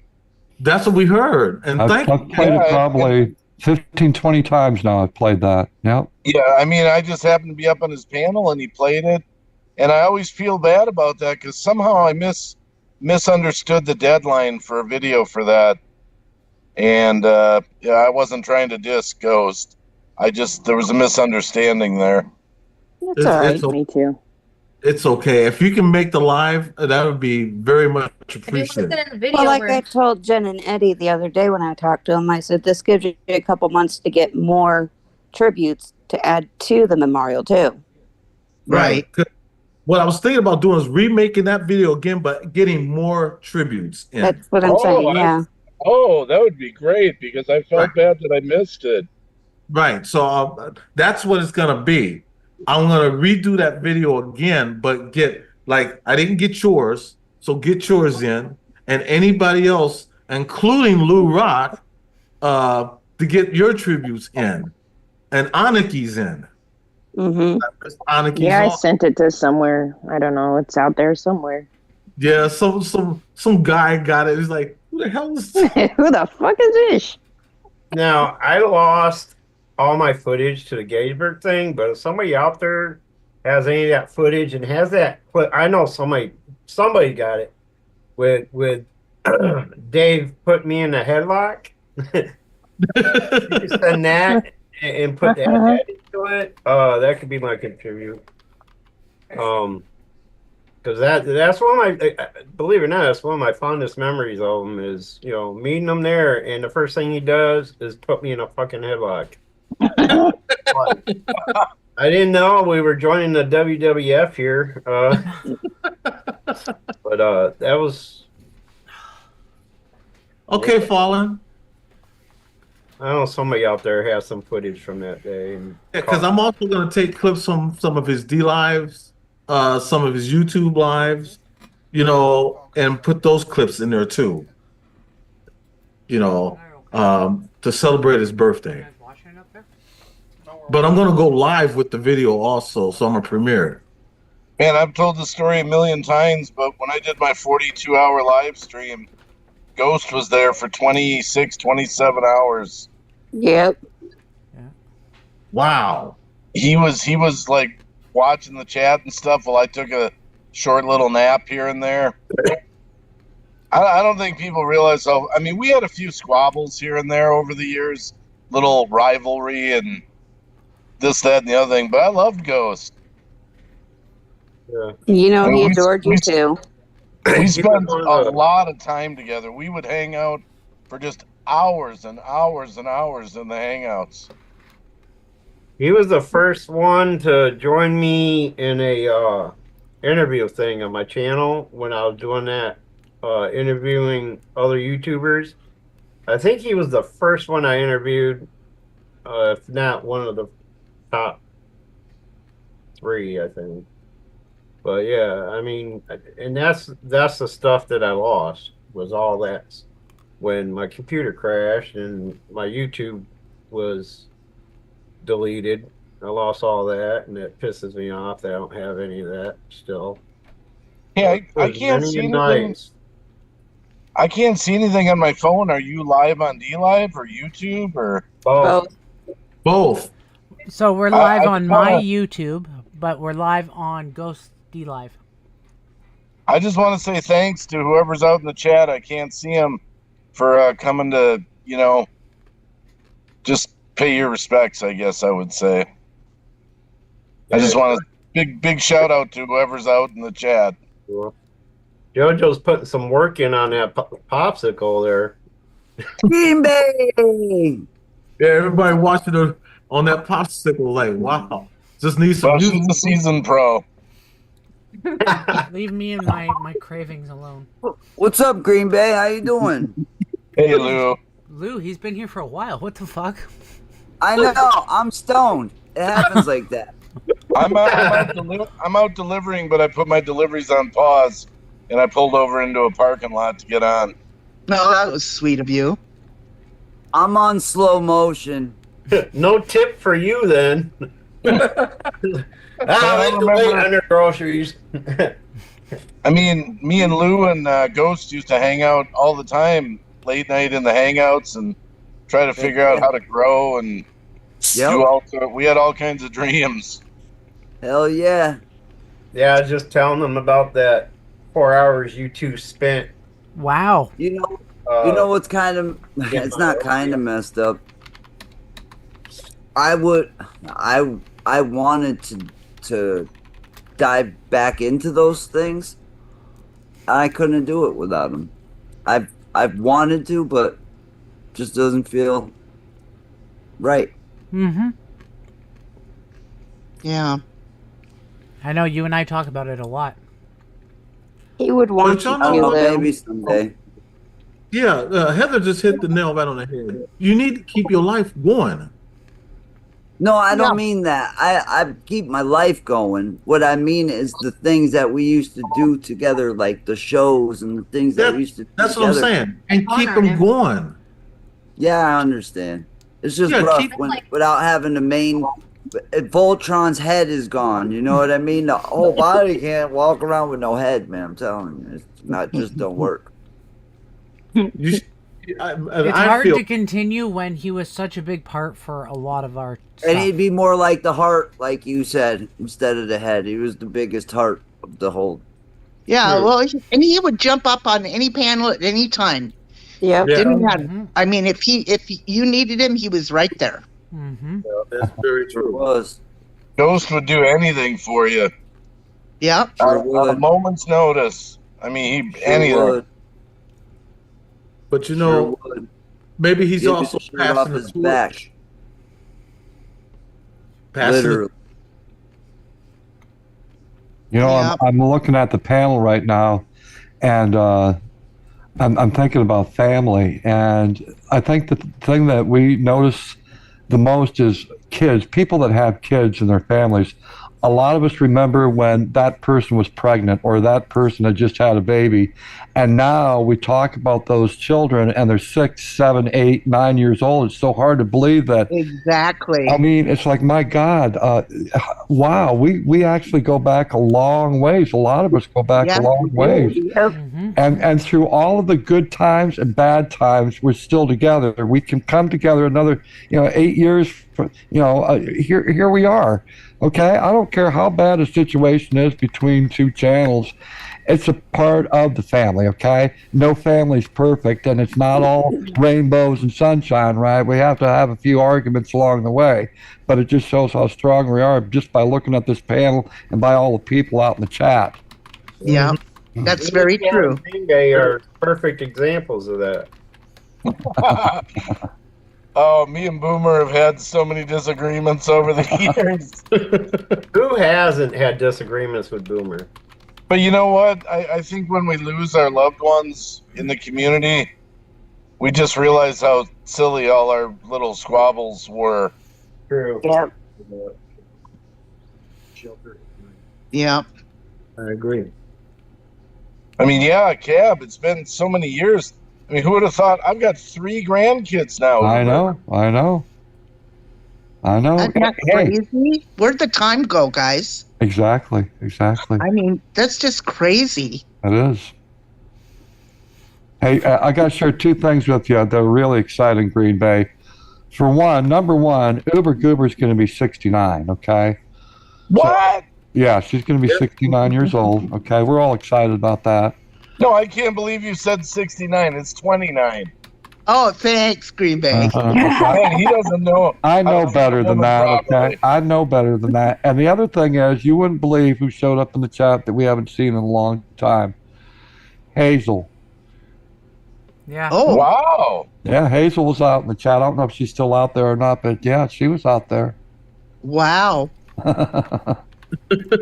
that's what we heard. And I've thank played it probably 15, 20 times now. I've played that. Yep. Yeah, I mean, I just happened to be up on his panel and he played it, and I always feel bad about that because somehow I misunderstood the deadline for a video for that, and yeah, I wasn't trying to diss Ghost. There was a misunderstanding there. That's all right. Me too. It's okay. If you can make the live, that would be very much appreciated. Well, like I told Jen and Eddie the other day when I talked to them, I said this gives you a couple months to get more tributes to add to the memorial too. Right. What I was thinking about doing is remaking that video again, but getting more tributes in. That's what I'm saying. Yeah. Oh, that would be great because I felt bad that I missed it. Right. So that's what it's going to be. I'm going to redo that video again, but I didn't get yours. So get yours in. And anybody else, including Lou Rock, to get your tributes in. And Aniki's in. Mm-hmm. Aniki's Yeah, I on. sent it to somewhere. I don't know. It's out there somewhere. Yeah, some guy got it. He's like, who the hell is this? Who the fuck is this? Now, I lost all my footage to the Gettysburg thing, but if somebody out there has any of that footage and has that, I know somebody got it with Dave put me in a headlock. You can send that and put that into it. That could be my contribute. Because that's one of my, believe it or not, that's one of my fondest memories of him is, meeting him there, and the first thing he does is put me in a fucking headlock. I didn't know we were joining the WWF here, but that was okay. Fallen. I know somebody out there has some footage from that day. Because I'm also going to take clips from some of his D lives, some of his YouTube lives, and put those clips in there too. To celebrate his birthday. But I'm going to go live with the video also, so I'm going to premiere it. Man, I've told the story a million times, but when I did my 42-hour live stream, Ghost was there for 26, 27 hours. Yep. Wow. He was like watching the chat and stuff while I took a short little nap here and there. I don't think people realize how, I mean, we had a few squabbles here and there over the years, little rivalry and this, that, and the other thing, but I loved Ghost. Yeah. He adored you too. We spent a lot of time together. We would hang out for just hours and hours and hours in the hangouts. He was the first one to join me in a interview thing on my channel when I was doing that, interviewing other YouTubers. I think he was the first one I interviewed, if not one of the top 3, I think. But yeah, I mean, and that's the stuff that I lost, was all that when my computer crashed and my YouTube was deleted. I lost all that, and it pisses me off that I don't have any of that still. Yeah, I can't see anything. I can't see anything on my phone. Are you live on DLive or YouTube or both? So we're live on my YouTube, but we're live on Ghost D Live. I just want to say thanks to whoever's out in the chat. I can't see him for coming to, just pay your respects, I guess I would say. I just want a big shout out to whoever's out in the chat. Cool. JoJo's putting some work in on that popsicle there. Green Bay! Yeah, everybody watching her on that popsicle, like, wow. Just need some. Well, she's a seasoned pro. Leave me and my cravings alone. What's up, Green Bay? How you doing? Hey, Lou. Lou, he's been here for a while. What the fuck? I know. I'm stoned. It happens like that. I'm out delivering, but I put my deliveries on pause, and I pulled over into a parking lot to get on. No, that was sweet of you. I'm on slow motion. No tip for you then. I like to wait under groceries. I mean, me and Lou and Ghost used to hang out all the time, late night in the hangouts, and try to figure out how to grow and we had all kinds of dreams. Hell yeah. Yeah, I was just telling them about that 4 hours you two spent. Wow. You know what's kind of, it's not kind of messed up. I wanted to dive back into those things. I couldn't do it without them. I've wanted to, but just doesn't feel right. Mm-hmm. Yeah. I know you and I talk about it a lot. He would want But y'all to, know what? Maybe someday. Yeah, Heather just hit the nail right on the head. You need to keep your life going. No, I don't mean that. I keep my life going. What I mean is the things that we used to do together, like the shows and the things that we used to do That's together. what I'm saying. And keep them going. Yeah, I understand. It's just Yeah, rough without having the main. Voltron's head is gone. You know what I mean? The whole body can't walk around with no head, man. I'm telling you, it's not just don't work. It's hard to continue when he was such a big part for a lot of our stuff. And he'd be more like the heart, like you said, instead of the head. He was the biggest heart of the whole. Yeah, well, and he would jump up on any panel at any time. Yeah, didn't have. I mean, if you needed him, he was right there. Mm-hmm. Yeah, that's very true. Was Ghost would do anything for you. Yeah, on a moment's notice. I mean, anything. But you know, maybe he's Give me also the shirt off passing the his torch. back. Passing Literally. You know, Yeah. I'm looking at the panel right now, and I'm thinking about family, and I think the thing that we notice the most is kids, people that have kids in their families. A lot of us remember when that person was pregnant or that person had just had a baby, and now we talk about those children and they're 6, 7, 8, 9 years old. It's so hard to believe that. Exactly. I mean, it's like, my God, wow, we actually go back a long ways. A lot of us go back a long ways. And through all of the good times and bad times, we're still together. We can come together another, 8 years. Here we are. Okay, I don't care how bad a situation is between two channels. It's a part of the family. Okay, no family's perfect, and it's not all rainbows and sunshine, right? We have to have a few arguments along the way, but it just shows how strong we are just by looking at this panel and by all the people out in the chat. Yeah, that's very true. Green Bay are perfect examples of that. Oh, me and Boomer have had so many disagreements over the years. Who hasn't had disagreements with Boomer? But you know what? I think when we lose our loved ones in the community, we just realize how silly all our little squabbles were. True. Yeah. Yeah. I agree. I mean, yeah, Cab, it's been so many years. I mean, who would have thought? I've got 3 grandkids now. I know. Isn't that crazy? Where'd the time go, guys? Exactly. I mean, that's just crazy. It is. Hey, I got to share 2 things with you that are really exciting, Green Bay. For one, number one, Uber Goober's going to be 69, okay? What? Yeah, she's going to be 69 years old. Okay, we're all excited about that. No, I can't believe you said 69. It's 29. Oh, thanks, Green Bay. Man, he doesn't know. I know better than that, properly. okay? I know better than that. And the other thing is, you wouldn't believe who showed up in the chat that we haven't seen in a long time. Hazel. Yeah. Oh, Wow. Yeah, Hazel was out in the chat. I don't know if she's still out there or not, but yeah, she was out there. wow.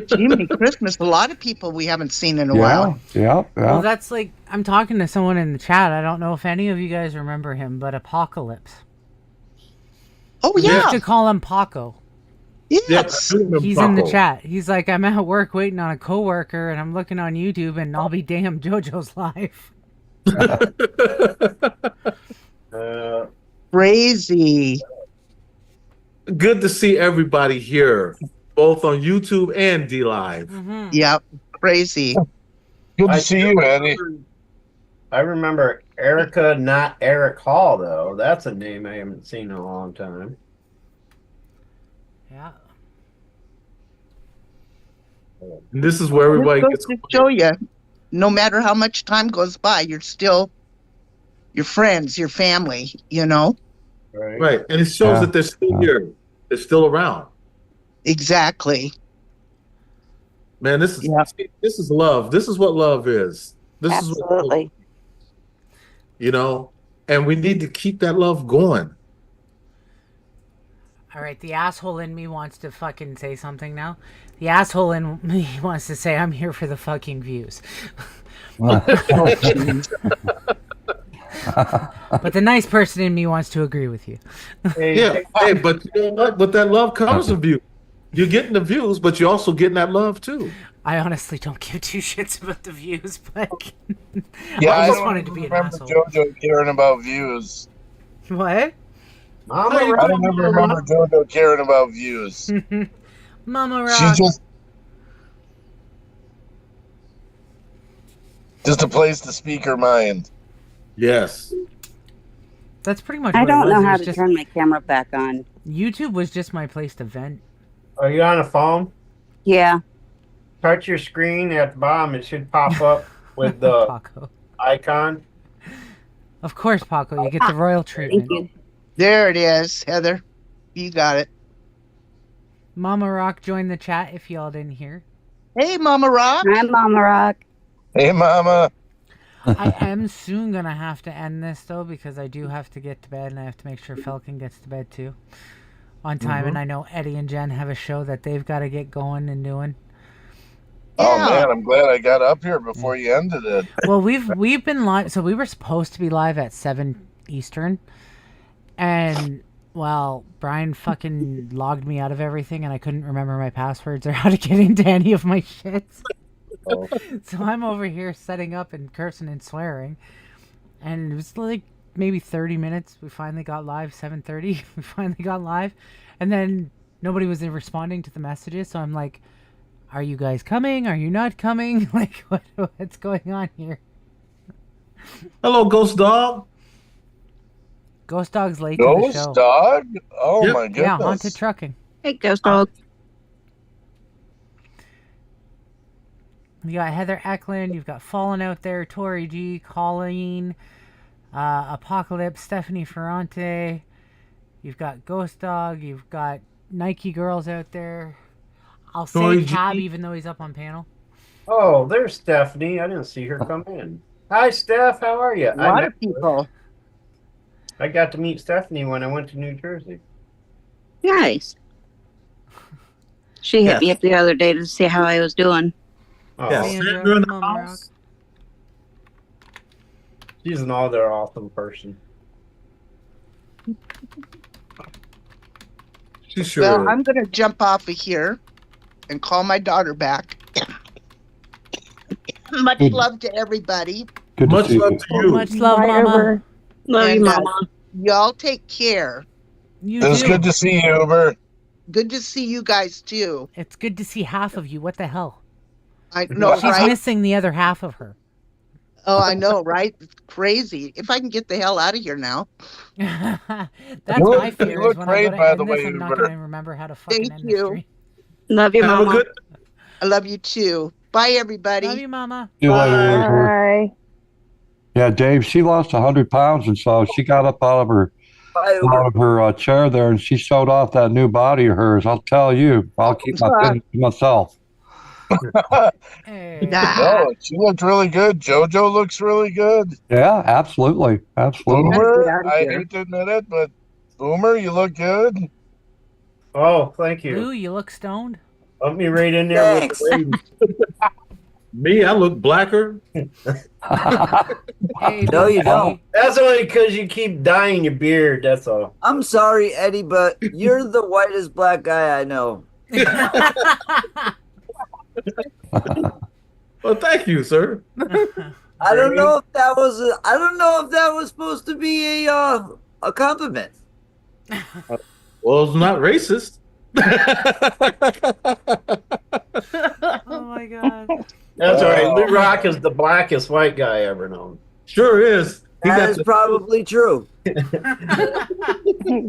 Jiminy Christmas. A lot of people we haven't seen in a while. Yeah. Well, that's like, I'm talking to someone in the chat. I don't know if any of you guys remember him, but Apocalypse. Oh, We yeah. used to call him Paco. Yes. He's in the chat. He's like, I'm at work waiting on a coworker, and I'm looking on YouTube, and I'll be damned, JoJo's live. Crazy. Good to see everybody here, both on YouTube and D Live. Yep. Crazy. Good to see you, Eddie. I remember Erica, not Eric Hall, though. That's a name I haven't seen in a long time. Yeah. And this is where everybody This gets. goes to show you, no matter how much time goes by, you're still your friends, your family, you know? Right. And it shows that they're still here. They're still around. Exactly. Man, this is love. This is what love is. This is what love Absolutely. you know, and we need to keep that love going. All right, the asshole in me wants to fucking say something now. The asshole in me wants to say I'm here for the fucking views. But the nice person in me wants to agree with you. Yeah, hey, but you know what? With that love comes the view. You're getting the views, but you're also getting that love too. I honestly don't give two shits about the views, but Yeah, I just don't wanted to be an remember asshole. JoJo caring about views. What? Mama I don't ever remember JoJo caring about views. Mama She's Rock. just a place to speak her mind. Yes. That's pretty much I what don't it was. know It how was to just, turn my camera back on. YouTube was just my place to vent. Are you on a phone? Yeah. Touch your screen at the bottom. It should pop up with the Paco. icon. Of course, Paco, you get the royal treatment. Thank you. There it is, Heather. You got it. Mama Rock joined the chat if y'all didn't hear. Hey, Mama Rock. Hi, Mama Rock. Hey, Mama. I am soon gonna have to end this though because I do have to get to bed and I have to make sure Falcon gets to bed too on time. And I know Eddie and Jen have a show that they've got to get going and doing. Oh man, I'm glad I got up here before you ended it. Well, we've been live, so we were supposed to be live at 7 Eastern, and well, Brian fucking logged me out of everything, and I couldn't remember my passwords or how to get into any of my shits. So I'm over here setting up and cursing and swearing, and it was like maybe 30 minutes. We finally got live. 7:30. We finally got live, and then nobody was responding to the messages. So I'm like, "Are you guys coming? Are you not coming? Like, what's going on here?" Hello, Ghost Dog. Ghost Dog's late to the Ghost show. Dog? Oh my goodness. Yeah, Haunted Trucking. Hey, Ghost Dog. You got Heather Eklund, you've got Fallen out there, Tori G, Colleen, Apocalypse, Stephanie Ferrante, you've got Ghost Dog, you've got Nike Girls out there. I'll say Tori G. Cab even though he's up on panel. Oh, there's Stephanie. I didn't see her come in. Hi, Steph. How are you? A lot of people. I got to meet Stephanie when I went to New Jersey. Nice. She hit me up the other day to see how I was doing. Oh, Yeah, Sandra in the house. she's another awesome person. She sure Well, is. I'm going to jump off of here and call my daughter back. Much love to everybody. Good to Much see love you. to you. Much love, Bye, Mama. Uber. Love you, And, Mama. Y'all take care. You It was do. good to see you, Uber. Good to see you guys too. It's good to see half of you. What the hell? I know, She's right? missing the other half of her. Oh, I know, right? It's crazy. If I can get the hell out of here now. That's You look- my fear. you Is look when great, I go to by end the this, way, I'm not Uber. going to remember how to fucking Thank end you. the stream. Love you, Have a Mama. good I love you too. Bye, everybody. Love you, Mama. See you later, River. Bye. Yeah, Dave, she lost 100 pounds, and so she got up out of her chair there, and she showed off that new body of hers. I'll tell you, I'll keep my opinion to myself. No, she looked really good. JoJo looks really good. Yeah, absolutely, absolutely. Boomer, I hate to admit it, but Boomer, you look good. Oh, thank you. Lou, you look stoned. Let me right in there with the ladies. Me, I look blacker. Hey, No, you don't. That's only because you keep dyeing your beard. That's all. I'm sorry, Eddie, but you're the whitest black guy I know. Well, thank you, sir. I don't know if that was I don't know if that was supposed to be a compliment. Well, it's not racist. Oh my god. That's all right. Lou Rock is the blackest white guy ever known. Sure is. That is probably true.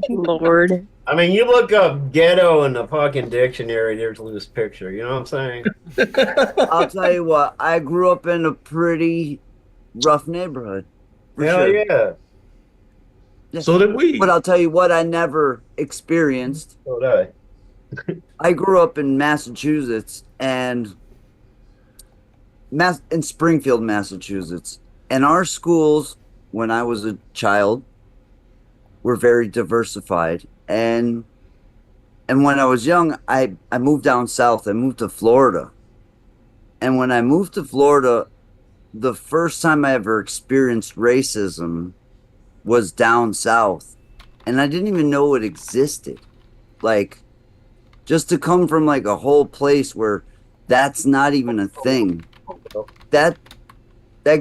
Lord. I mean, you look up ghetto in the fucking dictionary, there's Lou's picture. You know what I'm saying? I'll tell you what, I grew up in a pretty rough neighborhood. for Hell sure. yeah. So did we. But I'll tell you what I never experienced. So did I grew up in Massachusetts and in Springfield, Massachusetts. And our schools, when I was a child, were very diversified. And when I was young, I moved down south. I moved to Florida. And when I moved to Florida, the first time I ever experienced racism was down south. And I didn't even know it existed. Like, just to come from like a whole place where that's not even a thing. That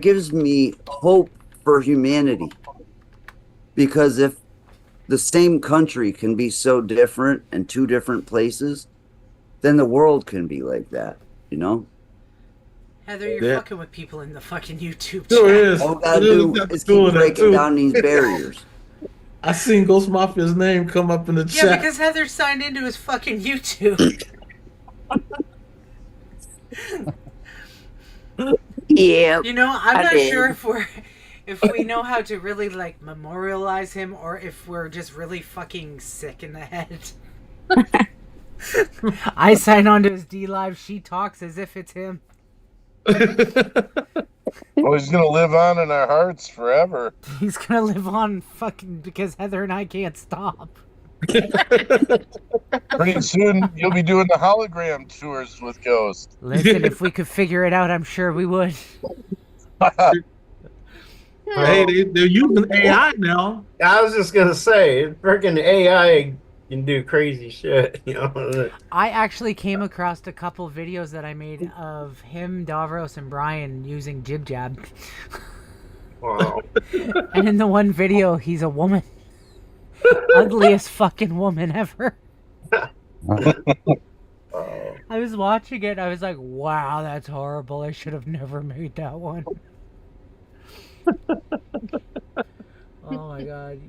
gives me hope for humanity. Because if the same country can be so different in two different places, then the world can be like that, you know? Heather, you're fucking with people in the fucking YouTube chat. Sure is. All we gotta do is keep breaking down these barriers. I seen Ghost Mafia's name come up in the Yeah, chat. because Heather signed into his fucking YouTube. Yeah. You know, I'm I not did. sure if we know how to really like memorialize him or if we're just really fucking sick in the head. I sign on to his D Live. She talks as if it's him. Oh, he's gonna live on in our hearts forever. He's gonna live on fucking because Heather and I can't stop. Pretty soon, you'll be doing the hologram tours with Ghost. Listen, if we could figure it out, I'm sure we would. Hey, they're using AI now. I was just gonna say, freaking AI can do crazy shit. You know. I actually came across a couple videos that I made of him, Davros, and Brian using Jib Jab. Wow. And in the one video, he's a woman. Ugliest fucking woman ever. I was watching it. I was like, wow, that's horrible. I should have never made that one. Oh my god.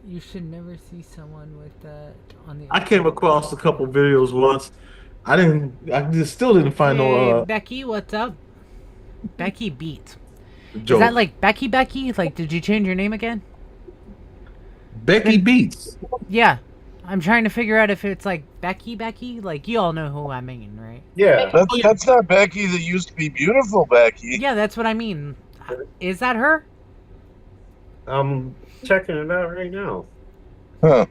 You should never see someone with that on the. I came across a couple videos once. I still didn't find Hey, no. Becky, what's up? Becky Beat. Joke. Is that like Becky? Like, did you change your name again? Becky Beats. Yeah. I'm trying to figure out if it's like Becky. Like, you all know who I mean, right? Yeah. That's not Becky that used to be beautiful Becky. Yeah, that's what I mean. Is that her? I'm checking it out right now. Huh.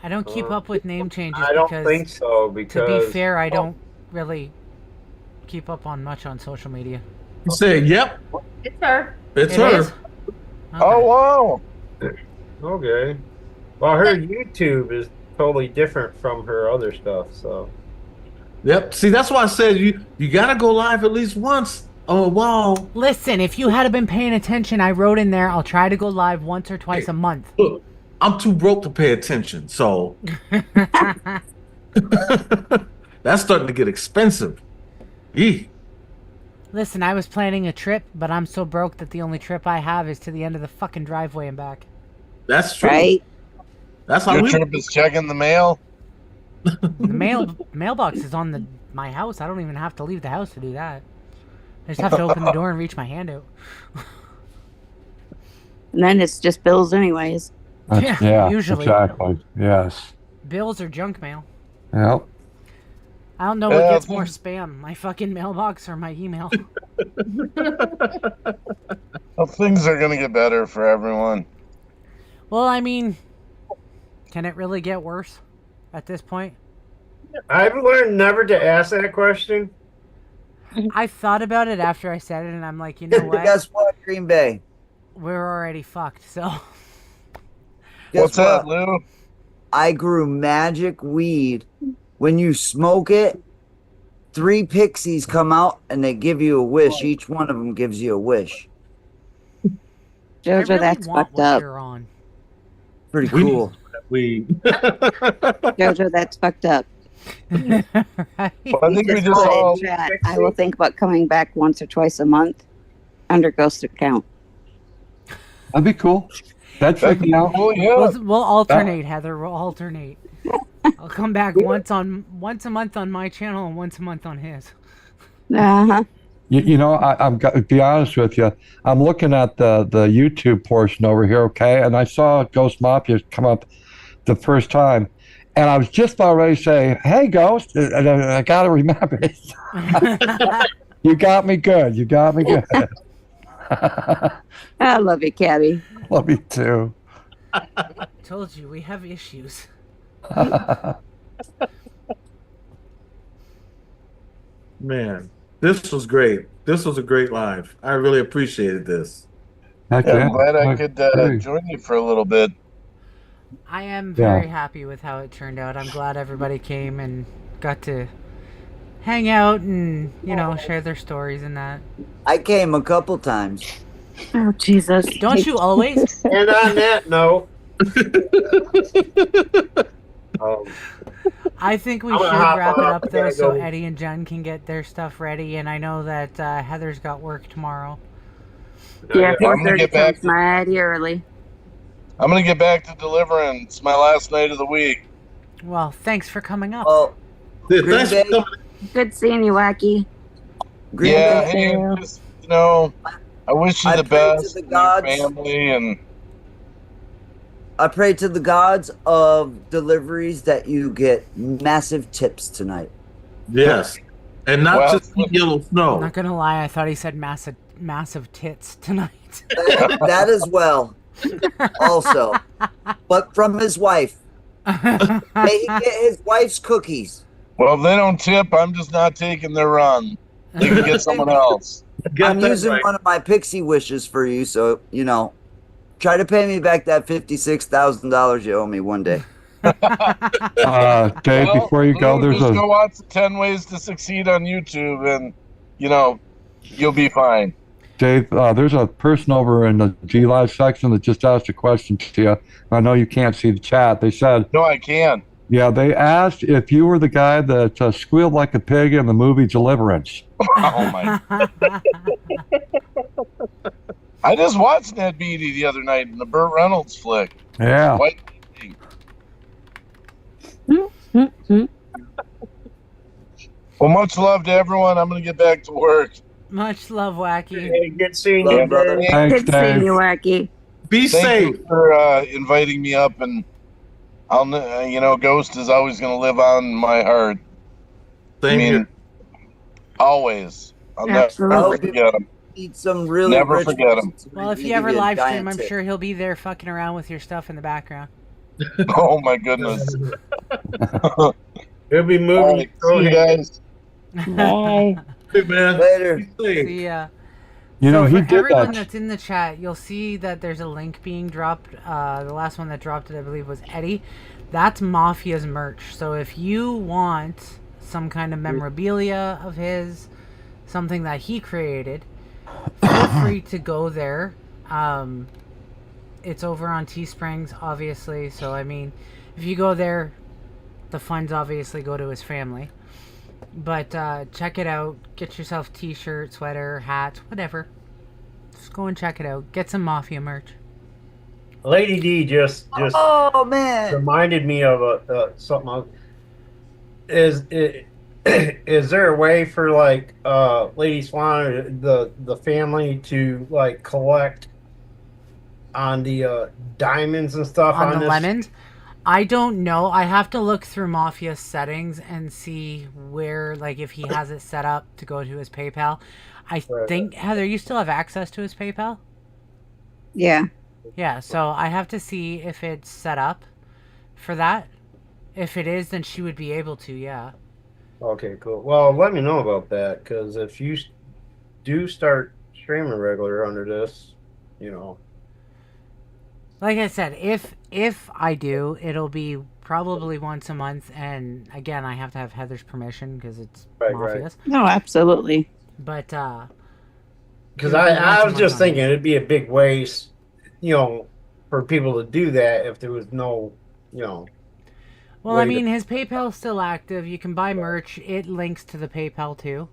I don't keep up with name changes I don't because, think so, to because be fair, I don't really keep up on much on social media. You say, yep, It's her. it's It her. is? Oh wow. Okay. Well, her YouTube is totally different from her other stuff, so. Yep. See, that's why I said you gotta go live at least once. Oh wow. Listen, if you had been paying attention, I wrote in there, I'll try to go live once or twice a month. Look, I'm too broke to pay attention, so that's starting to get expensive. Eee. Listen, I was planning a trip, but I'm so broke that the only trip I have is to the end of the fucking driveway and back. That's true. Right? That's how Your we. trip is checking the mail. The mailbox is on my house. I don't even have to leave the house to do that. I just have to open the door and reach my hand out. And then it's just bills anyways. Yeah, usually. Exactly. Yes. Bills or junk mail. Yep. I don't know what gets more spam, my fucking mailbox or my email. Well, things are gonna get better for everyone. Well, I mean, can it really get worse at this point? I've learned never to ask that question. I thought about it after I said it, and I'm like, you know what? Guess what, Green Bay? We're already fucked, so. What's that, Lou? I grew magic weed. When you smoke it, 3 pixies come out and they give you a wish. Each one of them gives you a wish. Jojo, really that's want fucked what up. you're on. Pretty cool. Jojo, that's fucked up. Well, I think we Just just put all. in chat, I will think about coming back once or twice a month under Ghost account. That'd be cool. That'd freak me out. Oh yeah. We'll alternate, Heather. We'll alternate. I'll come back once a month on my channel and once a month on his. Uh-huh. You know, I'm to be honest with you. I'm looking at the YouTube portion over here, okay, and I saw Ghost Mafia come up the first time, and I was just about ready to say, "Hey, Ghost," and I got to remember it. You got me good. You got me good. I love you, Cabby. Love you too. Told you we have issues. Man, this was great. This was a great live. I really appreciated this. Yeah, I'm glad I could join you for a little bit. I am very happy with how it turned out. I'm glad everybody came and got to hang out and, share their stories and that. I came a couple times. Oh, Jesus. Don't you always? And on that note, I think we I'm should gonna hop wrap it off. up I though, gotta so go. Eddie and Jen can get their stuff ready. And I know that Heather's got work tomorrow. Yeah, I'm gonna 4:30 get back. comes mighty early. I'm gonna get back to delivering. It's my last night of the week. Well, thanks for coming up. Well, Thanks for coming. Good seeing you, Wacky. Yeah, hey, just, I wish you I the pray to best the and gods. your family, and I pray to the gods of deliveries that you get massive tips tonight. Yes. And not Well, just yellow I'm snow. not gonna lie, I thought he said massive tits tonight. That as well. Also. But from his wife. May he get his wife's cookies. well, if they don't tip, I'm just not taking their run. They can get someone else. I'm using one of my pixie wishes for you, so, try to pay me back that $56,000 you owe me one day. Dave, before you go, there's just a go watch 10 Ways to Succeed on YouTube, and you'll be fine. Dave. There's a person over in the G Live section that just asked a question to you. I know you can't see the chat. They said, No, I can. yeah, they asked if you were the guy that squealed like a pig in the movie Deliverance. Oh my! I just watched Ned Beatty the other night in the Burt Reynolds flick. Yeah. White Well, much love to everyone. I'm gonna get back to work. Much love, Wacky. hey, good seeing Love, you, brother. Thanks, Good seeing Dave. you, Wacky. Be Thank safe. you for inviting me up, and I'll Ghost is always gonna live on in my heart. Same here. Always. I'll never Absolutely. forget him. Need some really Never rich forget 'em. person to Well, if really you ever give a live stream, giant I'm tip. sure he'll be there fucking around with your stuff in the background. Oh my goodness. He'll be All moving. right, see you guys. Bye. Hey, man. Later. Be safe. See ya. You know, So he for did everyone that. that's in the chat, you'll see that there's a link being dropped. The last one that dropped it, I believe, was Eddie. That's Mafia's merch. So if you want some kind of memorabilia of his, something that he created, feel free to go there. It's over on Teesprings, obviously. So, I mean, if you go there, the funds obviously go to his family. But check it out. Get yourself t-shirt, sweater, hat, whatever. Just go and check it out. Get some Mafia merch. Lady D just Oh, man. reminded me of something. is there a way for like Lady Swan or the family to like collect on the diamonds and stuff On the this? lemons? I don't know. I have to look through Mafia's settings and see where, like, if he has it set up to go to his PayPal. I think, Heather, you still have access to his PayPal? Yeah. Yeah, so I have to see if it's set up for that. If it is, then she would be able to, yeah. Okay, cool. Well, let me know about that, because if you do start streaming regular under this, you know. Like I said, if I do, it'll be probably once a month, and again, I have to have Heather's permission because it's Mafia's. No, absolutely. But Because I was just thinking it'd be a big waste, you know, for people to do that if there was no, you know. Well, I mean, his PayPal's still active. You can buy merch. It links to the PayPal too.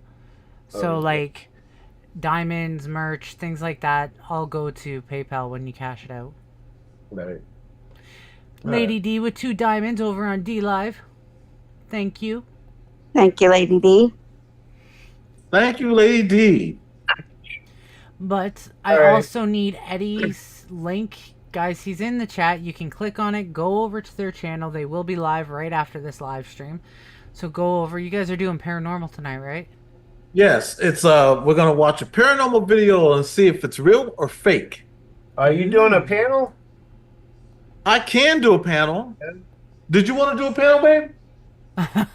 So, like, diamonds, merch, things like that, all go to PayPal when you cash it out. Right. Lady D with 2 diamonds over on D Live. Thank you. Thank you, Lady D. Thank you, Lady D. But I also need Eddie's link. Guys, he's in the chat. You can click on it. Go over to their channel. They will be live right after this live stream. So go over. You guys are doing paranormal tonight, right? Yes, it's we're gonna watch a paranormal video and see if it's real or fake. Are you doing a panel? I can do a panel. Did you want to do a panel, babe?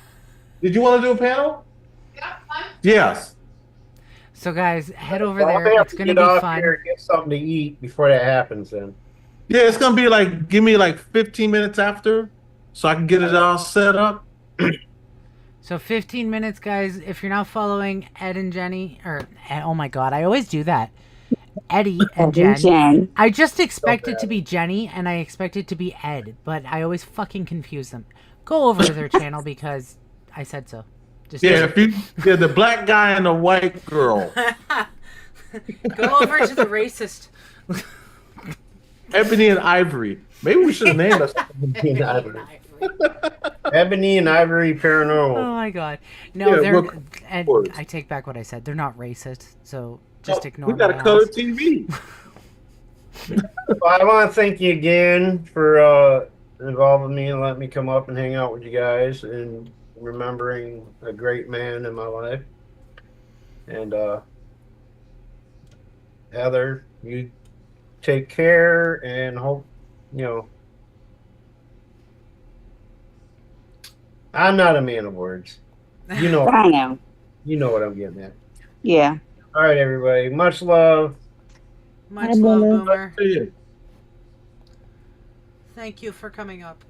Did you want to do a panel? Yes. So guys, head over Well, there. I'll It's gonna get be off fun. here and get something to eat before that happens. Then. Yeah, it's gonna be like give me like 15 minutes after, so I can get it all set up. So 15 minutes, guys. If you're not following Ed and Jenny, or oh my god, I always do that. Eddie and Jen. I just expect it to be Jenny, and I expect it to be Ed, but I always fucking confuse them. Go over to their channel because I said so. Just The black guy and the white girl. Go over to the racist. Ebony and Ivory. Maybe we should have named us Ebony and Ivory. Ebony and Ivory Paranormal. Oh my god. No, Yeah, they're. we're- And I take back what I said. They're not racist, so just ignore We got a my color ass. TV. Well, I want to thank you again for involving me and letting me come up and hang out with you guys and remembering a great man in my life. And Heather, you take care and hope, you know. I'm not a man of words. You know. I know. You know what I'm getting at. Yeah. All right, everybody. Much love. Much love, Boomer. Thank you for coming up.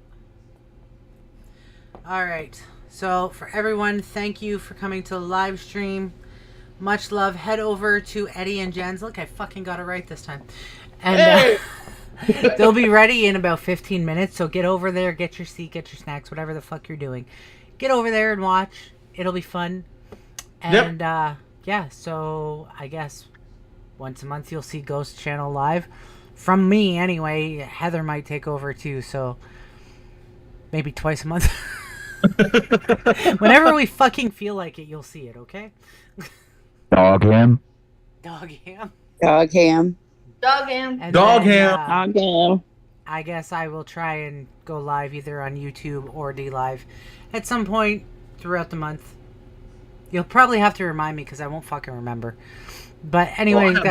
All right. So for everyone, thank you for coming to the live stream. Much love. Head over to Eddie and Jen's. Look, I fucking got it right this time. And they'll be ready in about 15 minutes. So get over there, get your seat, get your snacks, whatever the fuck you're doing. Get over there and watch. It'll be fun. And yeah, so I guess once a month you'll see Ghost Channel live. From me, anyway. Heather might take over too, so maybe twice a month. Whenever we fucking feel like it, you'll see it, okay? Dog him. Dog ham. Dog ham. Dog ham. And Dog then, ham. Dog ham. I guess I will try and go live either on YouTube or D Live at some point throughout the month. You'll probably have to remind me because I won't fucking remember. But anyways, guys.